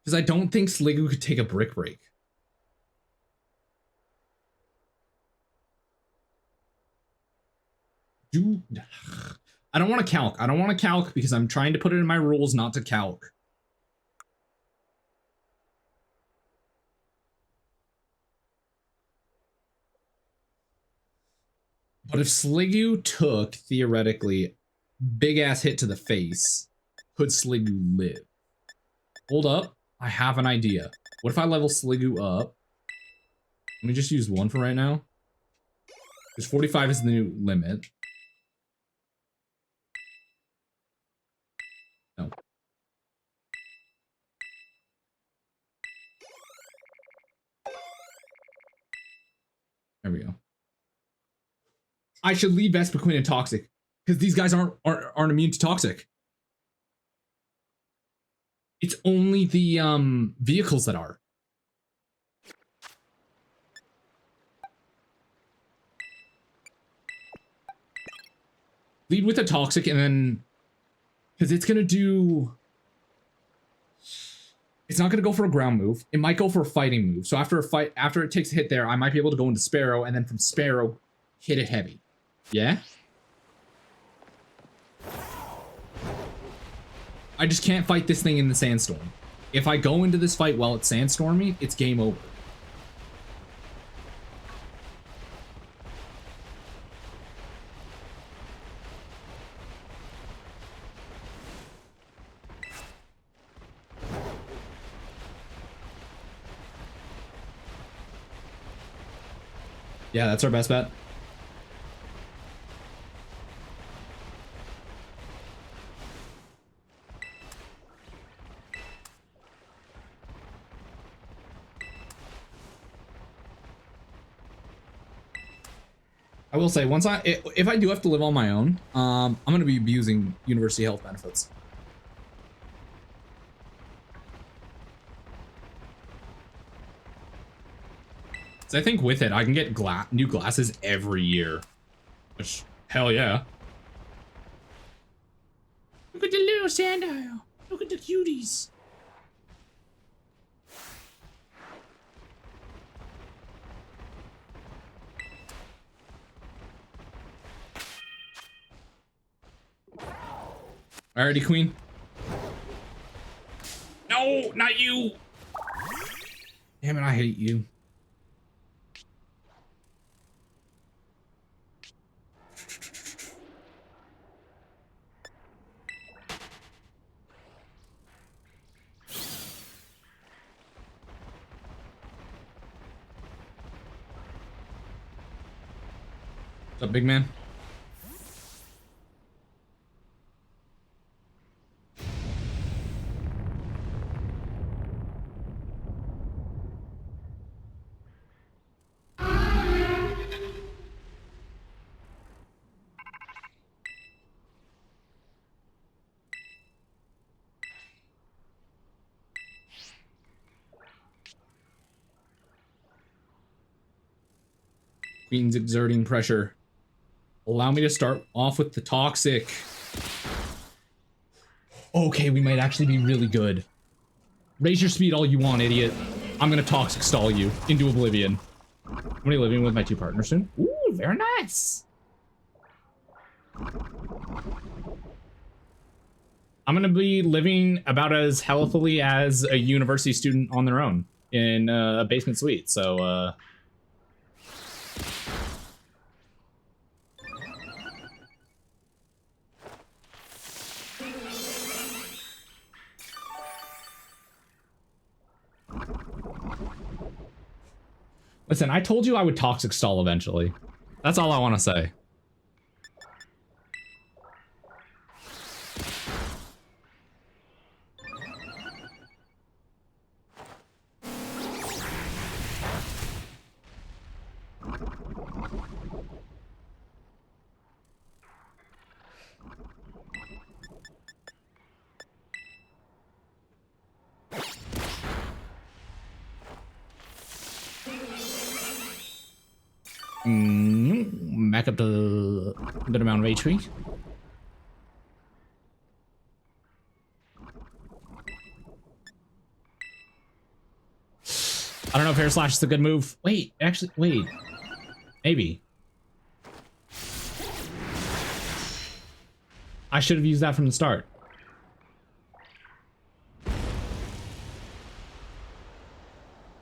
Because I don't think Sliggoo could take a brick break. Dude, I don't want to calc. I don't want to calc because I'm trying to put it in my rules not to calc. But if Sliggoo took, theoretically, big ass hit to the face, could Sliggoo live? Hold up. I have an idea. What if I level Sliggoo up? Let me just use 1 for right now. Because 45 is the new limit. No. There we go. I should leave Vespiquen and Toxic. Because these guys aren't immune to Toxic. It's only the vehicles that are. Lead with a Toxic and then... Because it's going to do... It's not going to go for a ground move. It might go for a fighting move. So after it takes a hit there, I might be able to go into Sparrow and then from Sparrow, hit it heavy. Yeah? I just can't fight this thing in the Sandstorm. If I go into this fight while it's Sandstorming, it's game over. Yeah, that's our best bet. I will say, if I do have to live on my own, I'm going to be abusing university health benefits. So I think with it, I can get new glasses every year. Which, hell yeah. Look at the little sandile. Look at the cuties. Alrighty, Queen. No, not you. Damn it, I hate you. What's up, big man? Queen's exerting pressure. Allow me to start off with the Toxic. Okay, we might actually be really good. Raise your speed all you want, idiot. I'm gonna Toxic stall you into oblivion. I'm gonna be living with my 2 partners soon. Ooh, very nice. I'm gonna be living about as healthily as a university student on their own in a basement suite, so listen, I told you I would Toxic stall eventually. That's all I want to say. Back up to a good amount of HP. I don't know if Air Slash is a good move. Wait, actually, wait. Maybe. I should have used that from the start.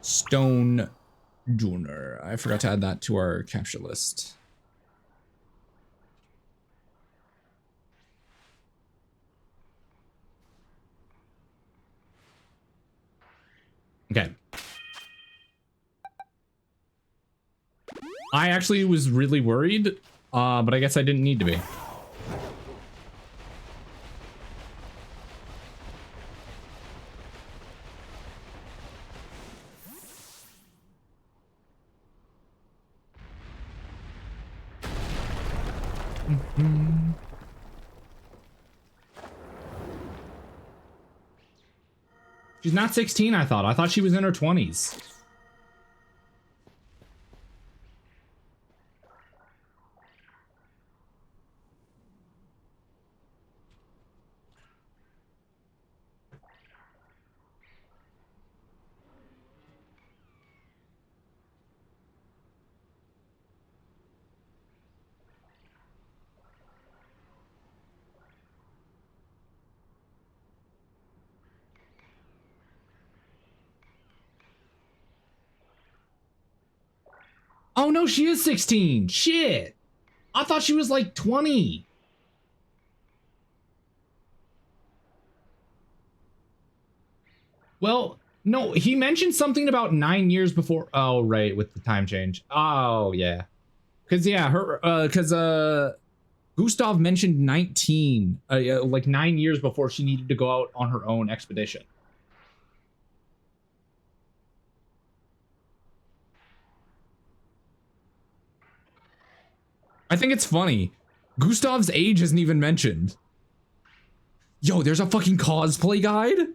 Stone Junior. I forgot to add that to our capture list. Okay. I actually was really worried, but I guess I didn't need to be. She's not 16, I thought. I thought she was in her 20s. Oh no, she is 16. Shit. I thought she was like 20. Well, no, he mentioned something about 9 years before. Oh, right, with the time change. Oh, yeah. Cause yeah, Gustav mentioned 19, like 9 years before she needed to go out on her own expedition. I think it's funny. Gustav's age isn't even mentioned. Yo, there's a fucking cosplay guide?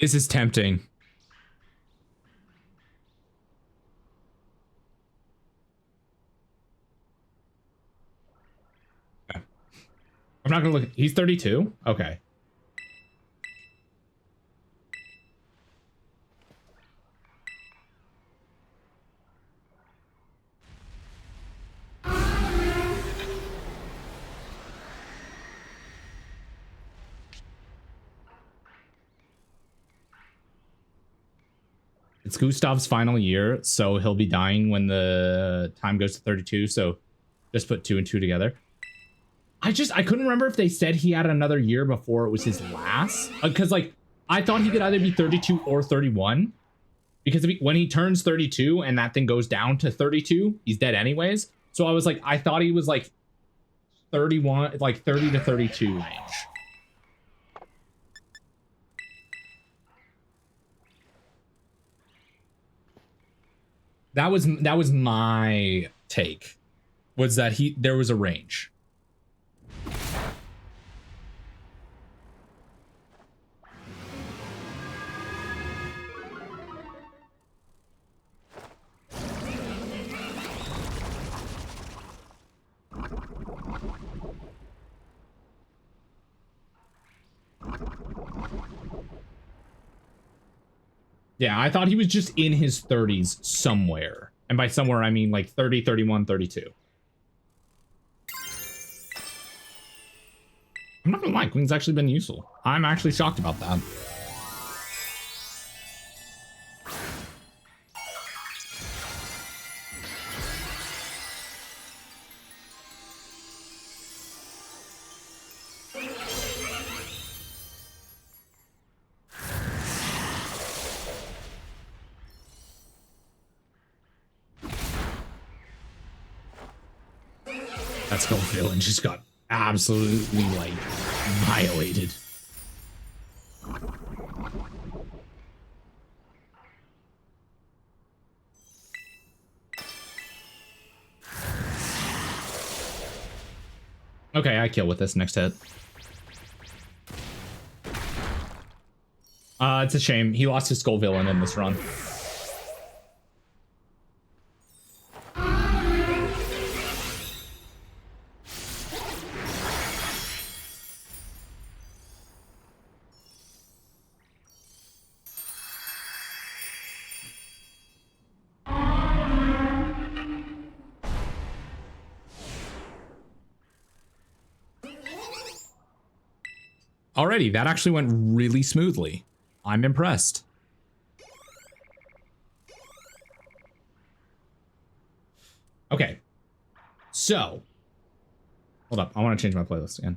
This is tempting. I'm not gonna look. He's 32? Okay. It's Gustav's final year, so he'll be dying when the time goes to 32, so just put 2 and 2 together. I couldn't remember if they said he had another year before it was his last. Because, like, I thought he could either be 32 or 31. Because when he turns 32 and that thing goes down to 32, he's dead anyways. So I was like, I thought he was like 31, like 30 to 32 range. That was my take. Was that there was a range. Yeah, I thought he was just in his 30s somewhere. And by somewhere, I mean like 30, 31, 32. I'm not gonna lie, Queen's actually been useful. I'm actually shocked about that. That skull villain just got absolutely, like, violated. Okay, I kill with this next hit. It's a shame. He lost his skull villain in this run. Alrighty, that actually went really smoothly. I'm impressed. Okay. So, hold up. I want to change my playlist again.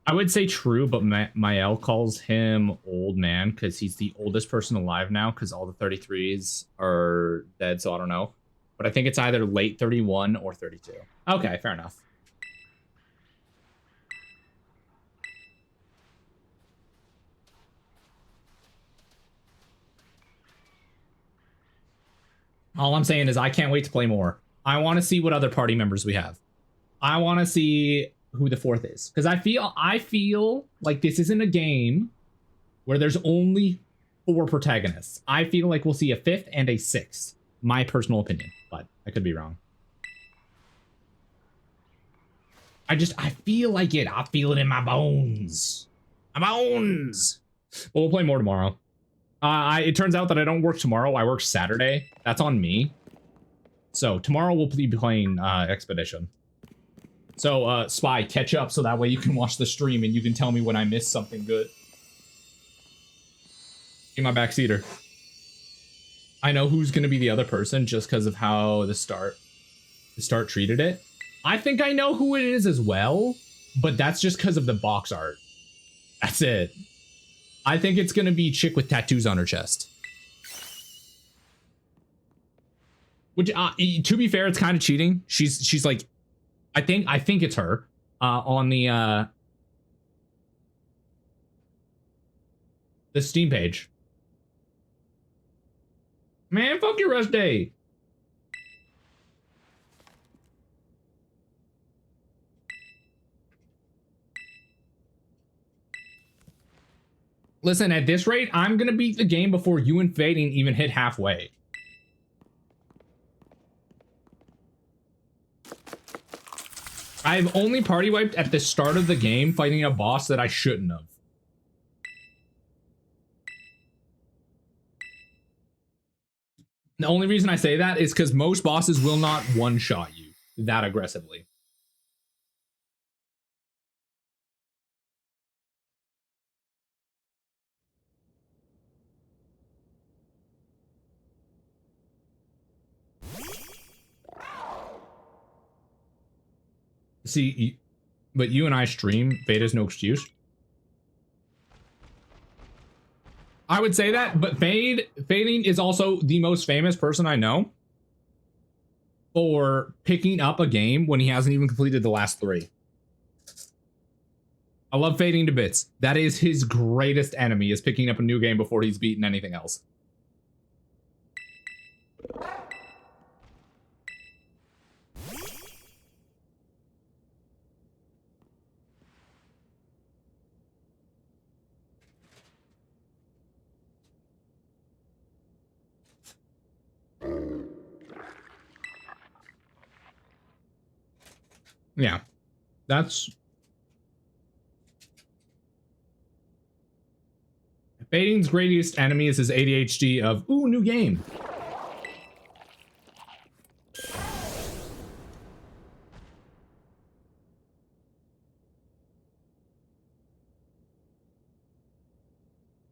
I would say true, but Mael calls him old man because he's the oldest person alive now because all the 33s are dead, so I don't know. But I think it's either late 31 or 32. Okay, fair enough. All I'm saying is I can't wait to play more. I want to see what other party members we have. I want to see who the fourth is, because I feel like this isn't a game where there's only 4 protagonists. I feel like we'll see a 5th and a 6th. My personal opinion, but I could be wrong. I feel like it. I feel it in my bones. My bones. Well, we'll play more tomorrow. It turns out that I don't work tomorrow. I work Saturday. That's on me. So tomorrow we'll be playing Expedition. So Spy, catch up so that way you can watch the stream and you can tell me when I missed something good. Be my backseater. I know who's gonna be the other person just because of how the start treated it. I think I know who it is as well, but that's just because of the box art. That's it. I think it's gonna be chick with tattoos on her chest. Which, to be fair, it's kind of cheating. She's like, I think it's her on the Steam page. Man, fuck your rush day. Listen, at this rate, I'm gonna beat the game before you and Fading even hit halfway. I've only party wiped at the start of the game fighting a boss that I shouldn't have. The only reason I say that is because most bosses will not one-shot you that aggressively. See, but you and I stream, Beta's no excuse. I would say that, but Fading is also the most famous person I know for picking up a game when he hasn't even completed the last 3. I love Fading to bits. That is his greatest enemy, is picking up a new game before he's beaten anything else. Yeah, that's... Fading's greatest enemy is his ADHD of, ooh, new game.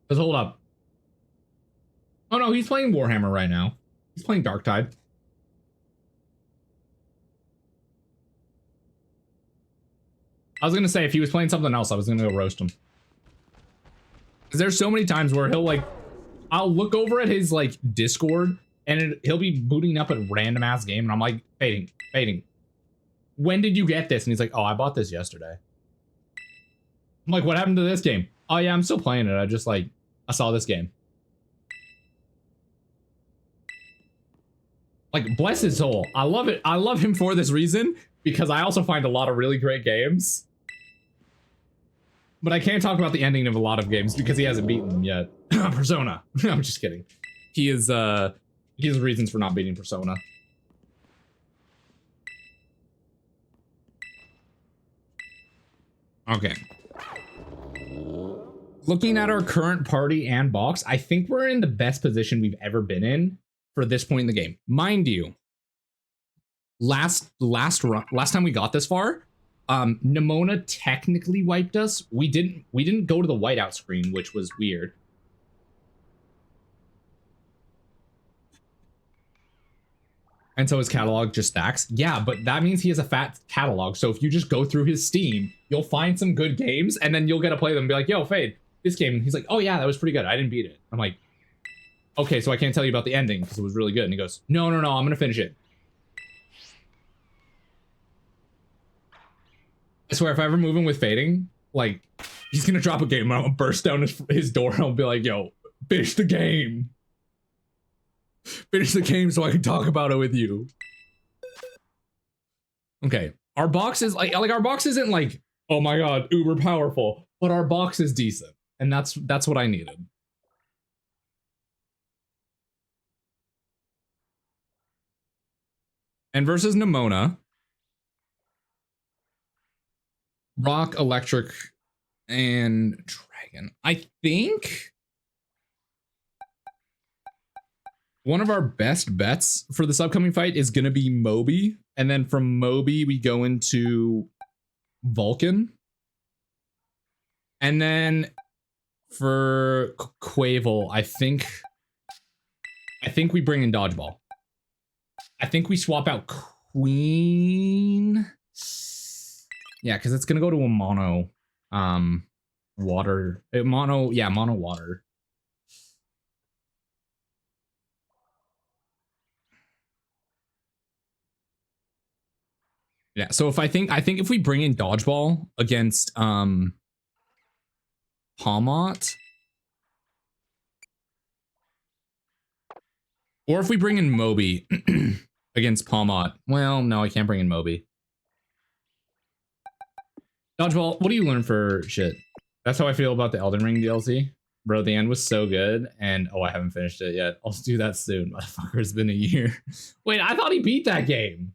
Let's hold up. Oh no, he's playing Warhammer right now. He's playing Darktide. I was gonna say, if he was playing something else, I was gonna go roast him. Because there's so many times where he'll like, I'll look over at his like Discord and he'll be booting up a random ass game and I'm like, Fading. When did you get this? And he's like, oh, I bought this yesterday. I'm like, what happened to this game? Oh yeah, I'm still playing it. I saw this game. Like, bless his soul. I love it. I love him for this reason because I also find a lot of really great games. But I can't talk about the ending of a lot of games because he hasn't beaten them yet. Persona. I'm just kidding. He has reasons for not beating Persona. Okay. Looking at our current party and box, I think we're in the best position we've ever been in for this point in the game. Mind you, last time we got this far, Nimona technically wiped us. We didn't go to the whiteout screen, which was weird. And so his catalog just stacks. Yeah, but that means he has a fat catalog. So if you just go through his Steam, you'll find some good games, and then you'll get to play them and be like, yo, Fade, this game. And he's like, oh yeah, that was pretty good. I didn't beat it. I'm like, okay, so I can't tell you about the ending because it was really good. And he goes, no, I'm gonna finish it. I swear, if I ever move in with Fading, like, he's gonna drop a game and I'm gonna burst down his door and I'll be like, yo, finish the game. Finish the game so I can talk about it with you. Okay, our box is like our box isn't like, oh my god, uber powerful, but our box is decent, and that's what I needed. And versus Nimona, Rock, Electric, and Dragon. I think one of our best bets for this upcoming fight is going to be Moby. And then from Moby, we go into Vulcan. And then for Quavel, I think we bring in Dodgeball. I think we swap out Queen. Yeah, because it's going to go to a mono water. Mono water. Yeah, so if I think if we bring in Dodgeball against Palmot, or if we bring in Moby against Palmot. Well, no, I can't bring in Moby. Dodgeball, what do you learn for shit? That's how I feel about the Elden Ring DLC. Bro, the end was so good, and oh, I haven't finished it yet. I'll do that soon. Motherfucker, it's been a year. Wait, I thought he beat that game.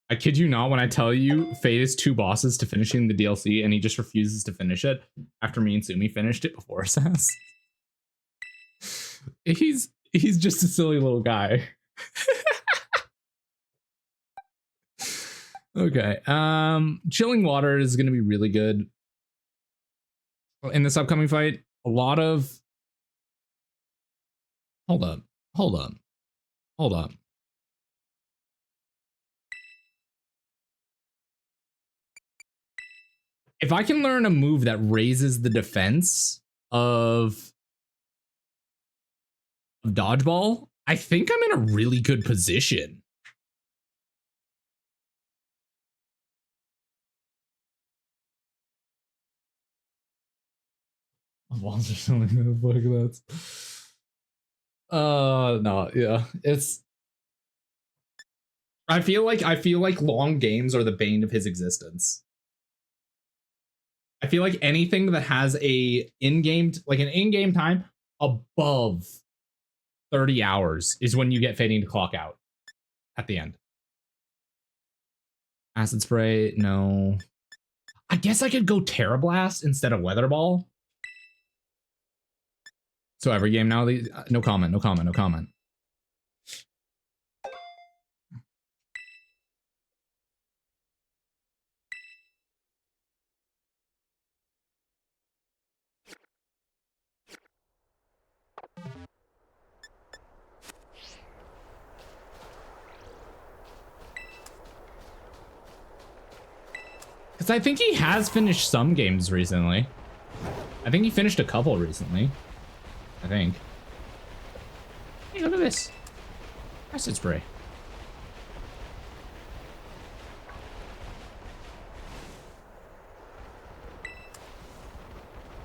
I kid you not when I tell you Fate is 2 bosses to finishing the DLC and he just refuses to finish it after me and Sumi finished it before his ass. He's just a silly little guy. Okay. Chilling Water is gonna be really good in this upcoming fight. A lot of hold up. If I can learn a move that raises the defense of Dodgeball, I think I'm in a really good position. Walls are something like that. No, yeah, it's. I feel like long games are the bane of his existence. I feel like anything that has an in-game time above 30 hours is when you get Fading to clock out at the end. Acid Spray, no. I guess I could go Terra Blast instead of Weather Ball. So every game now, no comment. Because I think he has finished some games recently. I think he finished a couple recently. I think. Hey, look at this. Acid Spray.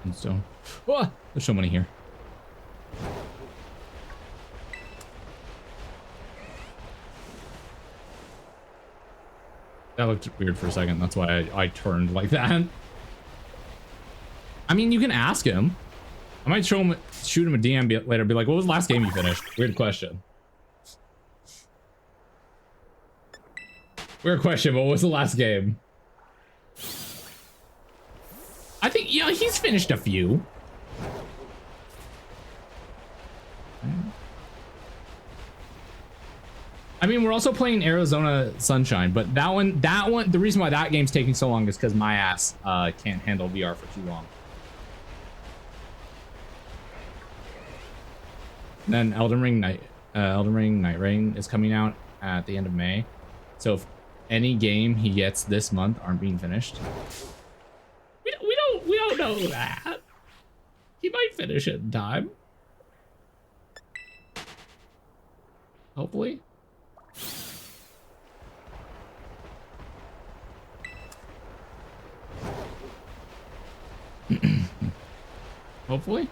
And so, oh, there's so many here. That looked weird for a second. That's why I turned like that. I mean, you can ask him. I might shoot him a DM later. Be like, what was the last game you finished? Weird question. Weird question. What was the last game? I think, yeah, he's finished a few. I mean, we're also playing Arizona Sunshine, but that one, the reason why that game's taking so long is because my ass can't handle VR for too long. And then Elden Ring Night Rain is coming out at the end of May. So if any game he gets this month aren't being finished, we don't know that. He might finish it in time. Hopefully. Hopefully.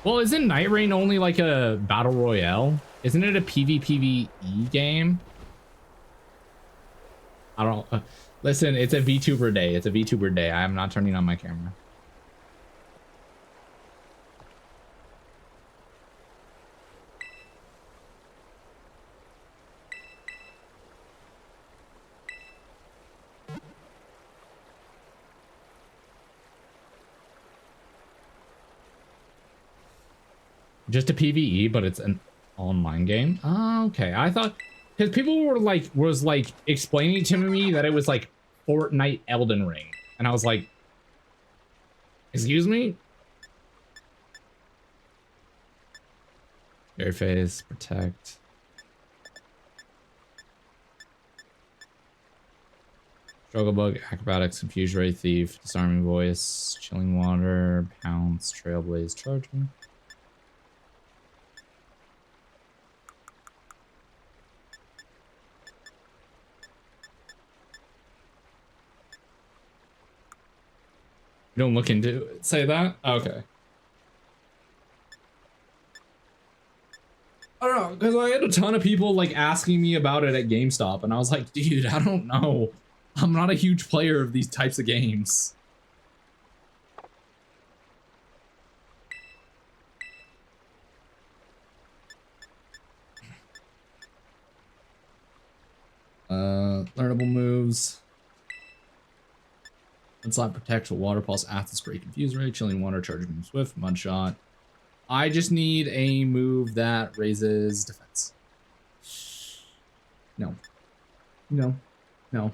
Well, isn't Night Rain only like a battle royale? Isn't it a PvPvE game? I don't know. Listen, it's a VTuber day. It's a VTuber day. I am not turning on my camera. Just a PvE, but it's an online game. Oh, okay. I thought, because people were like, was like explaining to me that it was like Fortnite Elden Ring, and I was like, excuse me? Scary face, protect. Struggle bug, acrobatics, confuse ray, thief, disarming voice, chilling water, pounce, trailblaze, charging. You don't look into it, say that? Okay. I don't know, because I had a ton of people like asking me about it at GameStop, and I was like, dude, I don't know. I'm not a huge player of these types of games. Learnable moves. Slap, protect, water pulse, Athos, great confuse ray, chilling water, charging beam, swift, mud shot. I just need a move that raises defense. No. No. No.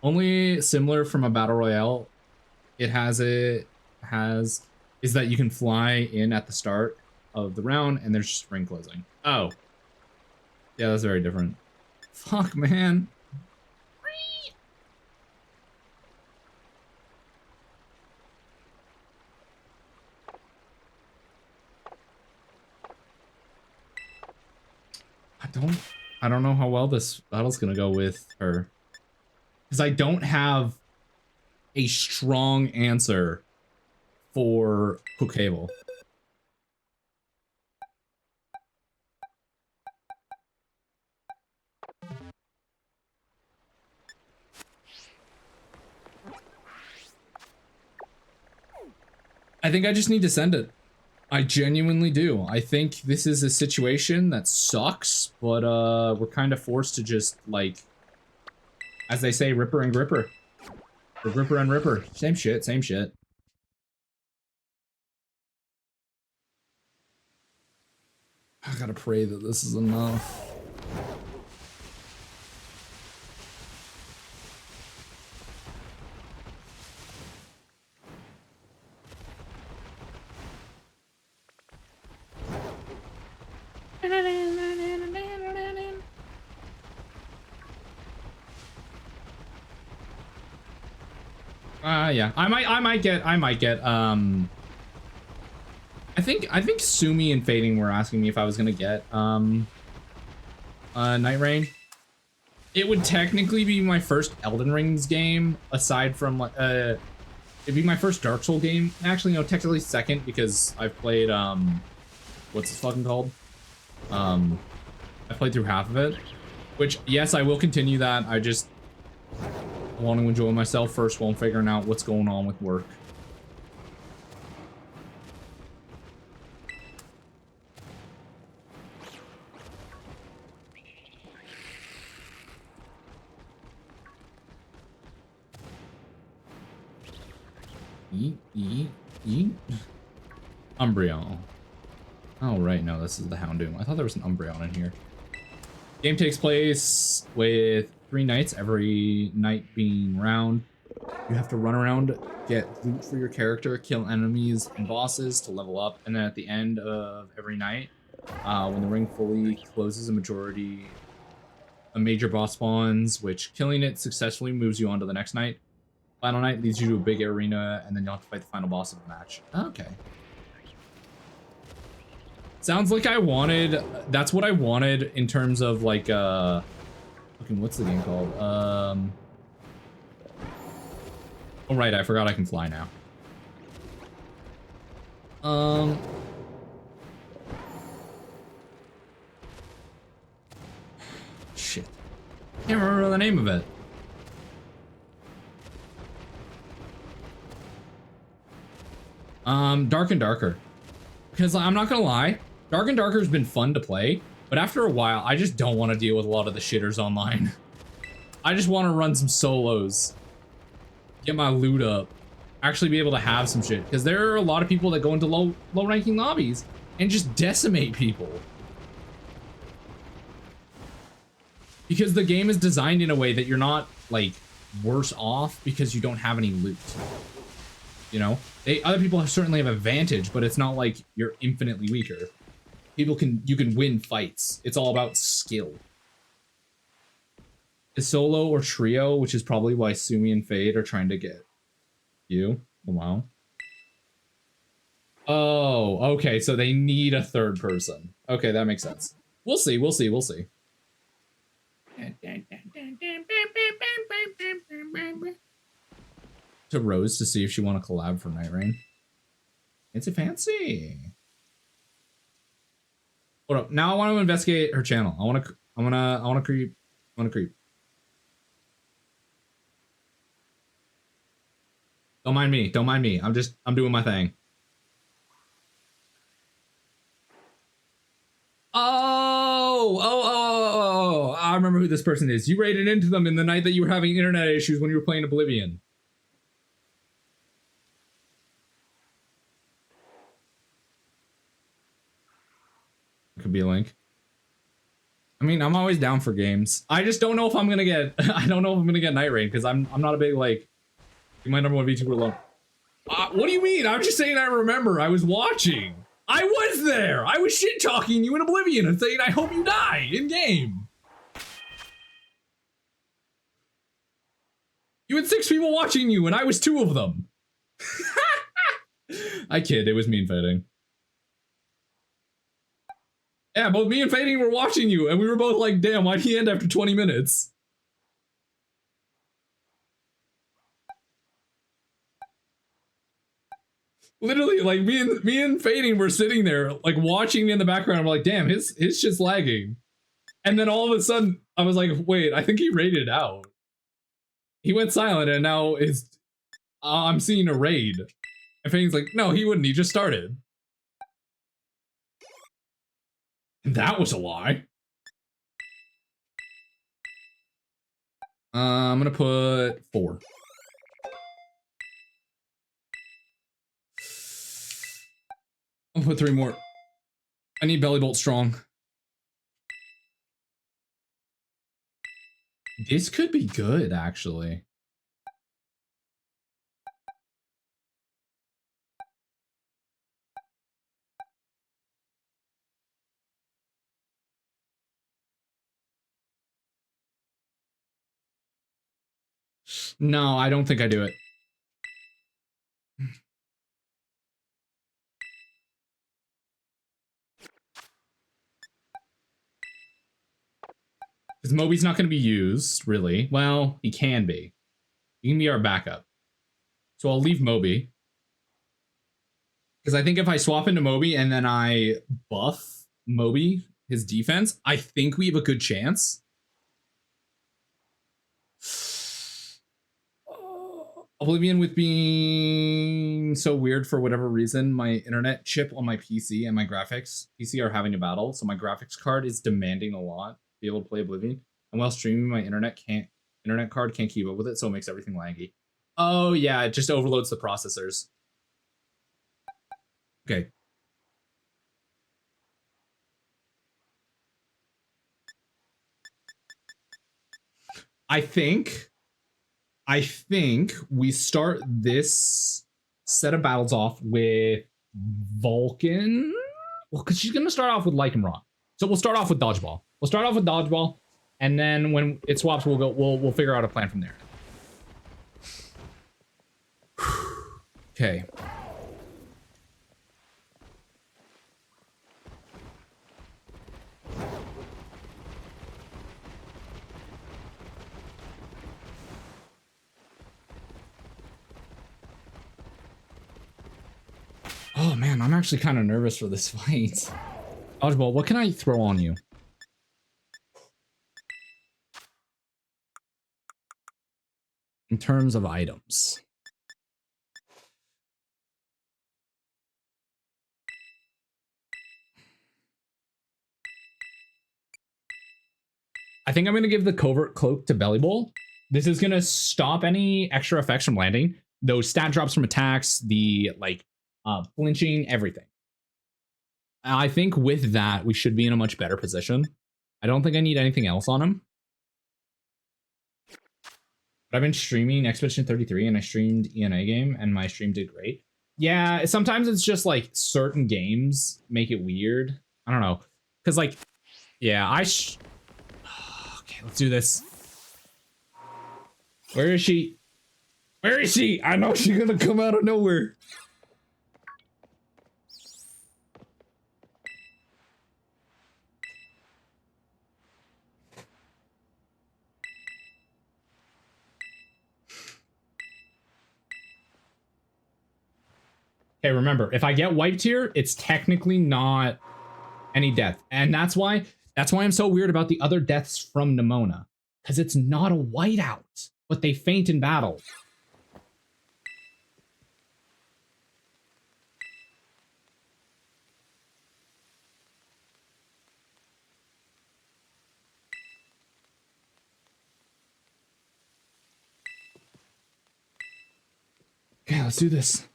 Only similar from a battle royale is that you can fly in at the start of the round and there's just ring closing. Oh. Yeah, that's very different. Fuck, man. I don't know how well this battle's gonna go with her, because I don't have a strong answer for Cookable. I think I just need to send it. I genuinely do. I think this is a situation that sucks, but we're kind of forced to just, like, as they say, ripper and gripper. Or gripper and ripper. Same shit, same shit. I gotta pray that this is enough. Yeah, I might get, I think Sumi and Fading were asking me if I was gonna get, Night Rain. It would technically be my first Elden Rings game, aside from, it'd be my first Dark Souls game. Actually, no, technically second, because I've played, what's this fucking called? I played through half of it, which, yes, I will continue that. I just want to enjoy myself first while I'm figuring out what's going on with work. Yeet. Umbreon. Oh, right. No, this is the Houndoom. I thought there was an Umbreon in here. Game takes place with 3 nights, every night being round. You have to run around, get loot for your character, kill enemies and bosses to level up, and then at the end of every night, when the ring fully closes, a major boss spawns, which killing it successfully moves you on to the next night. Final night leads you to a big arena, and then you'll have to fight the final boss of the match. Okay. Sounds like that's what I wanted in terms of like, fucking, what's the game called? Oh right, I forgot I can fly now. Shit. Can't remember the name of it. Dark and Darker. Because I'm not gonna lie, Dark and Darker has been fun to play, but after a while, I just don't want to deal with a lot of the shitters online. I just want to run some solos, get my loot up, actually be able to have some shit. Because there are a lot of people that go into low-ranking lobbies and just decimate people. Because the game is designed in a way that you're not, like, worse off because you don't have any loot. You know? Other people certainly have advantage, but it's not like you're infinitely weaker. You can win fights. It's all about skill. Is solo or trio, which is probably why Sumi and Fade are trying to get you. Wow. Oh, okay, so they need a third person. Okay, that makes sense. We'll see, we'll see, we'll see. To Rose to see if she want to collab for Night Rain. It's a fancy. Hold up. Now I want to investigate her channel. I want to creep. Don't mind me. Don't mind me. I'm doing my thing. Oh, I remember who this person is. You raided into them in the night that you were having internet issues when you were playing Oblivion. Could be a link. I mean, I'm always down for games. I just don't know if I'm gonna get. I don't know if I'm gonna get Night Rain because I'm not a big like. My number one VTuber alone. What do you mean? I'm just saying I remember. I was watching. I was there. I was shit talking you in Oblivion and saying I hope you die in game. You had 6 people watching you and I was 2 of them. I kid. It was me and Fading. Yeah, both me and Fading were watching you, and we were both like, damn, why'd he end after 20 minutes? Literally, like, me and Fading were sitting there, like, watching in the background. We're like, damn, his shit's lagging. And then all of a sudden, I was like, wait, I think he raided out. He went silent, and now I'm seeing a raid. And Fading's like, no, he wouldn't, he just started. That was a lie. I'm gonna put 4. I'll put 3 more. I need Belly Bolt strong. This could be good, actually. No, I don't think I do it. Because Moby's not going to be used, really. Well, he can be. He can be our backup. So I'll leave Moby. Because I think if I swap into Moby and then I buff Moby, his defense, I think we have a good chance. Oblivion with being so weird for whatever reason, my internet chip on my PC and my graphics PC are having a battle, so my graphics card is demanding a lot to be able to play Oblivion. And while streaming, my internet card can't keep up with it, so it makes everything laggy. Oh yeah, it just overloads the processors. Okay. I think we start this set of battles off with Vulcan. Well, because she's gonna start off with Lycanroc. So we'll start off with Dodgeball. We'll start off with Dodgeball, and then when it swaps, we'll figure out a plan from there. Okay. Oh man, I'm actually kind of nervous for this fight. Dodgeball, what can I throw on you? In terms of items. I think I'm going to give the Covert Cloak to Belly Bowl. This is going to stop any extra effects from landing. Those stat drops from attacks, the like flinching, everything. I think with that, we should be in a much better position. I don't think I need anything else on him. But I've been streaming Expedition 33 and I streamed ENA game and my stream did great. Yeah, sometimes it's just like certain games make it weird. I don't know. Because like, yeah, okay, let's do this. Where is she? Where is she? I know she's gonna come out of nowhere. Okay, remember, if I get wiped here, it's technically not any death. And that's why I'm so weird about the other deaths from Nemona. Because it's not a whiteout, but they faint in battle. Okay, let's do this.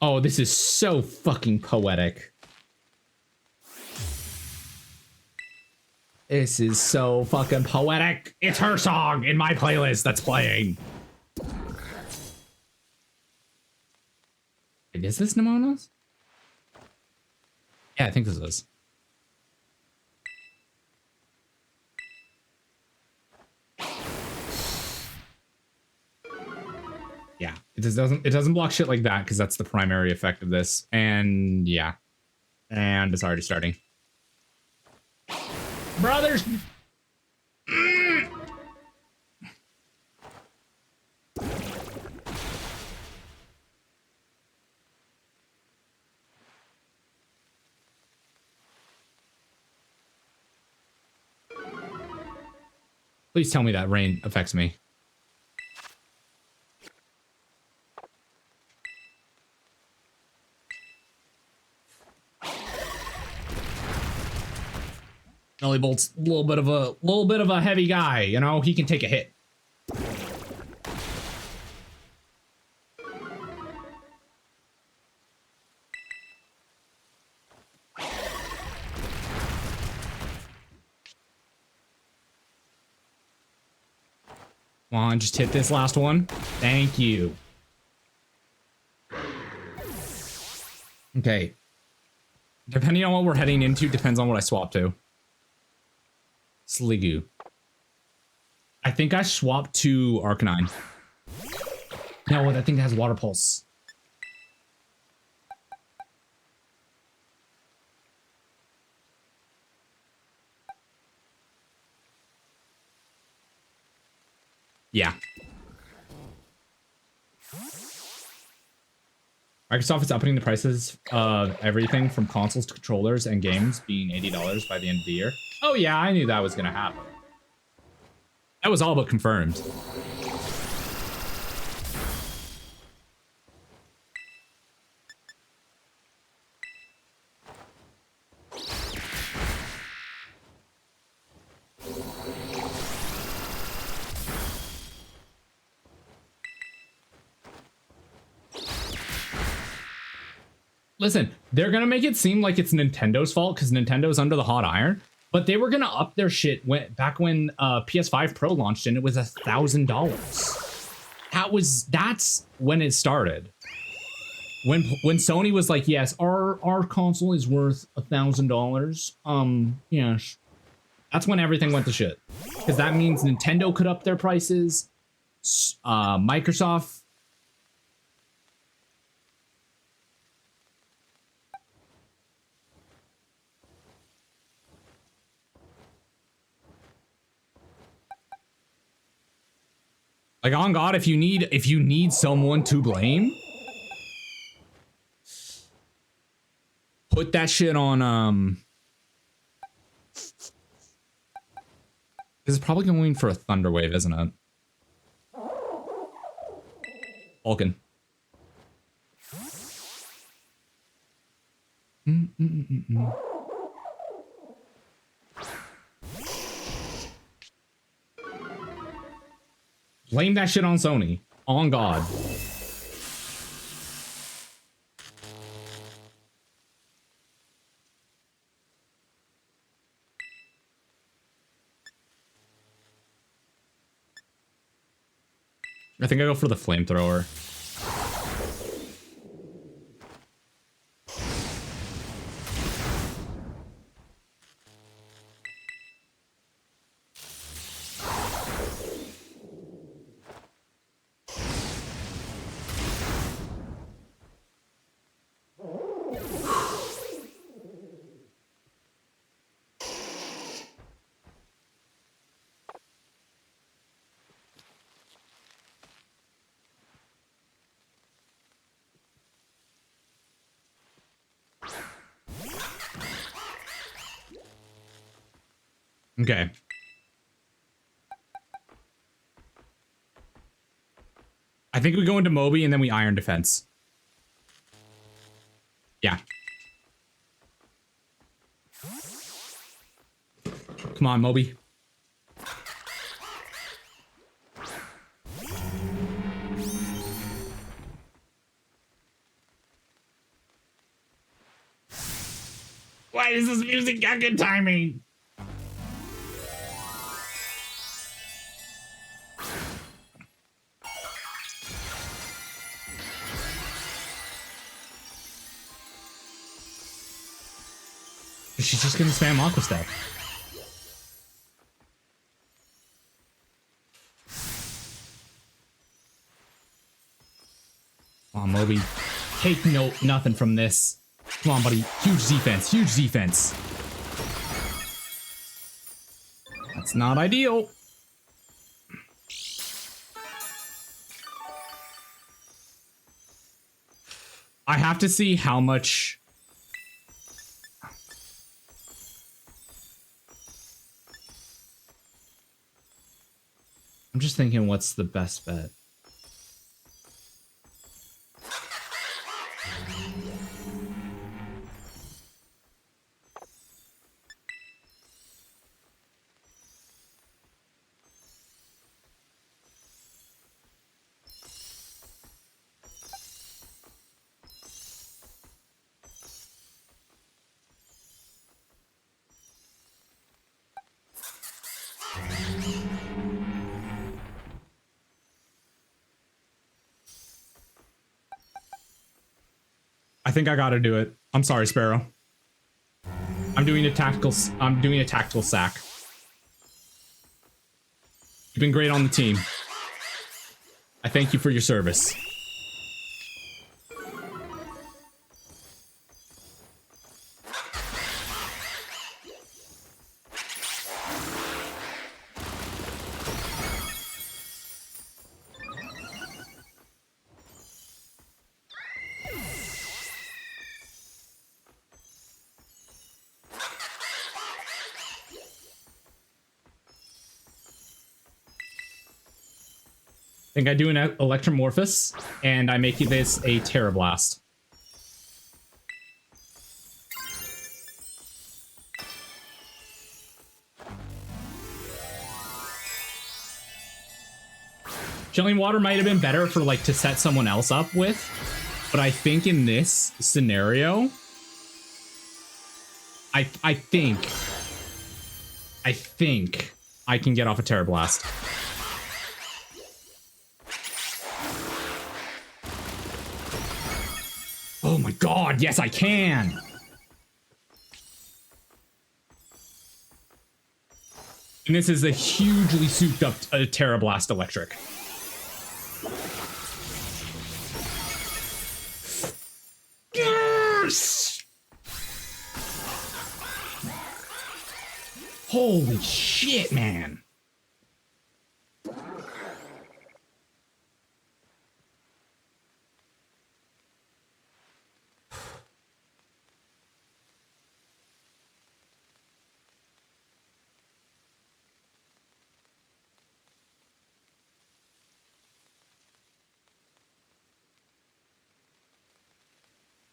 Oh, this is so fucking poetic. This is so fucking poetic. It's her song in my playlist that's playing. Is this Nemona's? Yeah, I think this is. Yeah, it doesn't block shit like that because that's the primary effect of this. And yeah. And it's already starting. Brothers! Please tell me that rain affects me. Belly Bolt's a little bit of a heavy guy, you know, he can take a hit. Come on, just hit this last one. Thank you. Okay. Depending on what we're heading into, depends on what I swap to. Sliggoo. I think I swapped to Arcanine. No, that thing has Water Pulse. Yeah. Microsoft is upping the prices of everything from consoles to controllers and games being $80 by the end of the year. Oh yeah, I knew that was gonna happen. That was all but confirmed. Listen, they're gonna make it seem like it's Nintendo's fault because Nintendo's under the hot iron, but they were gonna up their shit back when PS5 Pro launched and it was $1,000. That's when it started. When Sony was like, yes, our console is worth $1,000. Yes. That's when everything went to shit. Because that means Nintendo could up their prices. Microsoft. Like, on God, if you need someone to blame, put that shit on, this is probably going for a thunder wave, isn't it? Vulcan. Blame that shit on Sony. On God. I think I go for the flamethrower. Okay. I think we go into Moby and then we iron defense. Yeah. Come on, Moby. Why is this music got good timing? She's just gonna spam Aqua Step. Come on, Moby. Take nothing from this. Come on, buddy. Huge defense. Huge defense. That's not ideal. I have to see how much... I'm just thinking, what's the best bet? I think I gotta do it. I'm sorry, Sparrow. I'm doing a tactical sack. You've been great on the team. I thank you for your service. I think I do an Electromorphous, and I make this a Terra Blast. Chilling Water might have been better for, like, to set someone else up with, But I think in this scenario, I think I can get off a Terra Blast. Oh my god, yes I can! And this is a hugely souped up Terra Blast Electric. Yes! Holy shit, man.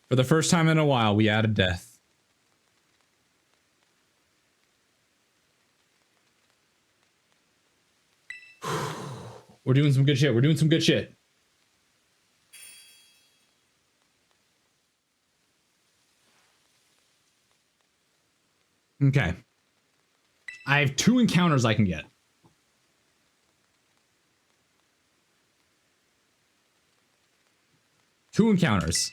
For the first time in a while, we added death. We're doing some good shit. We're doing some good shit. Okay. I have 2 encounters I can get. Two encounters.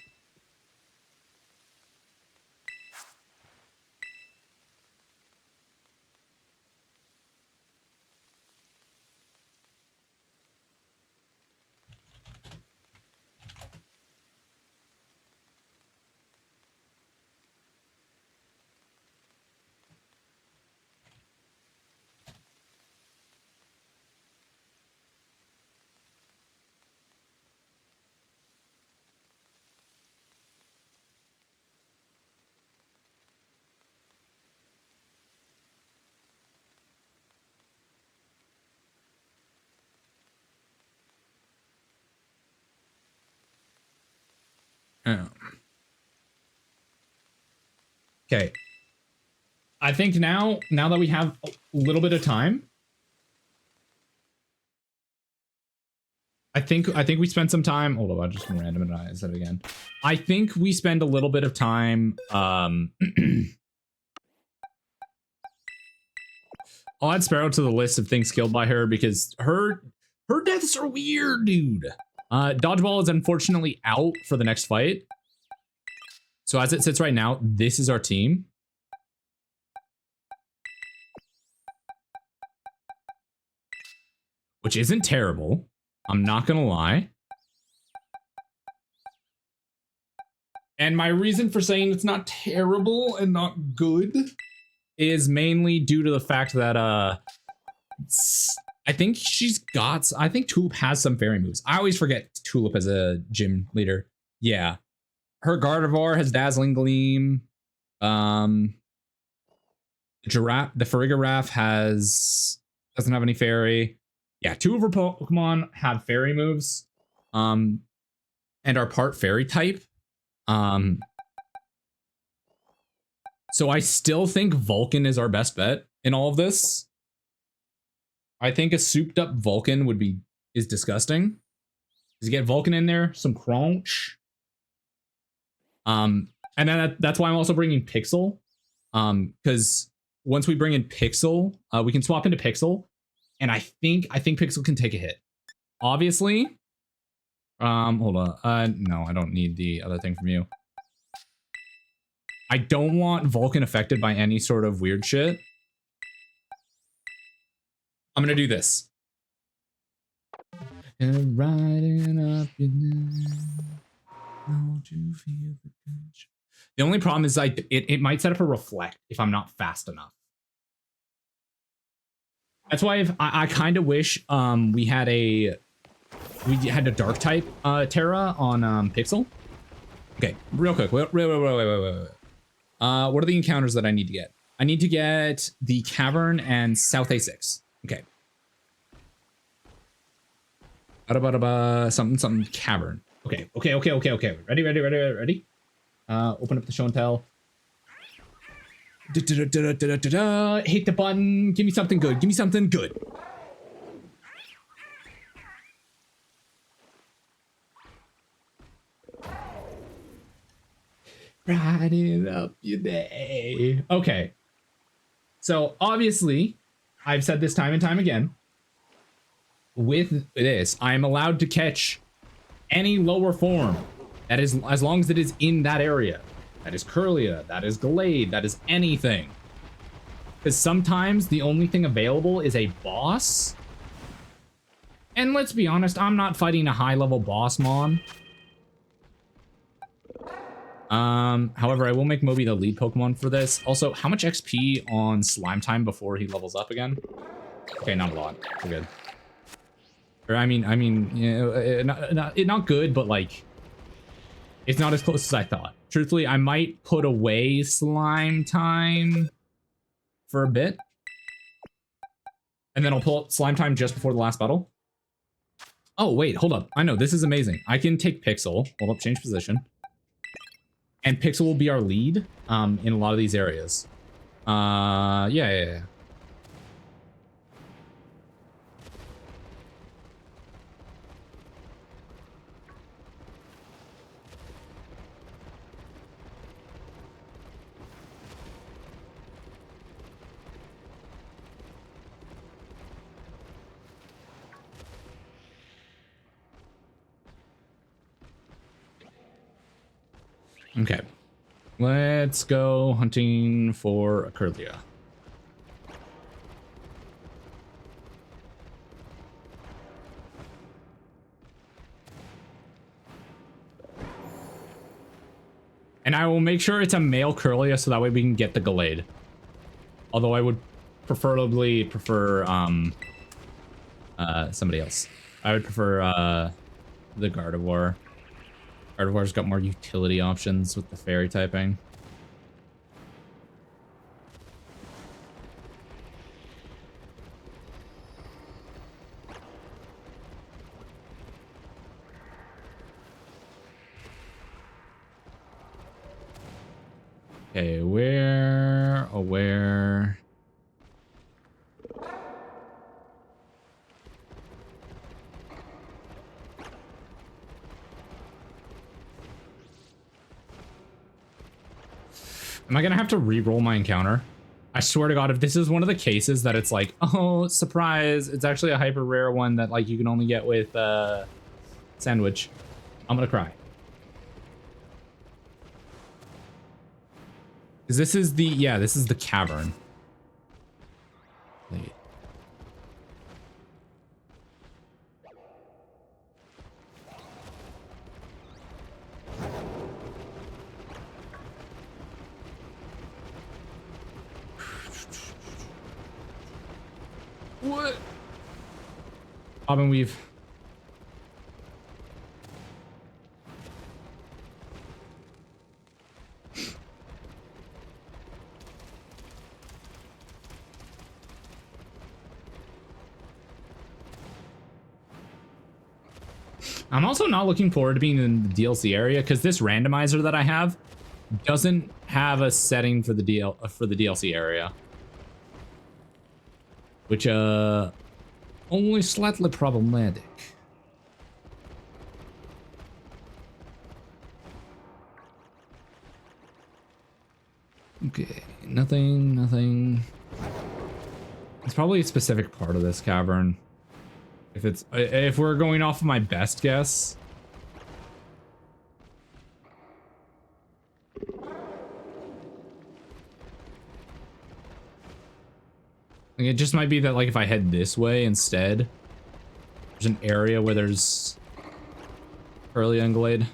Oh. Okay. I think now that we have a little bit of time, I think we spent some time. Hold on, I'm just gonna randomize it again. I think we spend a little bit of time. I'll add Sparrow to the list of things killed by her because her deaths are weird, dude. Dodgeball is unfortunately out for the next fight. So as it sits right now, this is our team. Which isn't terrible. I'm not gonna lie. And my reason for saying it's not terrible and not good is mainly due to the fact that I think I think Tulip has some fairy moves. I always forget Tulip as a gym leader. Yeah. Her Gardevoir has Dazzling Gleam. The Farigiraf doesn't have any fairy. Yeah, 2 of her Pokemon have fairy moves. And are part fairy type. So I still think Vulcan is our best bet in all of this. I think a souped up Vulcan is disgusting. Just get Vulcan in there, some crunch. And then that's why I'm also bringing Pixel. Because once we bring in Pixel, we can swap into Pixel. And I think Pixel can take a hit. Obviously. Hold on. No, I don't need the other thing from you. I don't want Vulcan affected by any sort of weird shit. I'm gonna do this. And riding up your don't you feel the pinch? The only problem is it might set up a reflect if I'm not fast enough. That's why I kind of wish we had a dark type Terra on Pixel. Okay, real quick. Wait. What are the encounters that I need to get? I need to get the Cavern and South A6. Okay. Something Cavern. Okay. Ready? Open up the show and tell. Hit the button. Give me something good. Brighten up your day. Okay. So obviously, I've said this time and time again. With this, I'm allowed to catch any lower form that is, as long as it is in that area. That is Curlia, that is Glade, that is anything. Because sometimes the only thing available is a boss. And let's be honest, I'm not fighting a high-level boss mon. However, I will make Moby the lead Pokemon for this. Also, how much XP on Slime Time before he levels up again? Okay, not a lot. We're good. Or I mean, you know, not good, but like, it's not as close as I thought. Truthfully, I might put away Slime Time for a bit, and then I'll pull up Slime Time just before the last battle. Oh wait, hold up. I know this is amazing. I can take Pixel. Hold up, change position. And Pixel will be our lead in a lot of these areas. Yeah. Okay. Let's go hunting for a Curlia. And I will make sure it's a male Curlia so that way we can get the Gallade. Although I would preferably prefer somebody else. I would prefer the Gardevoir. Gardevoir's got more utility options with the fairy typing. Okay, where? Am I gonna have to re-roll my encounter? I swear to God, if this is one of the cases that it's like, oh, surprise, it's actually a hyper rare one that like you can only get with Sandwich, I'm gonna cry. Because this is the, yeah, this is the cavern. Wait. What? Bob and weave. I'm also not looking forward to being in the DLC area because this randomizer that I have doesn't have a setting for the DLC area, which only slightly problematic. Okay, nothing. It's probably a specific part of this cavern. If we're going off of my best guess. Like, it just might be that like if I head this way instead, there's an area where there's early Glade.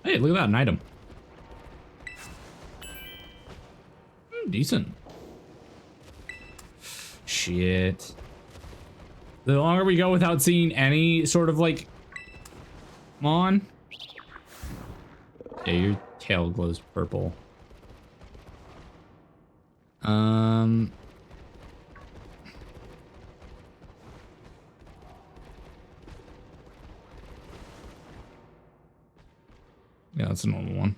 Hey, look at that, an item. Decent. Shit. The longer we go without seeing any sort of like Mon. Yeah, your tail glows purple. Um. Yeah, that's a normal one.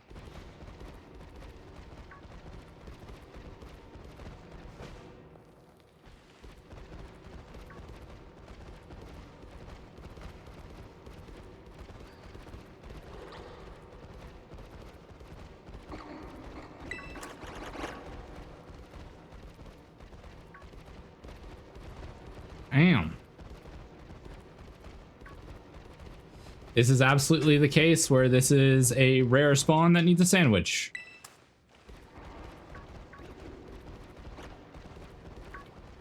Damn. This is absolutely the case where this is a rare spawn that needs a sandwich.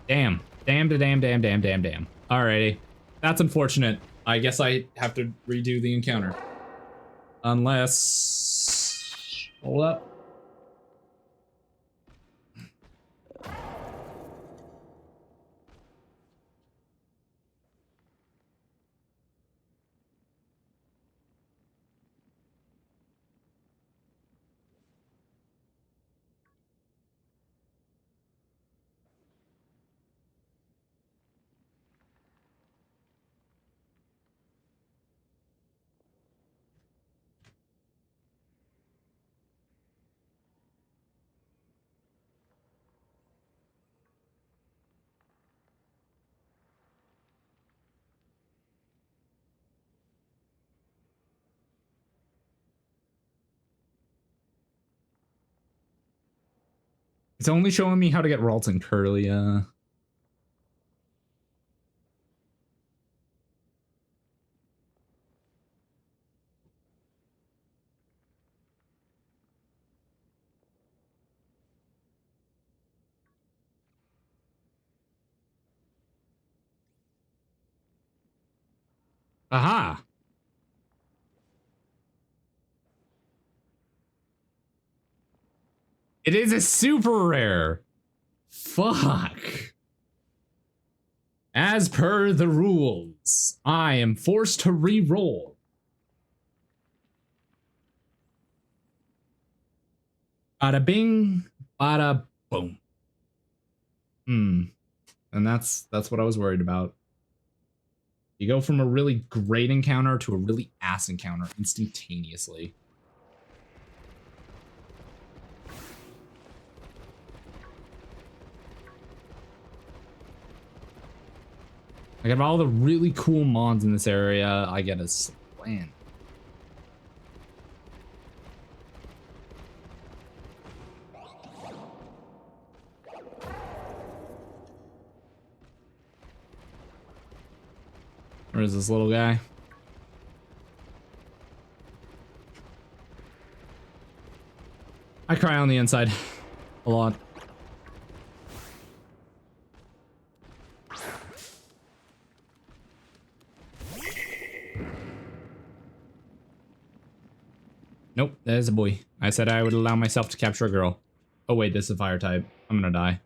Damn. Damn to damn, damn, damn, damn, damn. Alrighty. That's unfortunate. I guess I have to redo the encounter. Unless... Hold up. It's only showing me how to get Ralt and Curlia. Aha! It is a super rare. Fuck. As per the rules, I am forced to re-roll. Bada bing, bada boom. And that's what I was worried about. You go from a really great encounter to a really ass encounter instantaneously. Like, out of all the really cool mods in this area, I get a slant. Where is this little guy? I cry on the inside a lot. Nope, that is a boy. I said I would allow myself to capture a girl. Oh wait, this is a fire type. I'm gonna die.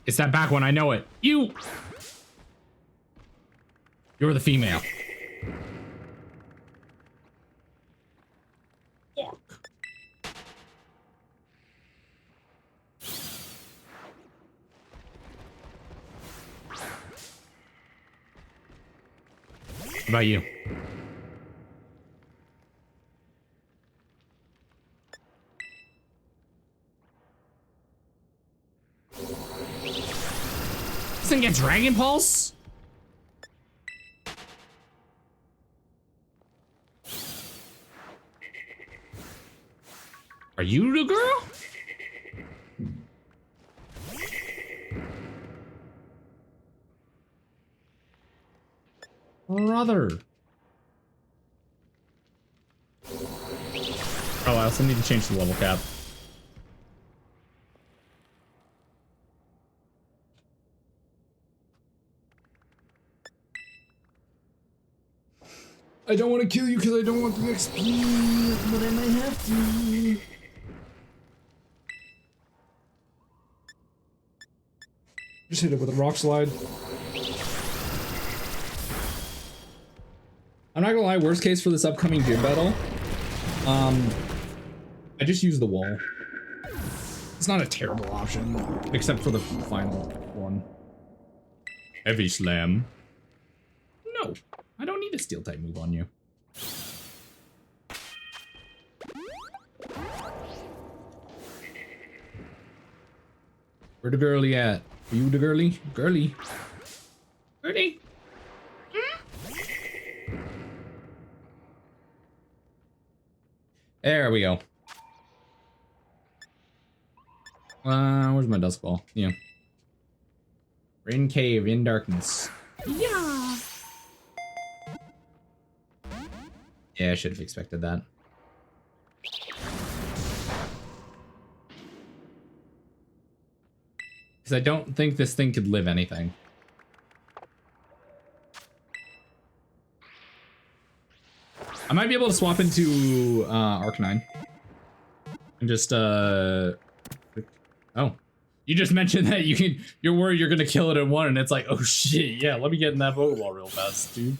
It's that back one, I know it. You're the female. Fuck. What about you? This thing get Dragon Pulse? Are you the girl? Brother. Oh, I also need to change the level cap. I don't want to kill you because I don't want the XP, but I might have to. Just hit it with a rock slide. I'm not gonna lie, worst case for this upcoming gym battle, I just use the wall. It's not a terrible option, except for the final one. Heavy slam. No, I don't need a steel type move on you. Where the girly at? Are you the girly? Girly. Girly. There we go. Where's my dust ball? Yeah. Rain cave in darkness. Yeah. Yeah, I should have expected that. Because I don't think this thing could live anything. I might be able to swap into Arc9. And just oh. You just mentioned that you're worried you're gonna kill it in one, and it's like, oh shit, yeah, let me get in that Pokeball real fast, dude.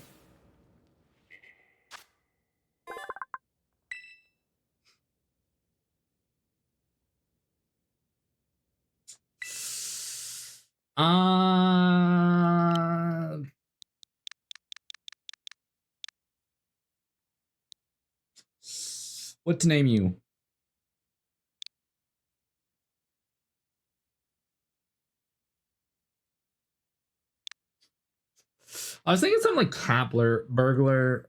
What to name you? I was thinking something like Kapler, Burglar,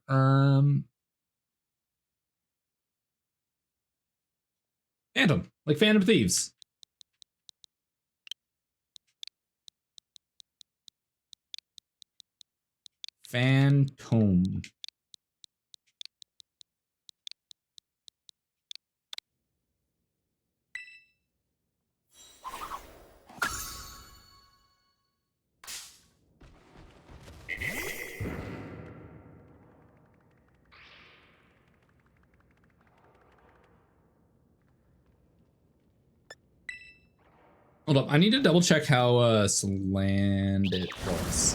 Phantom, like Phantom Thieves. Phantom. Hold up, I need to double check how Slandit works.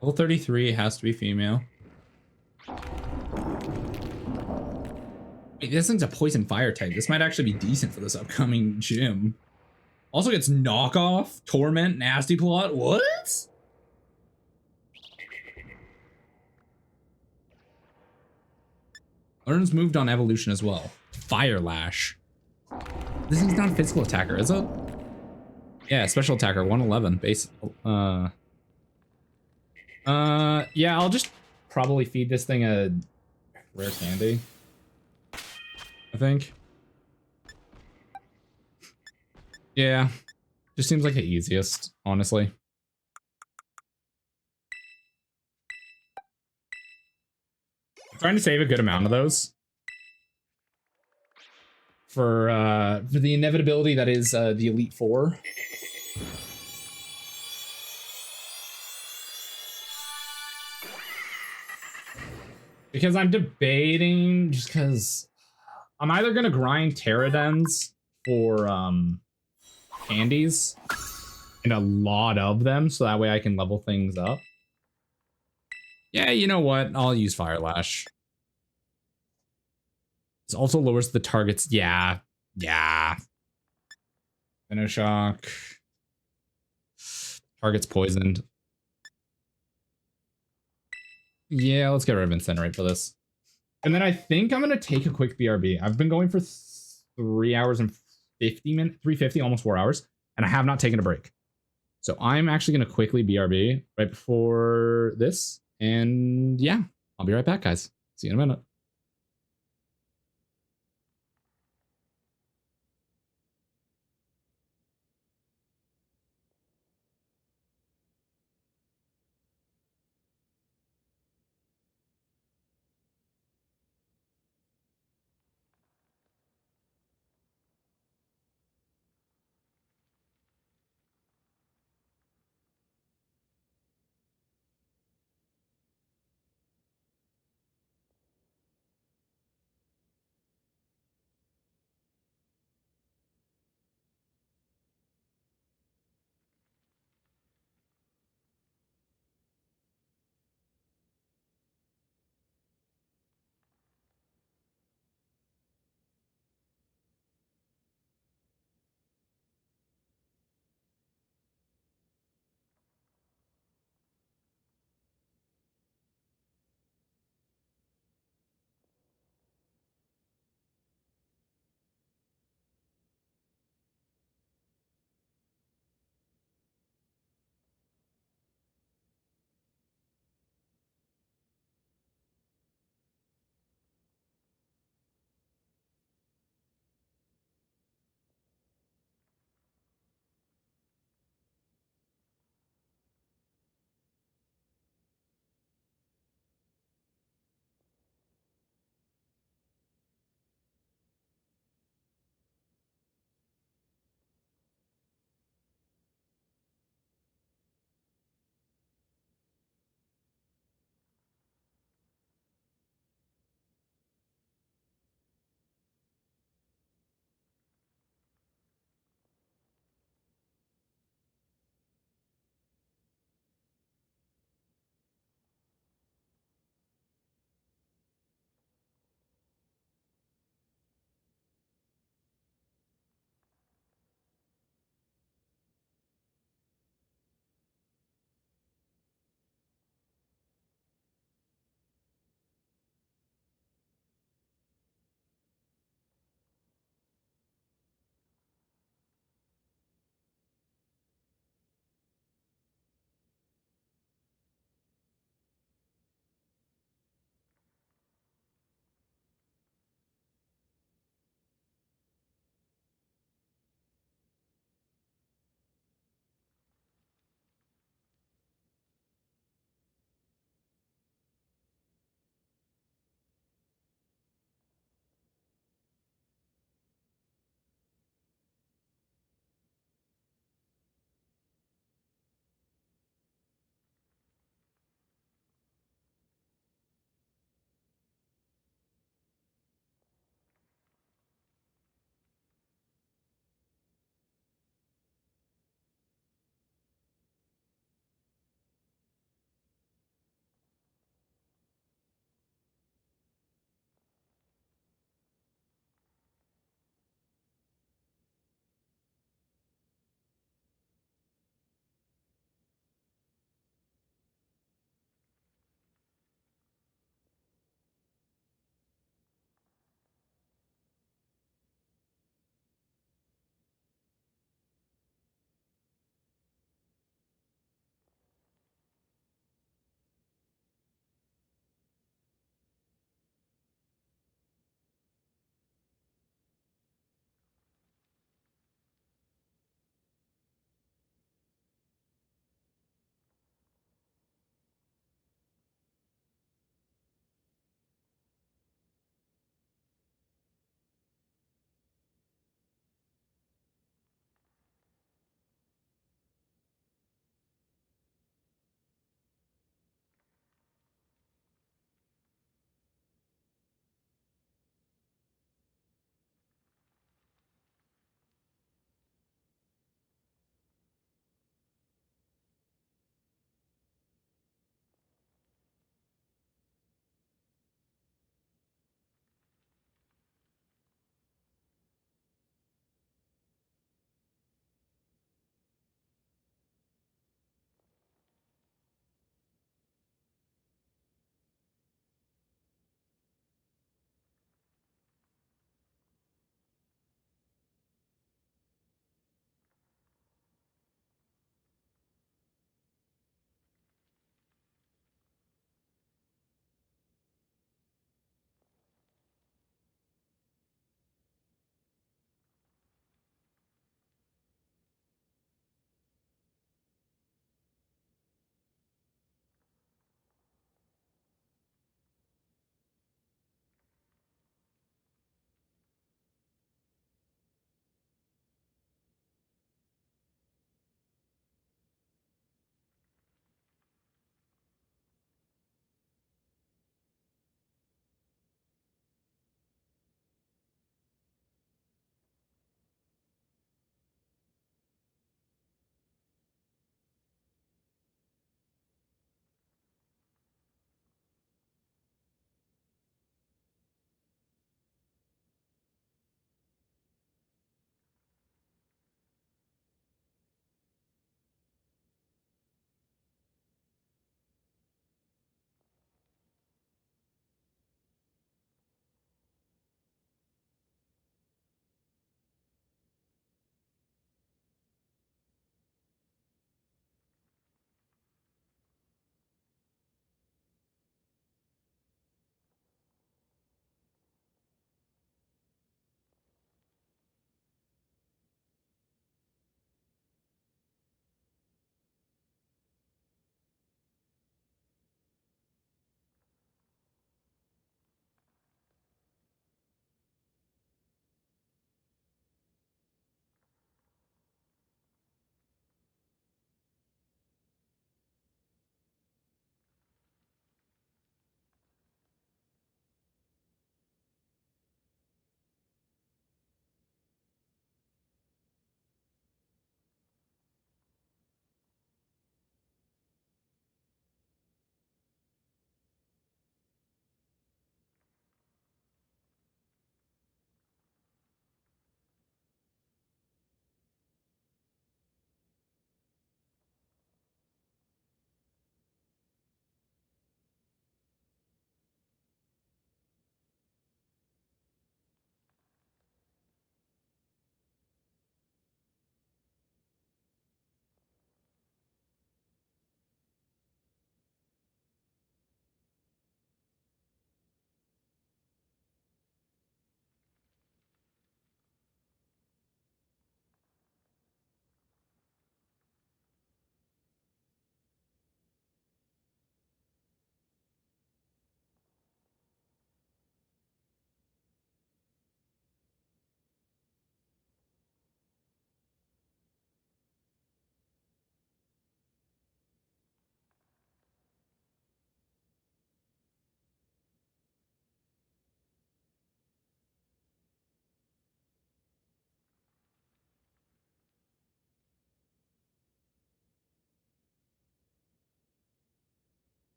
Level 33 has to be female. Wait, this thing's a poison fire type. This might actually be decent for this upcoming gym. Also gets knockoff, torment, nasty plot. What? Learns moved on evolution as well. Fire Lash. This is not a physical attacker, is it? Yeah, special attacker, 111 base. Yeah, I'll just probably feed this thing a rare candy, I think. Yeah, just seems like the easiest, honestly. I'm trying to save a good amount of those for the inevitability that is the Elite Four. Because I'm debating, just because I'm either gonna grind Pterodens for candies and a lot of them, so that way I can level things up. Yeah, you know what? I'll use Fire Lash. This also lowers the target's. Yeah. Venoshock. Target's poisoned. Yeah, let's get rid of Incinerate for this. And then I think I'm gonna take a quick BRB. I've been going for 3 hours and 50 minutes, 350, almost 4 hours, and I have not taken a break. So I'm actually gonna quickly BRB right before this. And yeah, I'll be right back, guys. See you in a minute.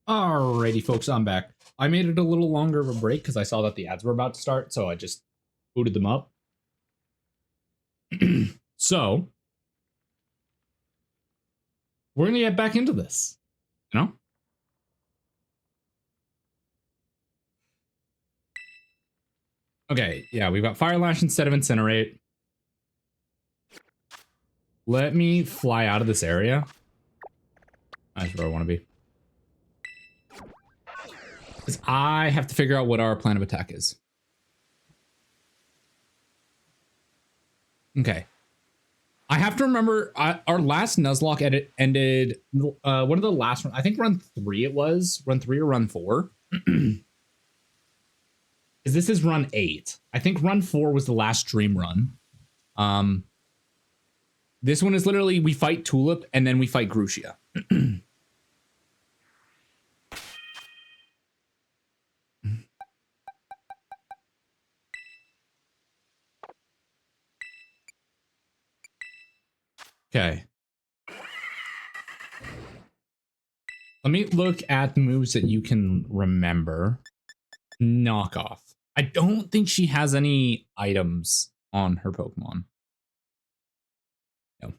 Alrighty, folks, I'm back. I made it a little longer of a break because I saw that the ads were about to start, so I just booted them up. So, we're gonna get back into this, you know? Okay, yeah, we've got Fire Lash instead of Incinerate. Let me fly out of this area. That's where I want to be. Because I have to figure out what our plan of attack is. Okay. I have to remember our last Nuzlocke ended one of the last I think run 3 it was. Run 3 or run 4. This is run 8. I think run 4 was the last dream run. This one is literally we fight Tulip and then we fight Grucia. Okay. Let me look at the moves that you can remember. Knockoff. I don't think she has any items on her Pokemon. No.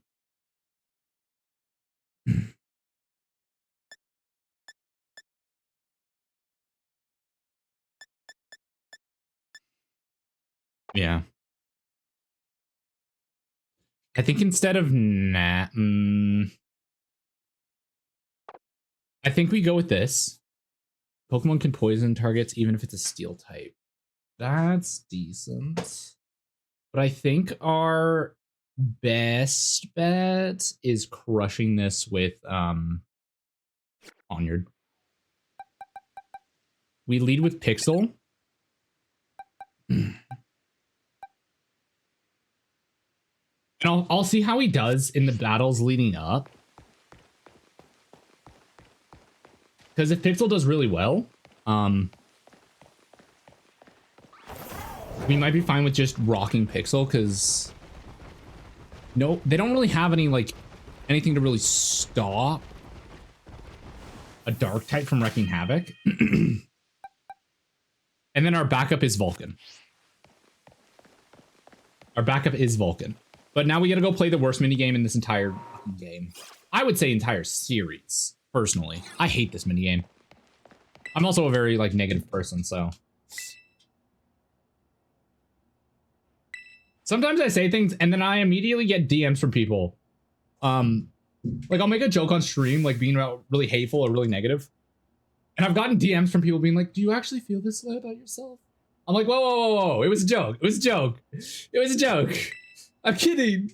Yeah. I think instead of I think we go with this. Pokemon can poison targets even if it's a steel type. That's decent. But I think our best bet is crushing this with Onyard. We lead with Pixel. And I'll see how he does in the battles leading up. Because if Pixel does really well, we might be fine with just rocking Pixel, because no, they don't really have any anything to really stop a dark type from wrecking havoc. And then our backup is Vulcan. Our backup is Vulcan. But now we gotta go play the worst minigame in this entire game. I would say entire series, personally. I hate this minigame. I'm also a very negative person, so. Sometimes I say things and then I immediately get DMs from people. I'll make a joke on stream, being really hateful or really negative. And I've gotten DMs from people being like, do you actually feel this way about yourself? I'm like, whoa, whoa, whoa, whoa. It was a joke. It was a joke. It was a joke. I'm kidding.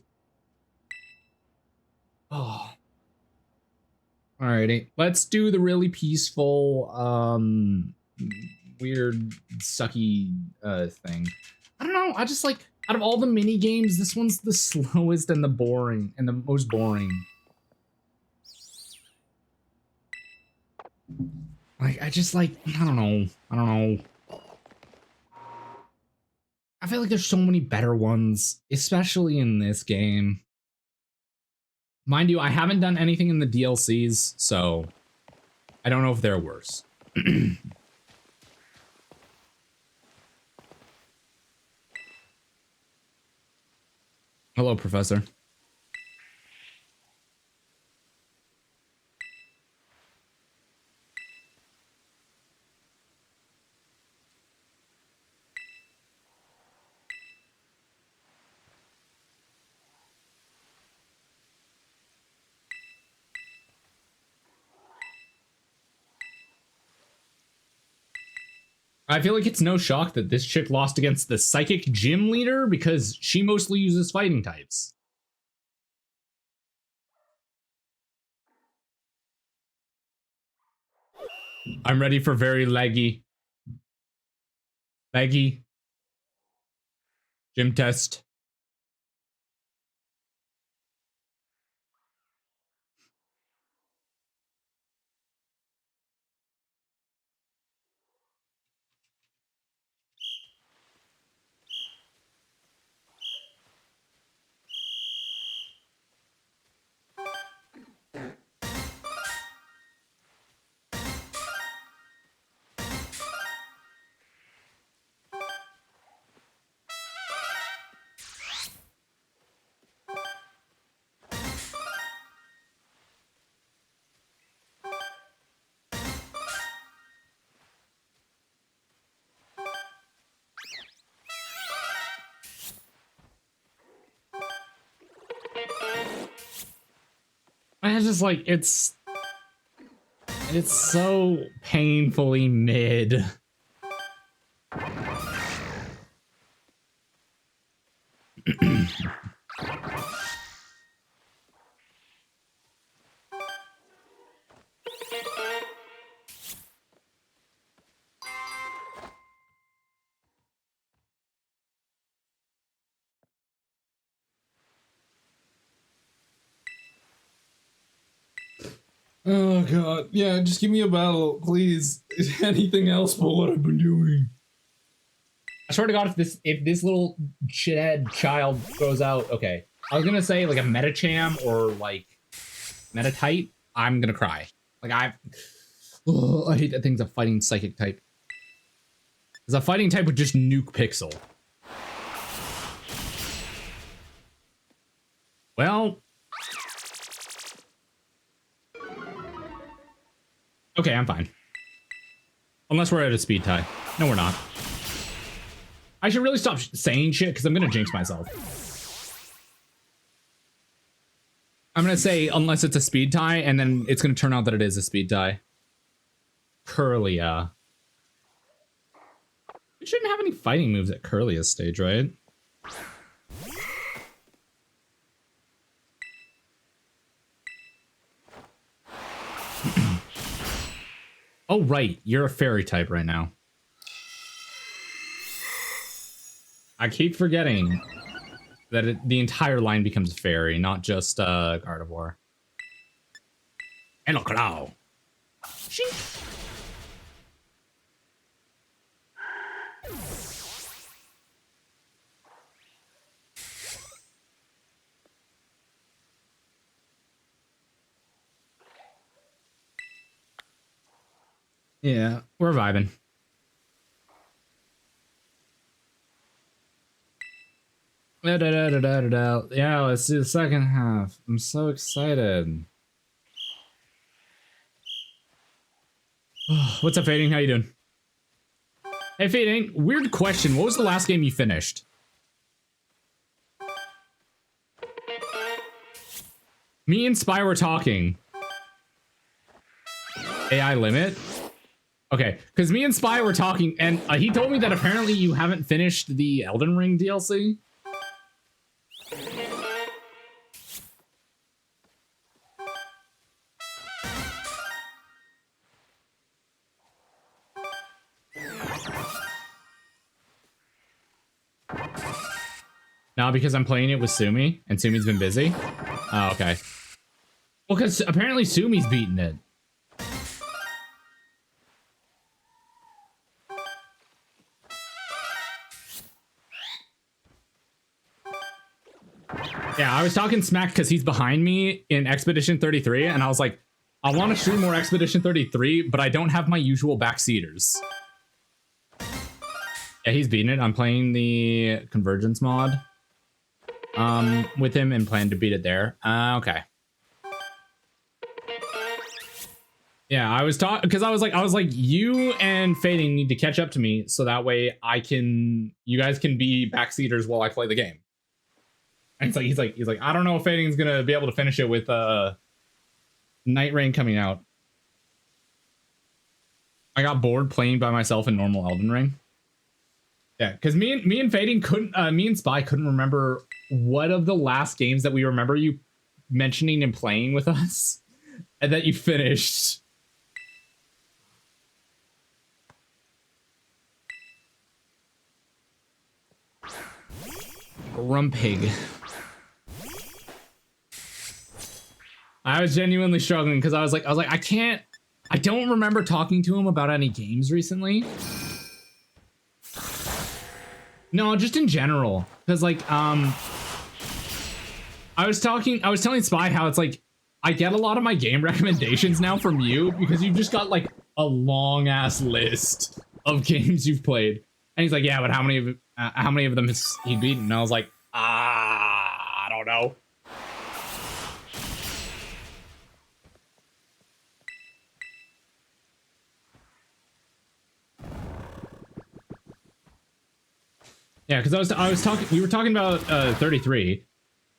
Oh. Alrighty. Let's do the really peaceful, weird, sucky thing. I don't know. I just out of all the mini games, this one's the slowest and the boring and the most boring. I just I don't know. I don't know. I feel like there's so many better ones, especially in this game. Mind you, I haven't done anything in the DLCs, so I don't know if they're worse. Hello, Professor. I feel like it's no shock that this chick lost against the psychic gym leader because she mostly uses fighting types. I'm ready for very laggy. Laggy. Gym test. it's just like it's so painfully mid. Oh god, yeah, just give me a battle, please. Anything else but what I've been doing. I swear to god, if this little shithead child goes out, okay. I was gonna say like a Metacham or like Metatite, I'm gonna cry. Like I hate that thing's a fighting psychic type. Because a fighting type would just nuke Pixel. Well. Okay, I'm fine. Unless we're at a speed tie. No, we're not. I should really stop saying shit because I'm going to jinx myself. I'm going to say unless it's a speed tie, and then it's going to turn out that it is a speed tie. Curlia. We shouldn't have any fighting moves at Curlia's stage, right? Oh, right. You're a fairy type right now. I keep forgetting that the entire line becomes fairy, not just Gardevoir. Hello, Claw. Yeah, we're vibing. Yeah, let's do the second half. I'm so excited. What's up, Fading? How you doing? Hey, Fading. Weird question. What was the last game you finished? Me and Spy were talking. AI limit? Okay, because me and Spy were talking, and he told me that apparently you haven't finished the Elden Ring DLC. No, because I'm playing it with Sumi, and Sumi's been busy. Oh, okay. Well, because apparently Sumi's beaten it. Yeah, I was talking smack because he's behind me in Expedition 33, and I was like, I want to stream more Expedition 33, but I don't have my usual backseaters. Yeah, he's beaten it. I'm playing the Convergence mod with him and plan to beat it there. Okay. Yeah, I was talking because I was like, you and Fading need to catch up to me so that way you guys can be backseaters while I play the game. And it's like he's like, I don't know if Fading's gonna be able to finish it with Night Rain coming out. I got bored playing by myself in normal Elden Ring. Yeah, because me and Fading couldn't me and Spy couldn't remember what of the last games that we remember you mentioning and playing with us and that you finished. Rumpig. I was genuinely struggling because I was like, I don't remember talking to him about any games recently. No, just in general. Because like, I was telling Spy how it's like, I get a lot of my game recommendations now from you because you've just got like a long ass list of games you've played. And he's like, yeah, but how many of them has he beaten? And I was like, I don't know. Yeah, because we were talking about 33,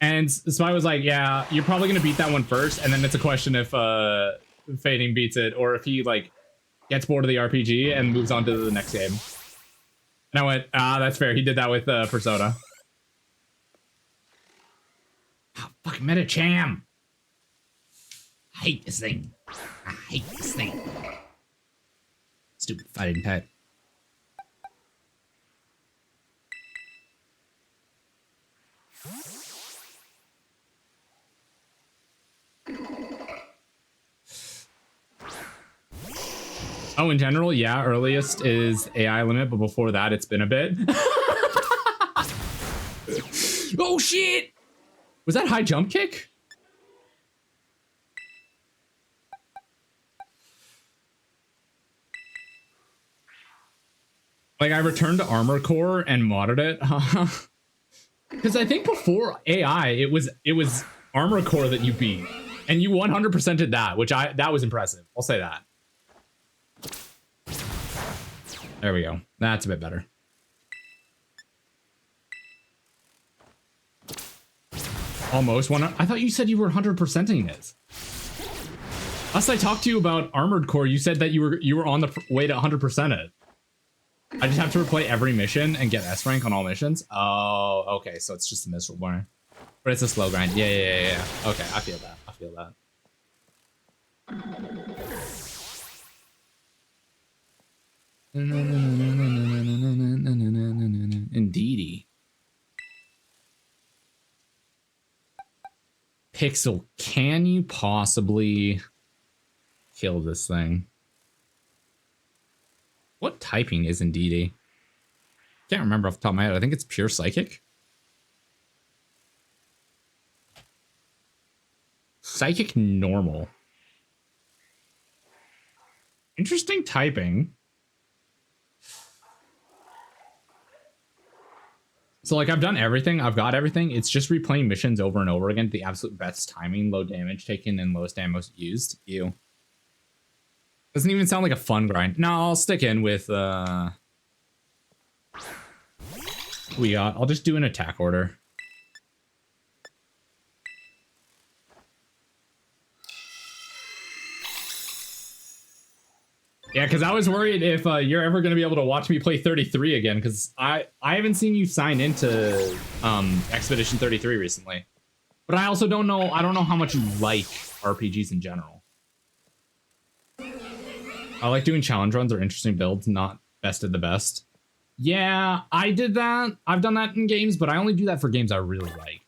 And Spy was like, yeah, you're probably gonna beat that one first, and then it's a question if Fading beats it, or if he like gets bored of the RPG and moves on to the next game. And I went, that's fair. He did that with Persona. Oh, fuck Metacham. I hate this thing. I hate this thing. Stupid fighting pet. Oh, in general, yeah, earliest is AI limit, but before that, it's been a bit. Oh, shit! Was that high jump kick? Like, I returned to Armor Core and modded it. Because I think before AI, it was Armor Core that you beat. And you 100%ed that, that was impressive. I'll say that. There we go. That's a bit better. Almost one. I thought you said you were 100%ing it. Last I talked to you about Armored Core, you said that you were on the way to 100% it. I just have to replay every mission and get S rank on all missions. Oh, okay. So it's just a miserable one. But it's a slow grind. Yeah. Okay, I feel that. I feel that. Indeedy. Pixel, can you possibly kill this thing? What typing is Indeedy? Can't remember off the top of my head. I think it's pure psychic. Psychic normal. Interesting typing. So, like, I've done everything. I've got everything. It's just replaying missions over and over again. The absolute best timing, low damage taken, and lowest damage used. Ew. Doesn't even sound like a fun grind. No, I'll stick in with, I'll just do an attack order. Yeah, because I was worried if you're ever going to be able to watch me play 33 again, because I haven't seen you sign into Expedition 33 recently. But I also don't know, I don't know how much you like RPGs in general. I like doing challenge runs or interesting builds, not best of the best. Yeah, I did that. I've done that in games, but I only do that for games I really like.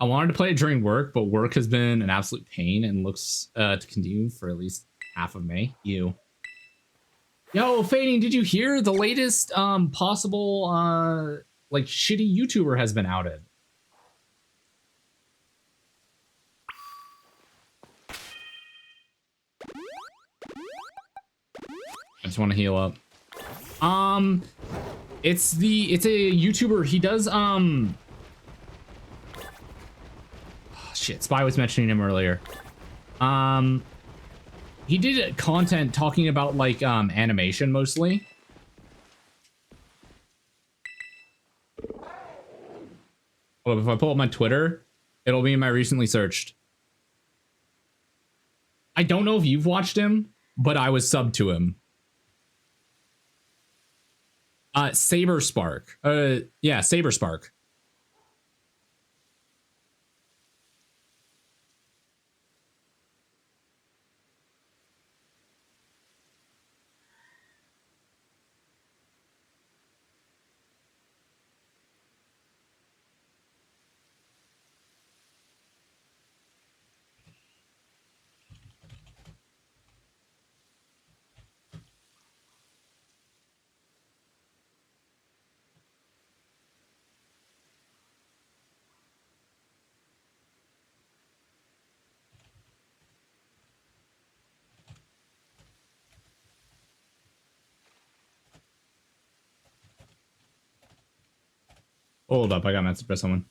I wanted to play it during work, but work has been an absolute pain and looks to continue for at least half of May. Ew. Yo, Fading, did you hear the latest possible like shitty YouTuber has been outed? I just want to heal up. It's a YouTuber. He does shit, Spy was mentioning him earlier. He did content talking about like animation mostly. Well, if I pull up my Twitter, it'll be in my recently searched. I don't know if you've watched him, but I was subbed to him. Saber Spark. Yeah, Saber Spark. Hold up, I got a message by someone.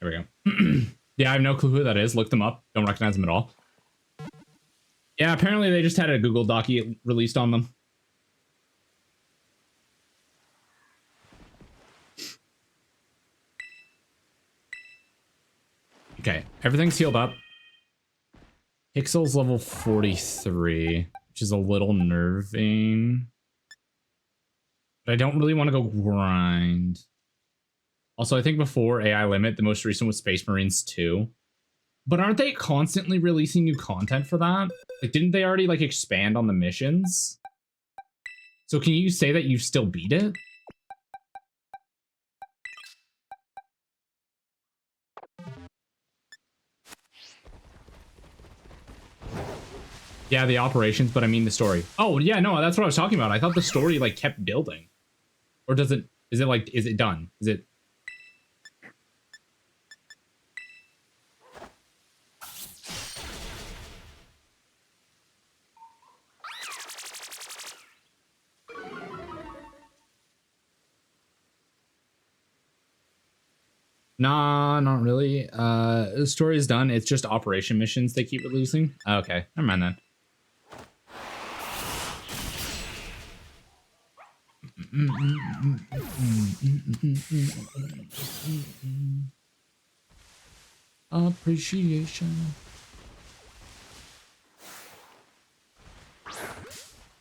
There we go. Yeah, I have no clue who that is. Look them up. Don't recognize them at all. Yeah, apparently they just had a Google Document released on them. Okay, everything's healed up. Pixel's level 43, which is a little nerving. But I don't really want to go grind. Also, I think before AI Limit, the most recent was Space Marines 2. But aren't they constantly releasing new content for that? Like, didn't they already, like, expand on the missions? So can you say that you still beat it? Yeah, the operations, but I mean the story. Oh, yeah, no, that's what I was talking about. I thought the story, like, kept building. Or does it... Is it, like... Is it done? Is it... Nah, not really. The story is done. It's just operation missions they keep releasing. Okay, never mind that. Appreciation.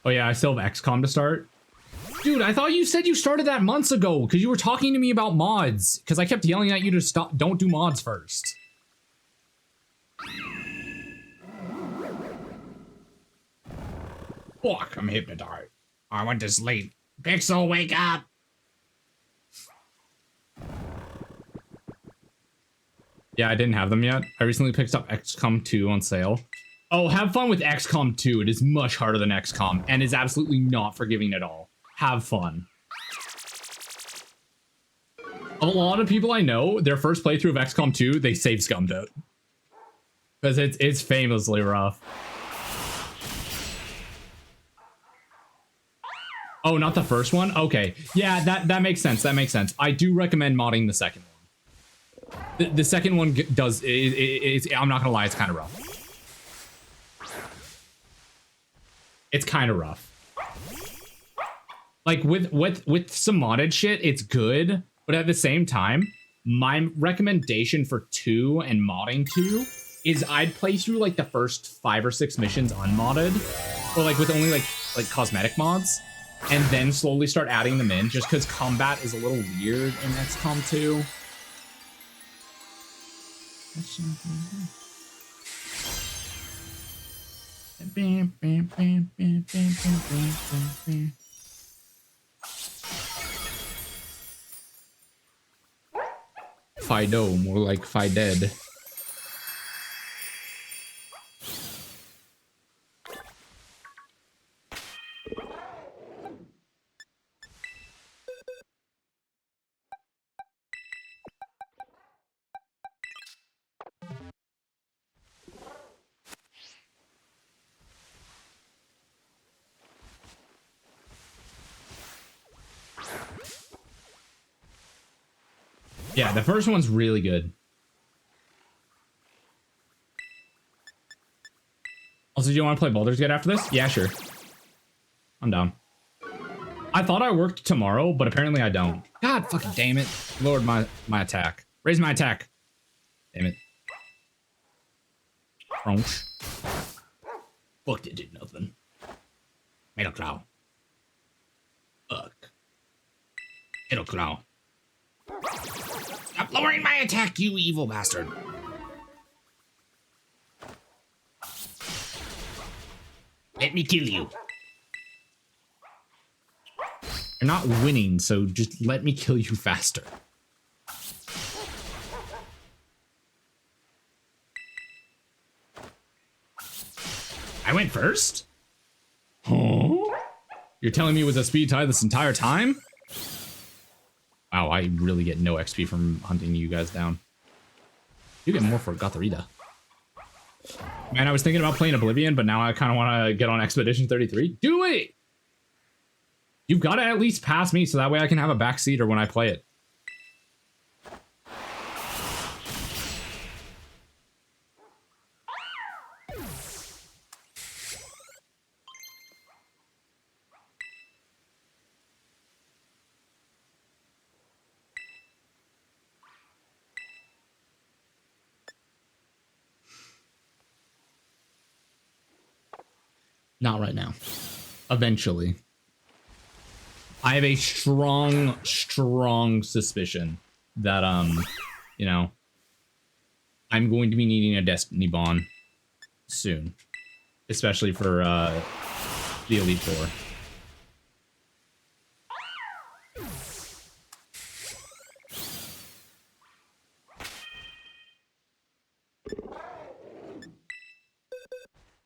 Oh yeah, I still have XCOM to start. Dude, I thought you said you started that months ago because you were talking to me about mods. Because I kept yelling at you to stop. Don't do mods first. Fuck, I'm hypnotized. I went to sleep. Pixel, wake up. Yeah, I didn't have them yet. I recently picked up XCOM 2 on sale. Oh, have fun with XCOM 2. It is much harder than XCOM and is absolutely not forgiving at all. Have fun. A lot of people I know, their first playthrough of XCOM 2, they save scummed it. Because it's famously rough. Oh, not the first one? Okay. Yeah, that makes sense. That makes sense. I do recommend modding the second one. The second one does... I'm not going to lie, it's kind of rough. It's kind of rough. Like, with some modded shit, it's good. But at the same time, my recommendation for 2 and modding 2 is I'd play through, like, the first 5 or 6 missions unmodded. Or, like, with only, like cosmetic mods. And then slowly start adding them in, just because combat is a little weird in XCOM 2. Fido, more like Fided. Yeah, the first one's really good. Also, do you want to play Baldur's Gate after this? Yeah, sure. I'm down. I thought I worked tomorrow, but apparently I don't. God fucking damn it. Lowered my attack. Raise my attack. Damn it. Crunch. Fuck, it did nothing. Made a claw. Fuck. Made a claw. Stop lowering my attack, you evil bastard. Let me kill you. You're not winning, so just let me kill you faster. I went first? Huh? You're telling me it was a speed tie this entire time? Wow, I really get no XP from hunting you guys down. You get more for Gotharita. Man, I was thinking about playing Oblivion, but now I kind of want to get on Expedition 33. Do it! You've got to at least pass me, so that way I can have a backseater when I play it. Not right now. Eventually. I have a strong suspicion that, you know, I'm going to be needing a Destiny Bond soon. Especially for, the Elite Four.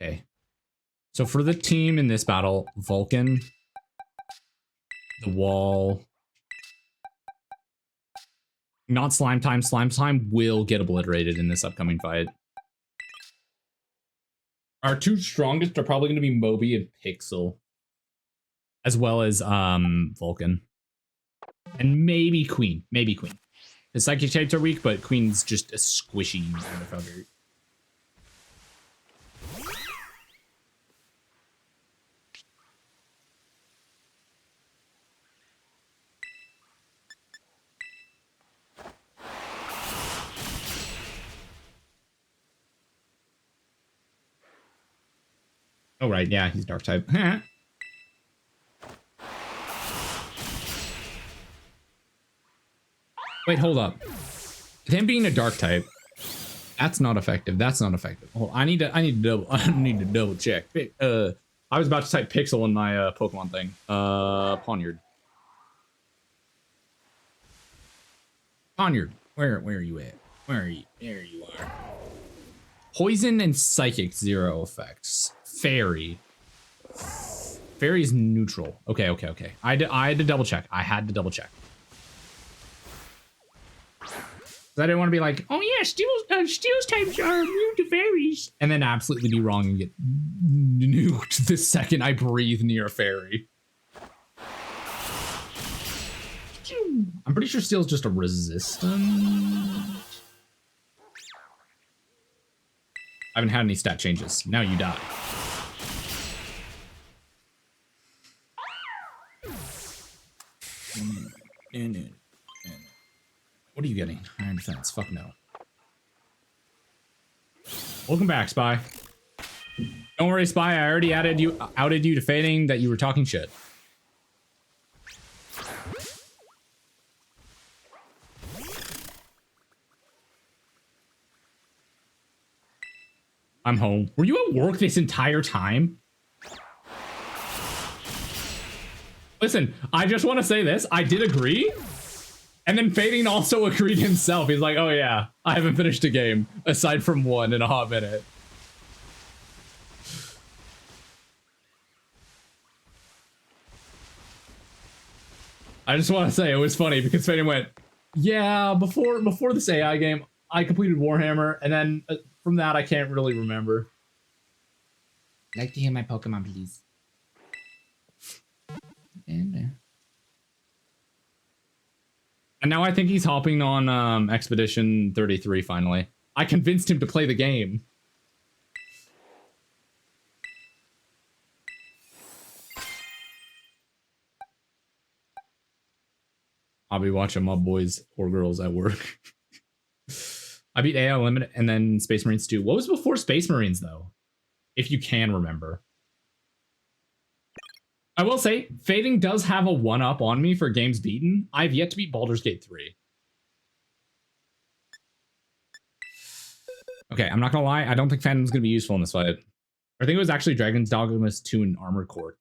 Okay. So for the team in this battle, Vulcan, the wall, not Slime Time. Slime Time will get obliterated in this upcoming fight. Our two strongest are probably going to be Moby and Pixel, as well as Vulcan, and maybe Queen. Maybe Queen. The psychic types are weak, but Queen's just a squishy motherfucker. Oh, right. Yeah, he's dark type. Wait, hold up. Him being a dark type, that's not effective. That's not effective. Hold on, I need to double check. I was about to type Pixel in my Pokemon thing. Ponyard. Ponyard. Where are you at? Where are you? There you are. Poison and Psychic 0 effects. Fairy. Fairy's neutral. Okay. I had to double check. I had to double check. I didn't want to be like, oh yeah, Steel's types are immune to fairies, and then absolutely be wrong and get nuked the second I breathe near a fairy. I'm pretty sure Steel's just a resistant. I haven't had any stat changes. Now you die. What are you getting? Iron Defense. Fuck no. Welcome back, Spy. Don't worry, Spy. I already outed you to fading that you were talking shit. I'm home. Were you at work this entire time? Listen, I just want to say this. I did agree. And then Fading also agreed himself. He's like, oh yeah, I haven't finished a game aside from one in a hot minute. I just want to say it was funny because Fading went, yeah, before this AI game, I completed Warhammer, and then from that I can't really remember. I'd like to hear my Pokemon, please. And now I think he's hopping on Expedition 33 finally. I convinced him to play the game. I'll be watching my boys or girls at work. I beat AI Limit and then Space Marines 2. What was before Space Marines, though? If you can remember. I will say, Fading does have a 1-up on me for games beaten. I've yet to beat Baldur's Gate 3. Okay, I'm not gonna lie. I don't think Phantom's gonna be useful in this fight. I think it was actually Dragon's Dogma 2 and Armored Core.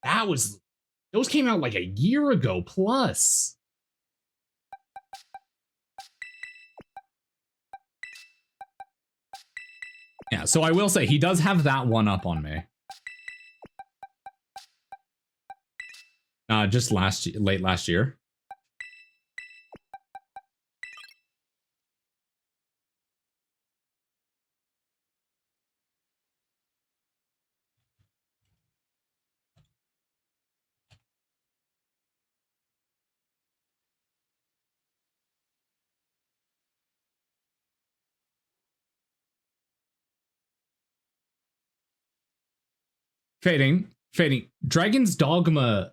Those came out like a year ago plus. Yeah, so I will say he does have that 1-up on me. Just late last year. Fading. Dragon's Dogma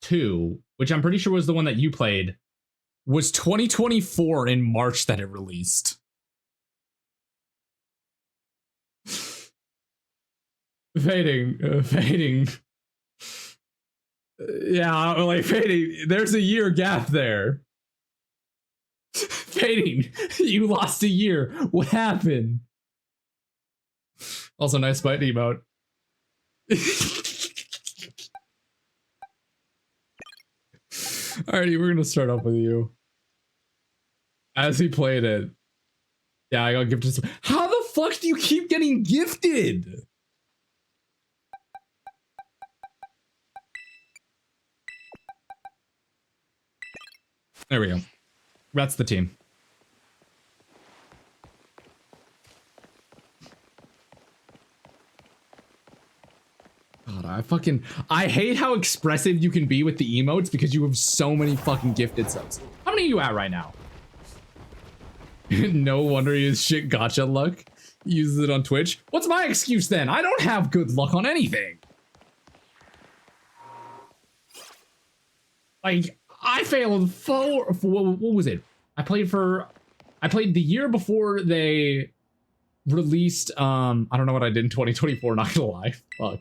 2, which I'm pretty sure was the one that you played, was 2024 in March that it released. Fading. Yeah, like fading. There's a year gap there. Fading. You lost a year. What happened? Also, nice fight emote. Alrighty, we're gonna start off with you. As he played it. Yeah, I got gifted. How the fuck do you keep getting gifted? There we go. That's the team. God, I hate how expressive you can be with the emotes because you have so many fucking gifted subs. How many are you at right now? No wonder he has shit gotcha luck. He uses it on Twitch. What's my excuse then? I don't have good luck on anything. Like, I failed what was it? I played the year before they released, I don't know what I did in 2024, not gonna lie. Fuck.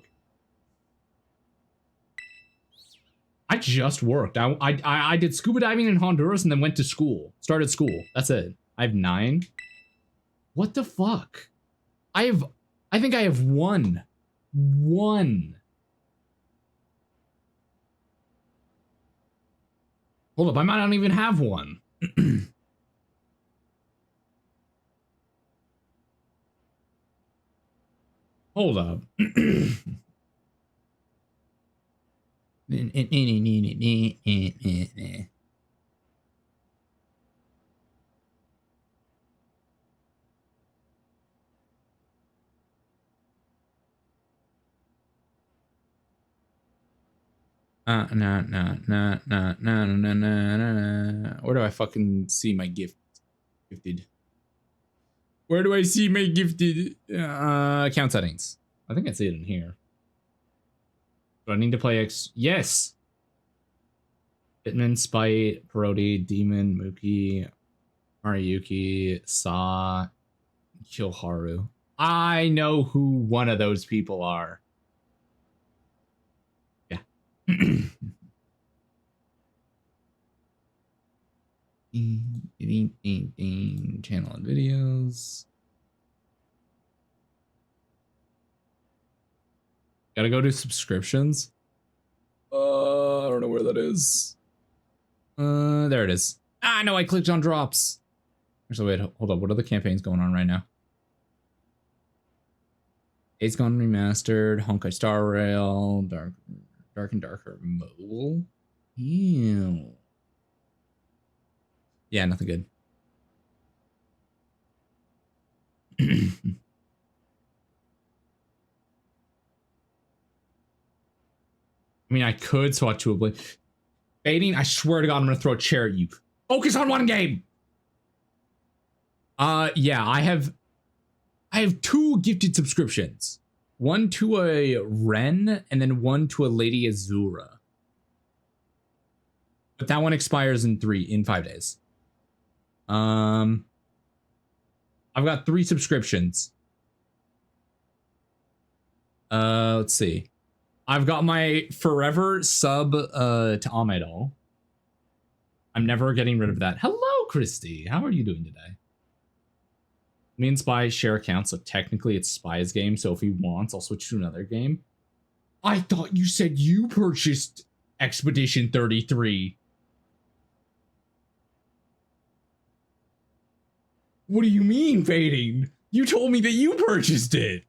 I just worked. I did scuba diving in Honduras and then went to school. Started school. That's it. I have 9. What the fuck? I think I have 1. 1. Hold up, I might not even have 1. Hold up. Where do I fucking see my gifted? Where do I see my gifted account settings? I think I see it in here. Do I need to play X? Yes. Hitman, Spite, Parody, Demon, Mookie, Mariyuki, Saw, Kyoharu. I know who one of those people are. Yeah. Channel and videos. Gotta go to subscriptions. I don't know where that is. There it is. Ah, no, I clicked on drops. Actually, wait, hold up. What are the campaigns going on right now? Days Gone Remastered, Honkai Star Rail, Dark and Darker Mobile. Ew. Yeah, nothing good. I mean, I could swap to a blade. Baiting, I swear to God, I'm gonna throw a chair at you. Focus on one game. Yeah, I have 2 gifted subscriptions. One to a Ren and then one to a Lady Azura. But that one expires in 5 days. I've got 3 subscriptions. Let's see. I've got my forever sub to Amidal. I'm never getting rid of that. Hello, Christy. How are you doing today? Me and Spy share accounts, so technically it's Spy's game, so if he wants, I'll switch to another game. I thought you said you purchased Expedition 33. What do you mean, Fading? You told me that you purchased it.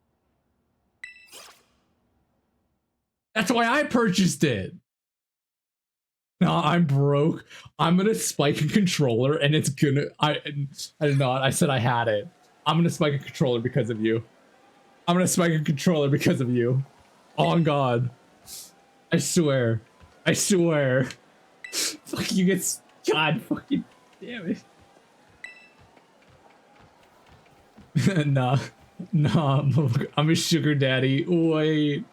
That's why I purchased it. No, I'm broke. I'm gonna spike a controller and it's gonna... I did not. I said I had it. I'm gonna spike a controller because of you. I'm gonna spike a controller because of you. On God. I swear. I swear. Fuck you, get... God fucking damn it. Nah. Nah, I'm a sugar daddy. Wait.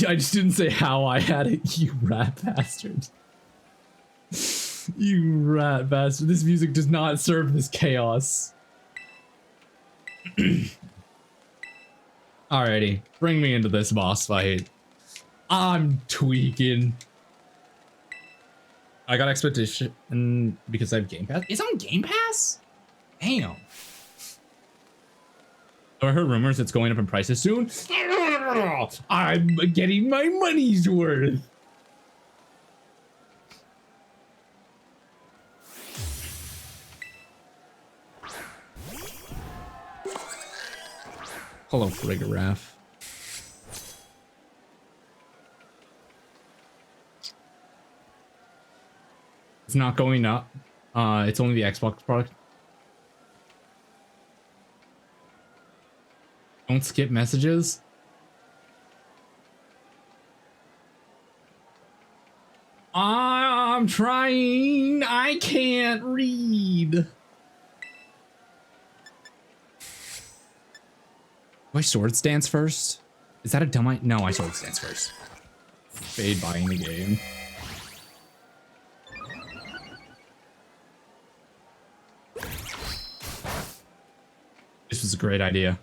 I just didn't say how I had it, you rat bastard. You rat bastard. This music does not serve this chaos. Alrighty, bring me into this boss fight. I'm tweaking. I got expectation because I have Game Pass. It's on Game Pass? Damn. I heard rumors it's going up in prices soon. I'm getting my money's worth. Hello, Friggarath. It's not going up. It's only the Xbox product. Don't skip messages. I'm trying. I can't read. My sword stance first? Is that a dumb idea? No, my sword stance first. Fade buying the game. This was a great idea.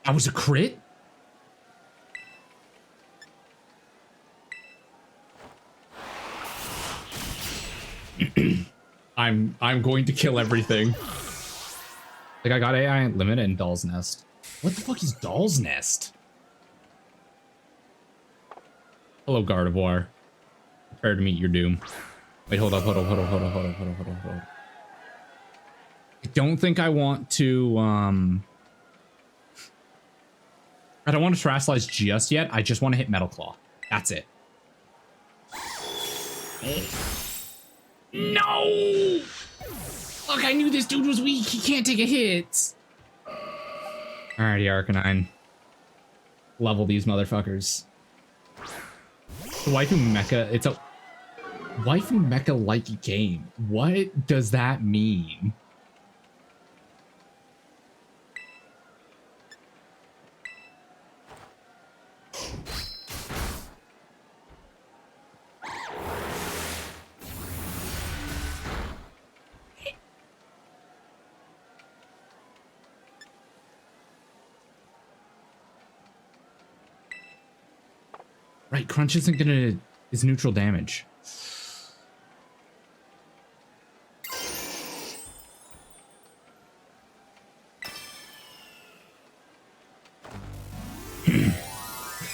That was a crit? I'm going to kill everything. Like, I got AI Unlimited and Doll's Nest. What the fuck is Doll's Nest? Hello, Gardevoir. Prepare to meet your doom. Wait, hold up, hold up, hold up, hold up, hold up, hold up, hold up, hold up. I don't think I want to, I don't want to Terrasilize just yet. I just want to hit Metal Claw. That's it. No! Look, I knew this dude was weak. He can't take a hit. Alrighty, Arcanine. Level these motherfuckers. The Waifu Mecha, it's a Waifu Mecha-like game. What does that mean? Right, Crunch isn't gonna... is neutral damage.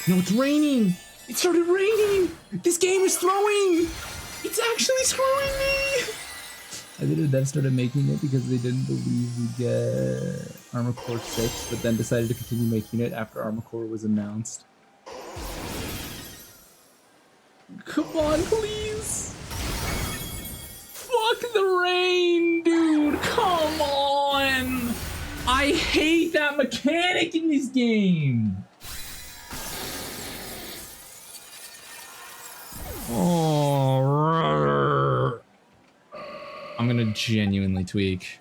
No, it's raining! It started raining! This game is throwing! It's actually screwing me! I think the devs started making it because they didn't believe we'd get Armor Core 6, but then decided to continue making it after Armor Core was announced. Come on, please! Fuck the rain, dude! Come on! I hate that mechanic in this game! Oh, I'm gonna genuinely tweak.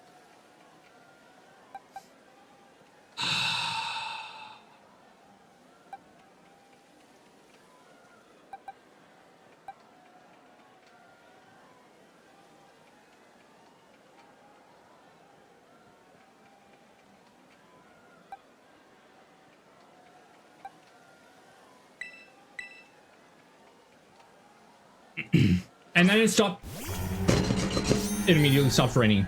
And then it stopped. It immediately stopped raining.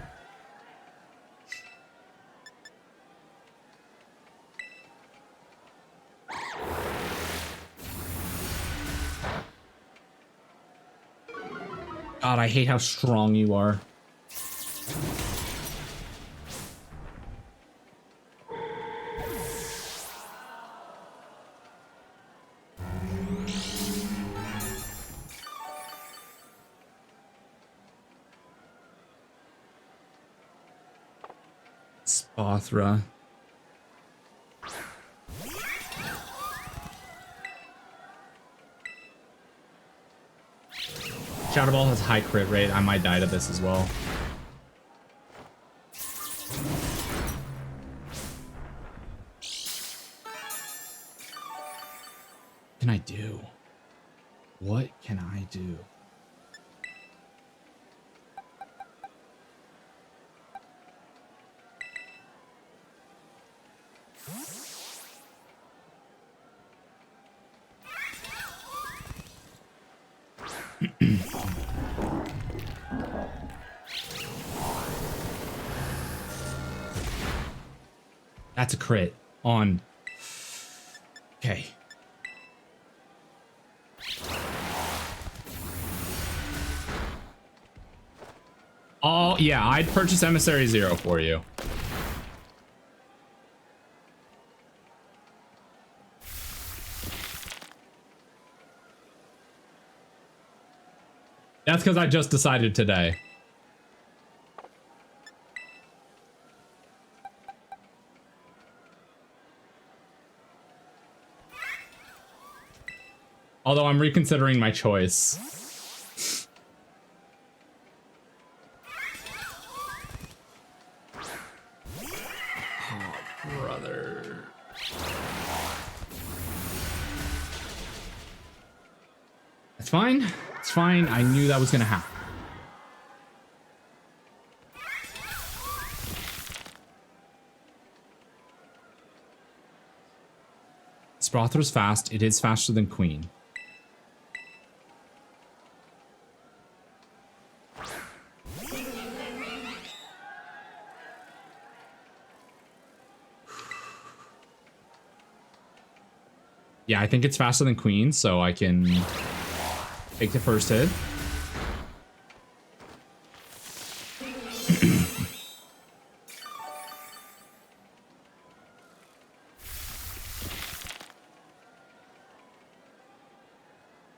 God, I hate how strong you are. Spothra. Shadow Ball has high crit rate. I might die to this as well. What can I do? What can I do? That's a crit on. Okay. Oh, yeah, I'd purchase Emissary Zero for you. That's because I just decided today. Although I'm reconsidering my choice. Oh, brother. It's fine. It's fine. I knew that was going to happen. Sprother's fast. It is faster than Queen. Yeah, I think it's faster than Queen, so I can take the first hit.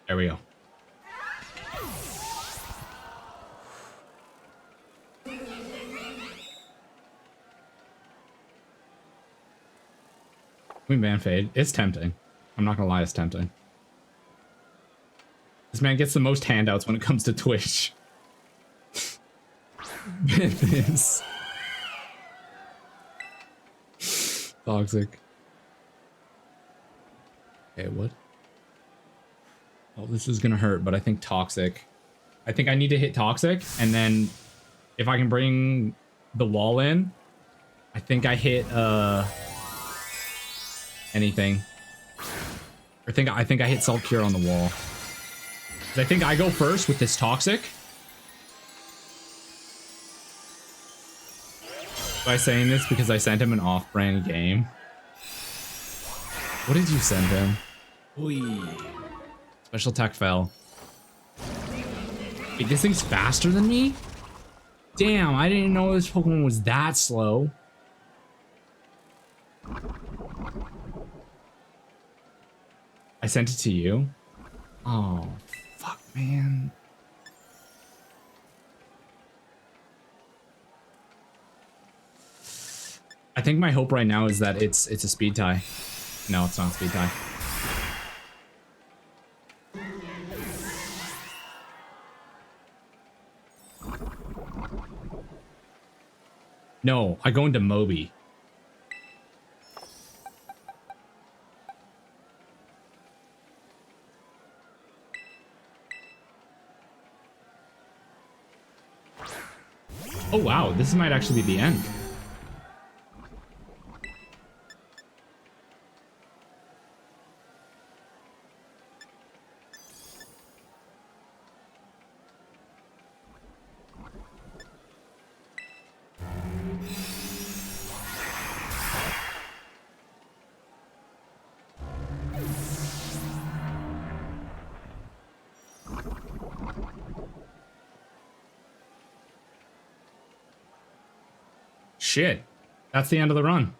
There we go. Queen Band Fade. It's tempting. I'm not gonna lie, it's tempting. This man gets the most handouts when it comes to Twitch. This. Toxic. Okay, what? Oh, this is gonna hurt, but I think Toxic. I think I need to hit Toxic, and then if I can bring the wall in, I think I hit anything. I think I hit Salt Cure on the wall. 'Cause I think I go first with this Toxic. By saying this because I sent him an off-brand game. What did you send him? Oy. Special attack fell. Wait, this thing's faster than me? Damn, I didn't know this Pokemon was that slow. I sent it to you? Oh, fuck, man. I think my hope right now is that it's a speed tie. No, it's not a speed tie. No, I go into Moby. Oh wow, this might actually be the end. Shit, that's the end of the run.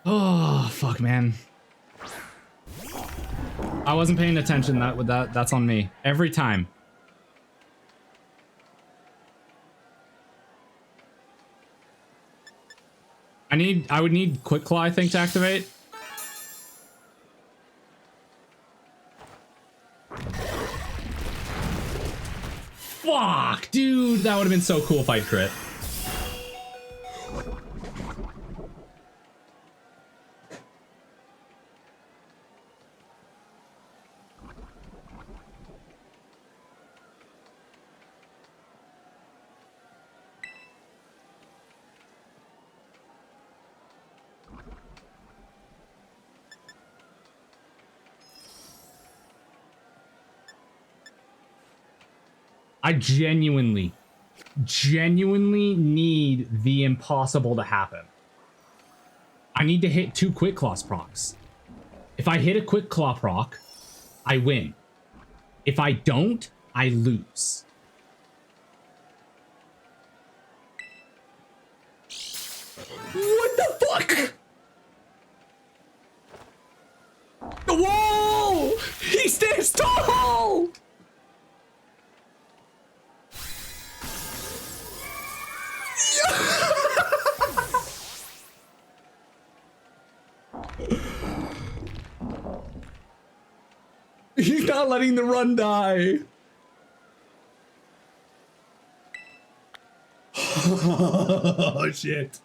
Oh, fuck, man. I wasn't paying attention. That's on me. Every time. I would need Quick Claw, I think, to activate. Fuck, dude, that would have been so cool if I crit. I genuinely need the impossible to happen. I need to hit 2 quick claws procs. If I hit a quick claw proc, I win. If I don't, I lose. What the fuck? Whoa! He stands tall! He's not letting the run die. Oh, shit.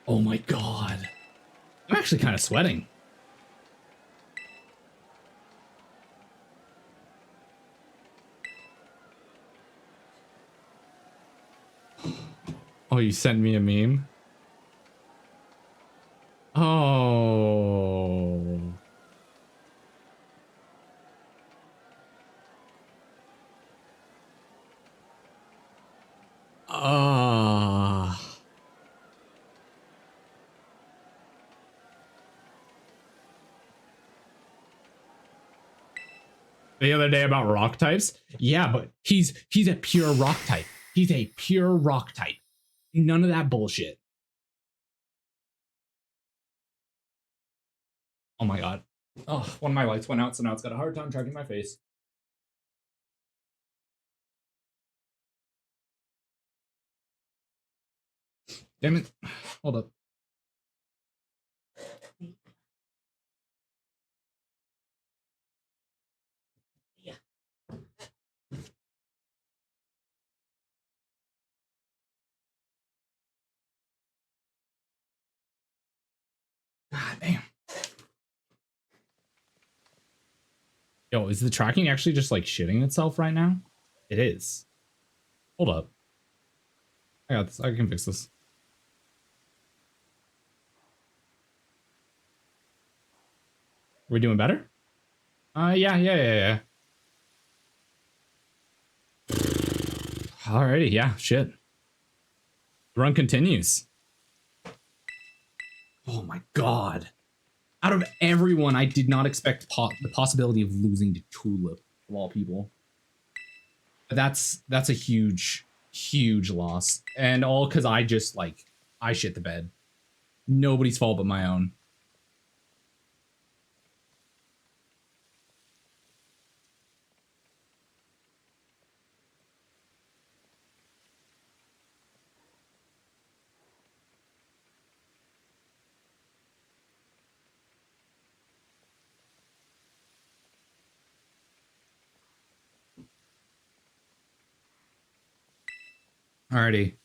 Oh my god. I'm actually kind of sweating. Oh, you sent me a meme? Oh. Ah. The other day about rock types? Yeah, but he's a pure rock type. He's a pure rock type. None of that bullshit. Oh my god. Oh, one of my lights went out, so now it's got a hard time tracking my face. Damn it. Hold up. Yeah. God damn. Yo, is the tracking actually just like shitting itself right now? It is. Hold up. I got this. I can fix this. Are we doing better? Yeah. Alrighty, yeah, shit. The run continues. Oh my god. Out of everyone, I did not expect the possibility of losing to Tulip, of all people. But that's a huge loss. And all because I just, like, I shit the bed. Nobody's fault but my own. Alrighty.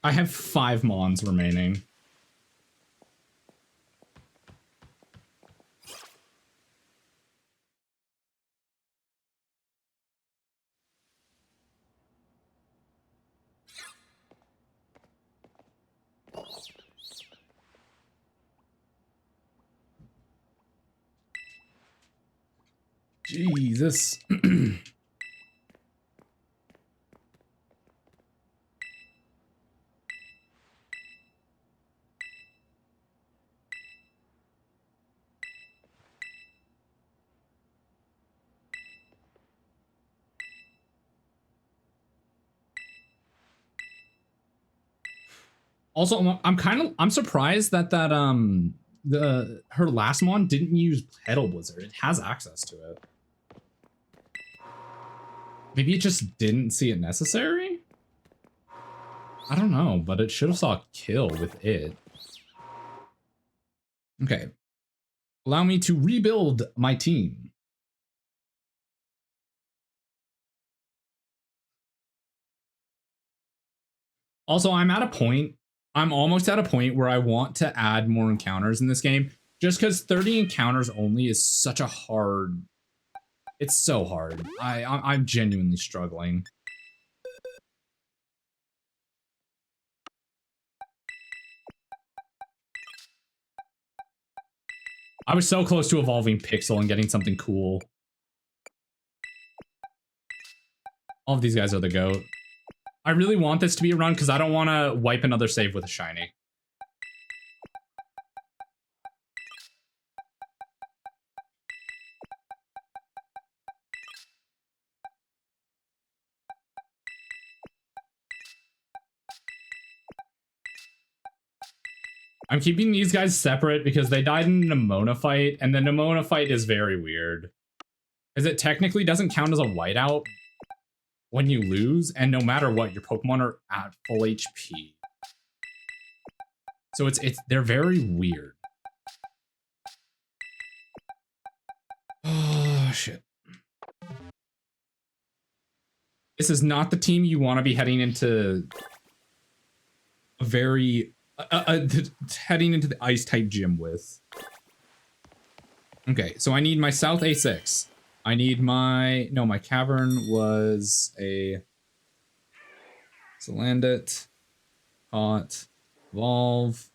I have 5 Mons remaining. Jesus. Also, I'm surprised that her last mon didn't use Petal Blizzard. It has access to it. Maybe it just didn't see it necessary? I don't know, but it should have saw a kill with it. Okay. Allow me to rebuild my team. Also, I'm almost at a point where I want to add more encounters in this game, just because 30 encounters only is such a hard... It's so hard. I'm genuinely struggling. I was so close to evolving Pixel and getting something cool. All of these guys are the GOAT. I really want this to be a run because I don't want to wipe another save with a shiny. I'm keeping these guys separate because they died in a Nemona fight, and the Nemona fight is very weird. Because it technically doesn't count as a whiteout when you lose, and no matter what, your Pokemon are at full HP. So they're very weird. Oh, shit. This is not the team you want to be heading into a very... heading into the ice-type gym with. Okay, so I need my South A6. I need my... No, my Cavern was a... Salandit. Caught. Evolve.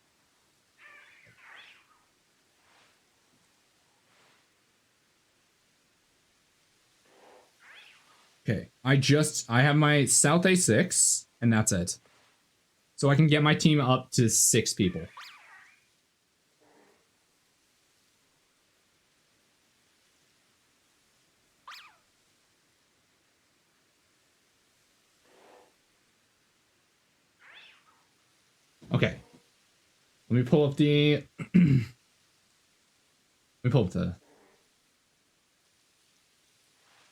Okay, I have my South A6, and that's it. So I can get my team up to 6 people. Okay. Let me pull up the... Let me pull up the...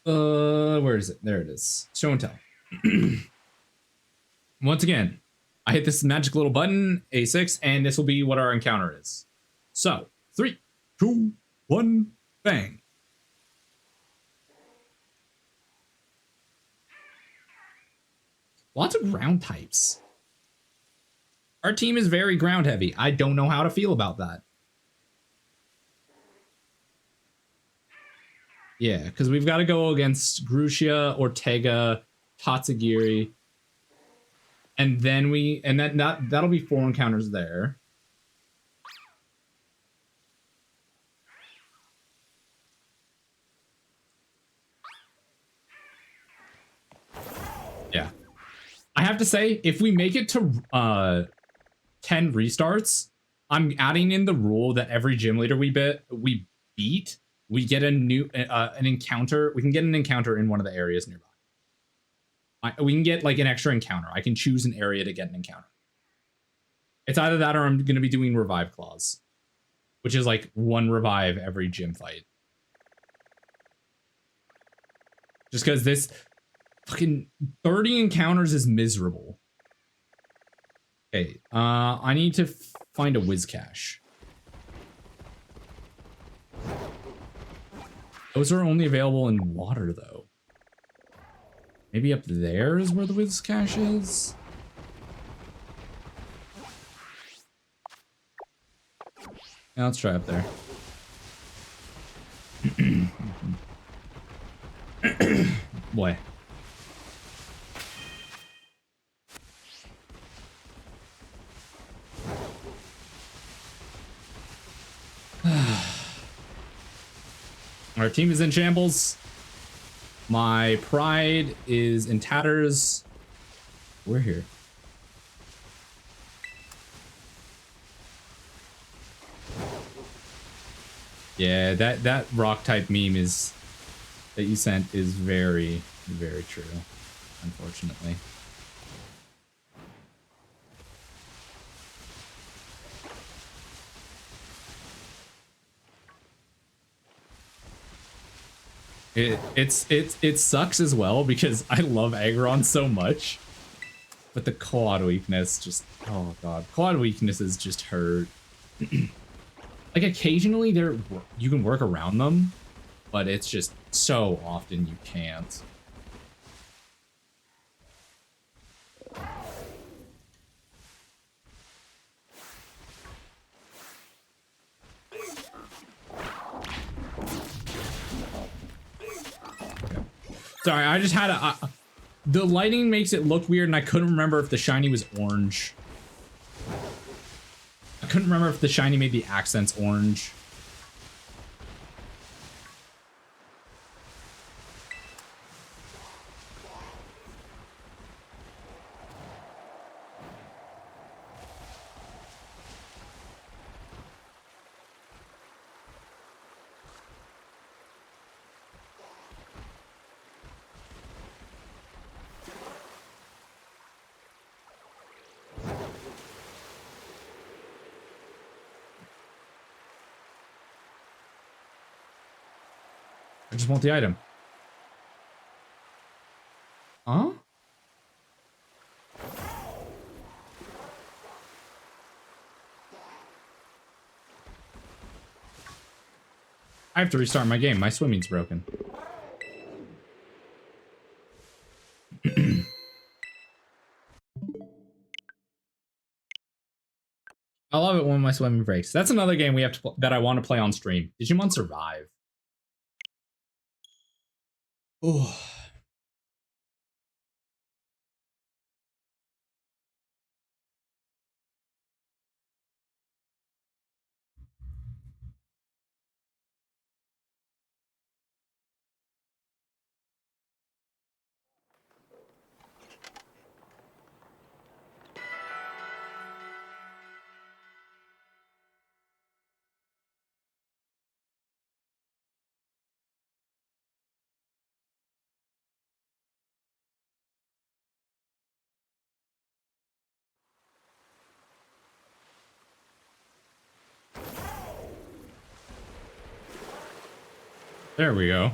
Where is it? There it is. Show and tell. Once again, I hit this magic little button, A6, and this will be what our encounter is. So, 3, 2, 1, bang. Lots of ground types. Our team is very ground heavy. I don't know how to feel about that. Yeah, because we've got to go against Grushia, Ortega, Tatsugiri. And then that'll be 4 encounters there. Yeah. I have to say, if we make it to 10 restarts, I'm adding in the rule that every gym leader we beat, we get a new an encounter. We can get an encounter in one of the areas nearby. We can get like an extra encounter. I can choose an area to get an encounter. It's either that or I'm going to be doing revive claws, which is like 1 revive every gym fight. Just because this fucking 30 encounters is miserable. Okay, I need to find a Whiscash. Those are only available in water, though. Maybe up there is where the Whiscash is? Yeah, let's try up there. Boy. Our team is in shambles. My pride is in tatters. We're here. Yeah, that rock type meme that you sent is very, very true, unfortunately. It sucks as well because I love Aggron so much, but the quad weakness just, oh god, quad weaknesses just hurt. Like occasionally you can work around them, but it's just so often you can't. Sorry, I just had the lighting makes it look weird and I couldn't remember if the shiny was orange. I couldn't remember if the shiny made the accents orange. I just want the item. Huh? I have to restart my game. My swimming's broken. I love it when my swimming breaks. That's another game we have to that I want to play on stream. Digimon Survive. Oh. There we go.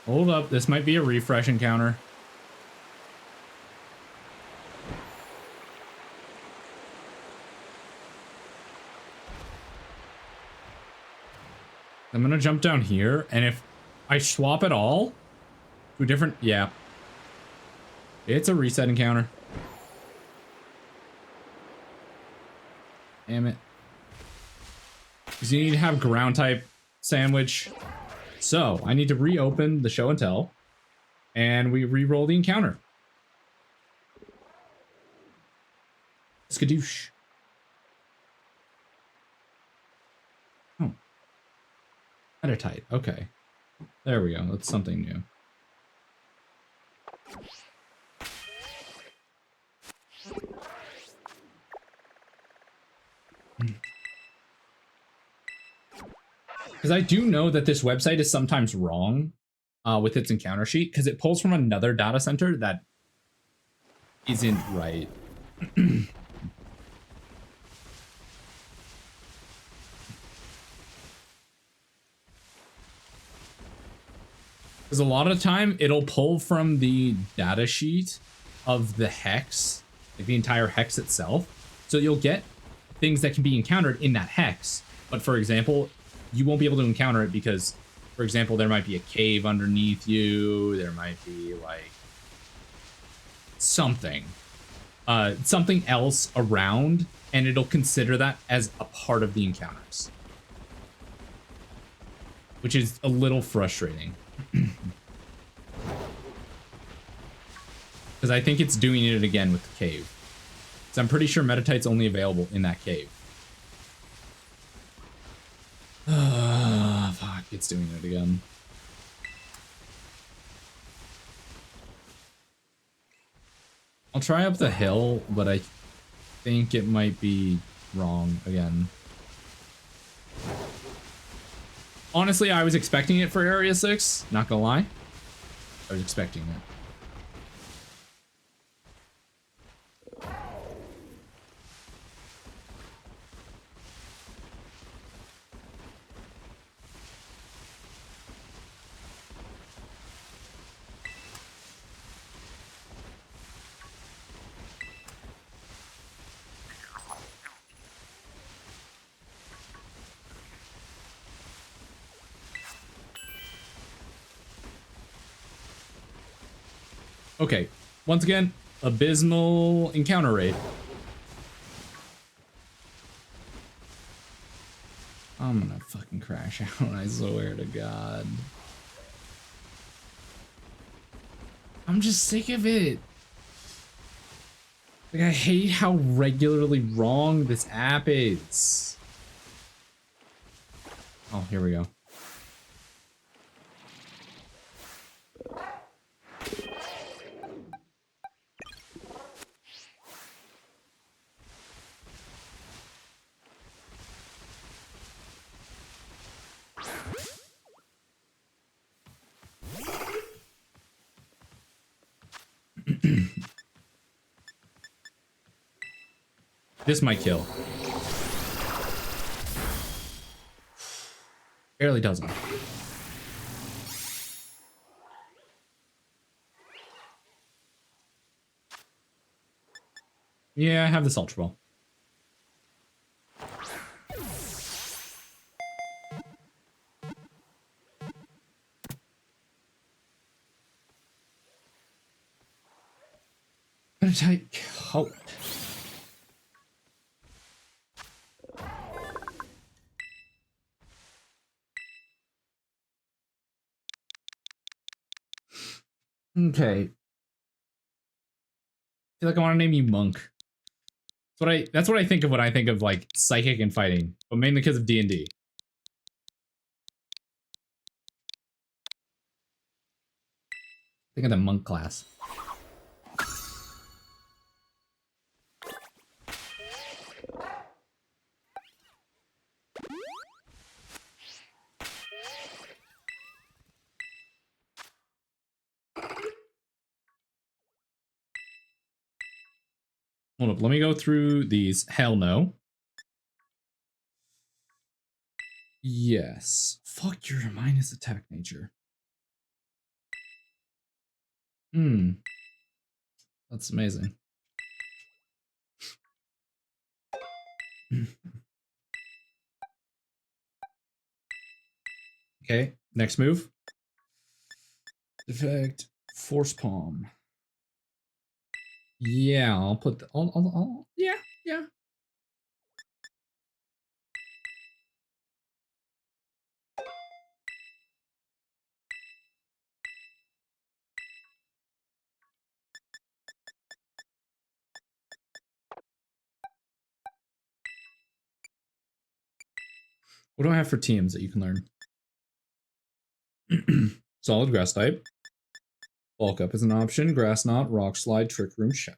Hold up, this might be a refresh encounter. I'm gonna jump down here, and if I swap it all to a different, yeah. It's a reset encounter. Damn it. Because you need to have ground type sandwich. So I need to reopen the show and tell, and we re-roll the encounter. Skadoosh. Oh. Metatight. Okay. There we go. That's something new. Because I do know that this website is sometimes wrong with its encounter sheet because it pulls from another data center that isn't right. Because a lot of the time it'll pull from the data sheet of the hex, like the entire hex itself. So you'll get things that can be encountered in that hex. But for example, you won't be able to encounter it because, for example, there might be a cave underneath you. There might be like something else around, and it'll consider that as a part of the encounters, which is a little frustrating. Because I think it's doing it again with the cave. So I'm pretty sure Metatite's only available in that cave. Fuck, it's doing it again. I'll try up the hill, but I think it might be wrong again. Honestly, I was expecting it for Area 6, not gonna lie. I was expecting it. Okay, once again, abysmal encounter rate. I'm gonna fucking crash out, I swear to God. I'm just sick of it. Like, I hate how regularly wrong this app is. Oh, here we go. This might kill. Barely doesn't. Yeah, I have this Ultra Ball. Gonna take hope. Okay. I feel like I want to name you Monk. That's what I think of when I think of like psychic and fighting, but mainly because of D&D. Think of the monk class. Hold up, let me go through these. Hell no. Yes. Fuck your minus attack nature. That's amazing. Okay, next move. Effect, Force Palm. Yeah, I'll put the, yeah. What do I have for teams that you can learn? Solid grass type. Bulk up is an option. Grass knot, rock slide, trick room, shadow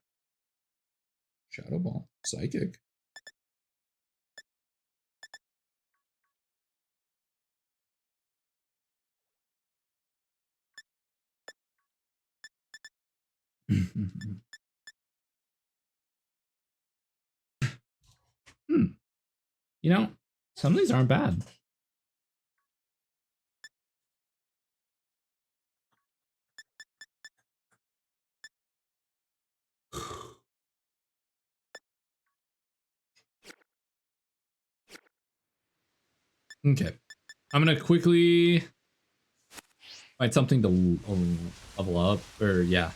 ball, psychic. You know, some of these aren't bad. Okay, I'm gonna quickly find something to level up, or yeah.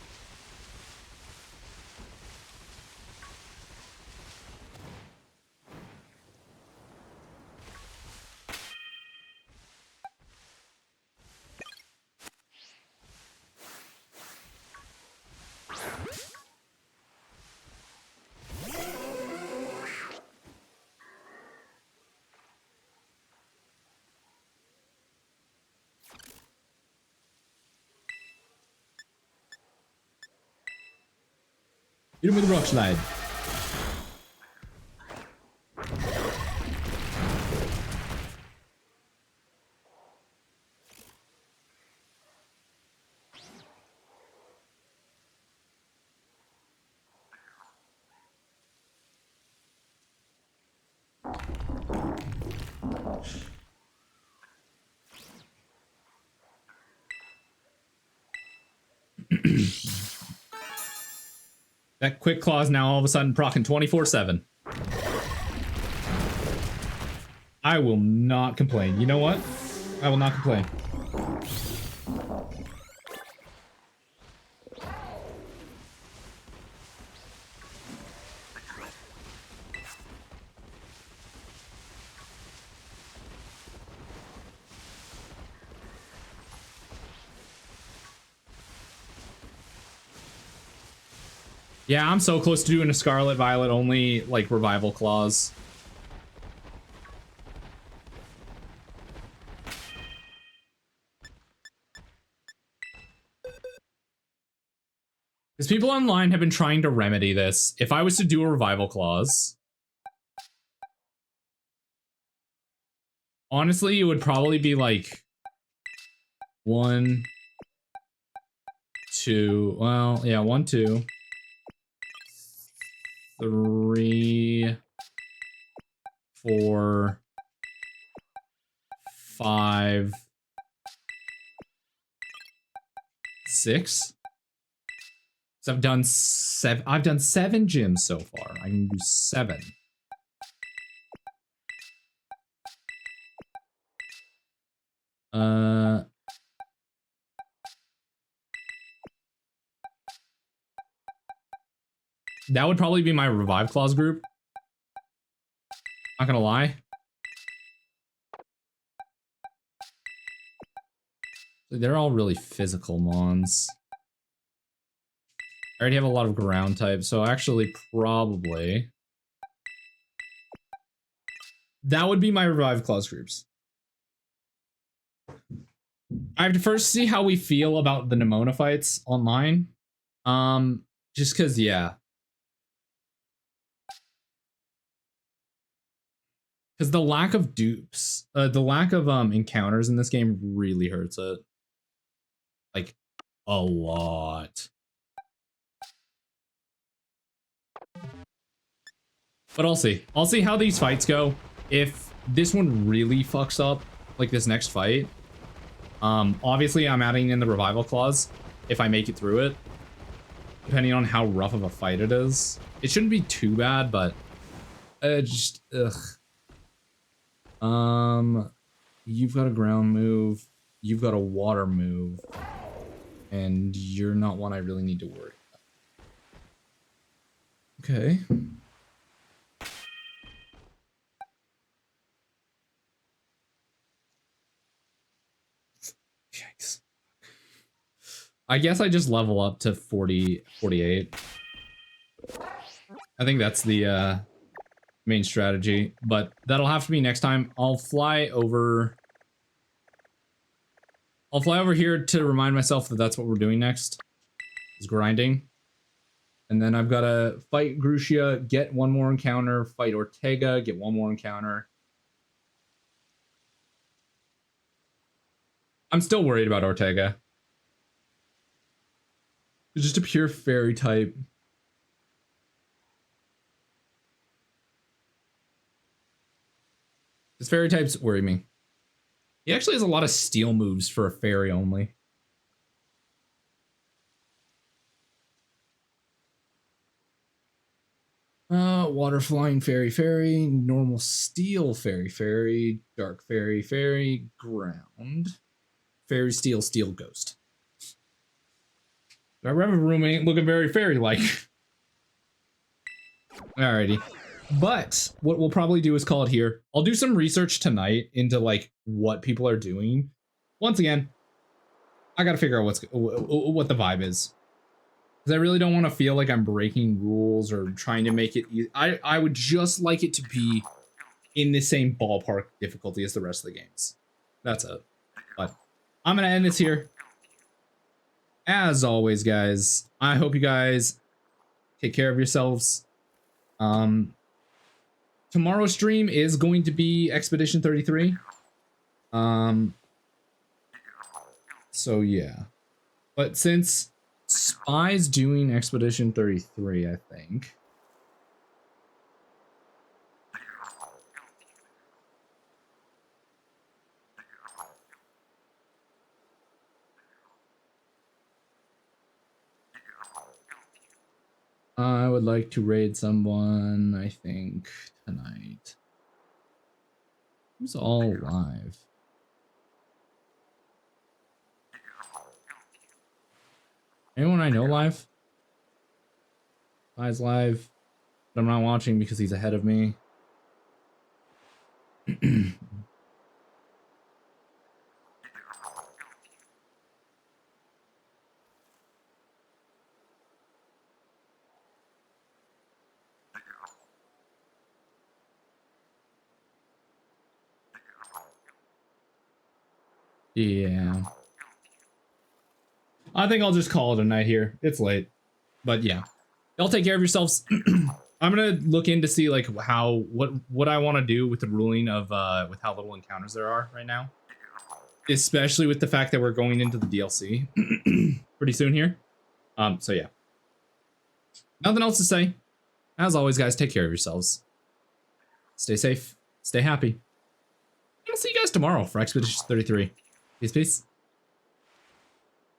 Hit him with a rock slide. That quick claw is now all of a sudden proccing 24/7. I will not complain. You know what? I will not complain. Yeah, I'm so close to doing a Scarlet Violet only, like, revival clause. Because people online have been trying to remedy this. If I was to do a revival clause, honestly, it would probably be like 1, 2, well, yeah, 1, 2, 3, 4, 5, 6. So I've done 7. I've done 7 gyms so far. I can do 7. That would probably be my revive clause group. Not gonna lie. They're all really physical mons. I already have a lot of ground types, so actually probably that would be my revive clause groups. I have to first see how we feel about the Nemona fights online. Just cause yeah. Because the lack of dupes, the lack of encounters in this game really hurts it. Like, a lot. But I'll see. I'll see how these fights go. If this one really fucks up, like this next fight, obviously I'm adding in the revival clause if I make it through it. Depending on how rough of a fight it is. It shouldn't be too bad, but just ugh. You've got a ground move, you've got a water move, and you're not one I really need to worry about. Okay. Yikes. I guess I just level up to 40, 48. I think that's the main strategy, but that'll have to be next time. I'll fly over here to remind myself that that's what we're doing next, is grinding. And then I've got to fight Grucia, get 1 more encounter, fight Ortega, get 1 more encounter. I'm still worried about Ortega. It's just a pure fairy type. His fairy types worry me. He actually has a lot of steel moves for a fairy only. Water flying fairy, normal steel fairy, dark fairy, ground. Fairy steel ghost. Our Revenant room ain't looking very fairy-like. Alrighty. But what we'll probably do is call it here. I'll do some research tonight into like what people are doing. Once again, I gotta figure out what the vibe is. Because I really don't want to feel like I'm breaking rules or trying to make it easy. I would just like it to be in the same ballpark difficulty as the rest of the games. That's it. But I'm gonna end this here. As always, guys, I hope you guys take care of yourselves. Tomorrow's stream is going to be Expedition 33. So yeah. But since Spy's doing Expedition 33, I think. I would like to raid someone, I think, tonight. Who's all live? Anyone I know live? Spy's live, but I'm not watching because he's ahead of me. Yeah. I think I'll just call it a night here. It's late. But yeah. Y'all take care of yourselves. I'm gonna look in to see like what I want to do with the ruling of with how little encounters there are right now. Especially with the fact that we're going into the DLC pretty soon here. So yeah. Nothing else to say. As always, guys, take care of yourselves. Stay safe. Stay happy. I'll see you guys tomorrow for Expedition 33. Peace, peace.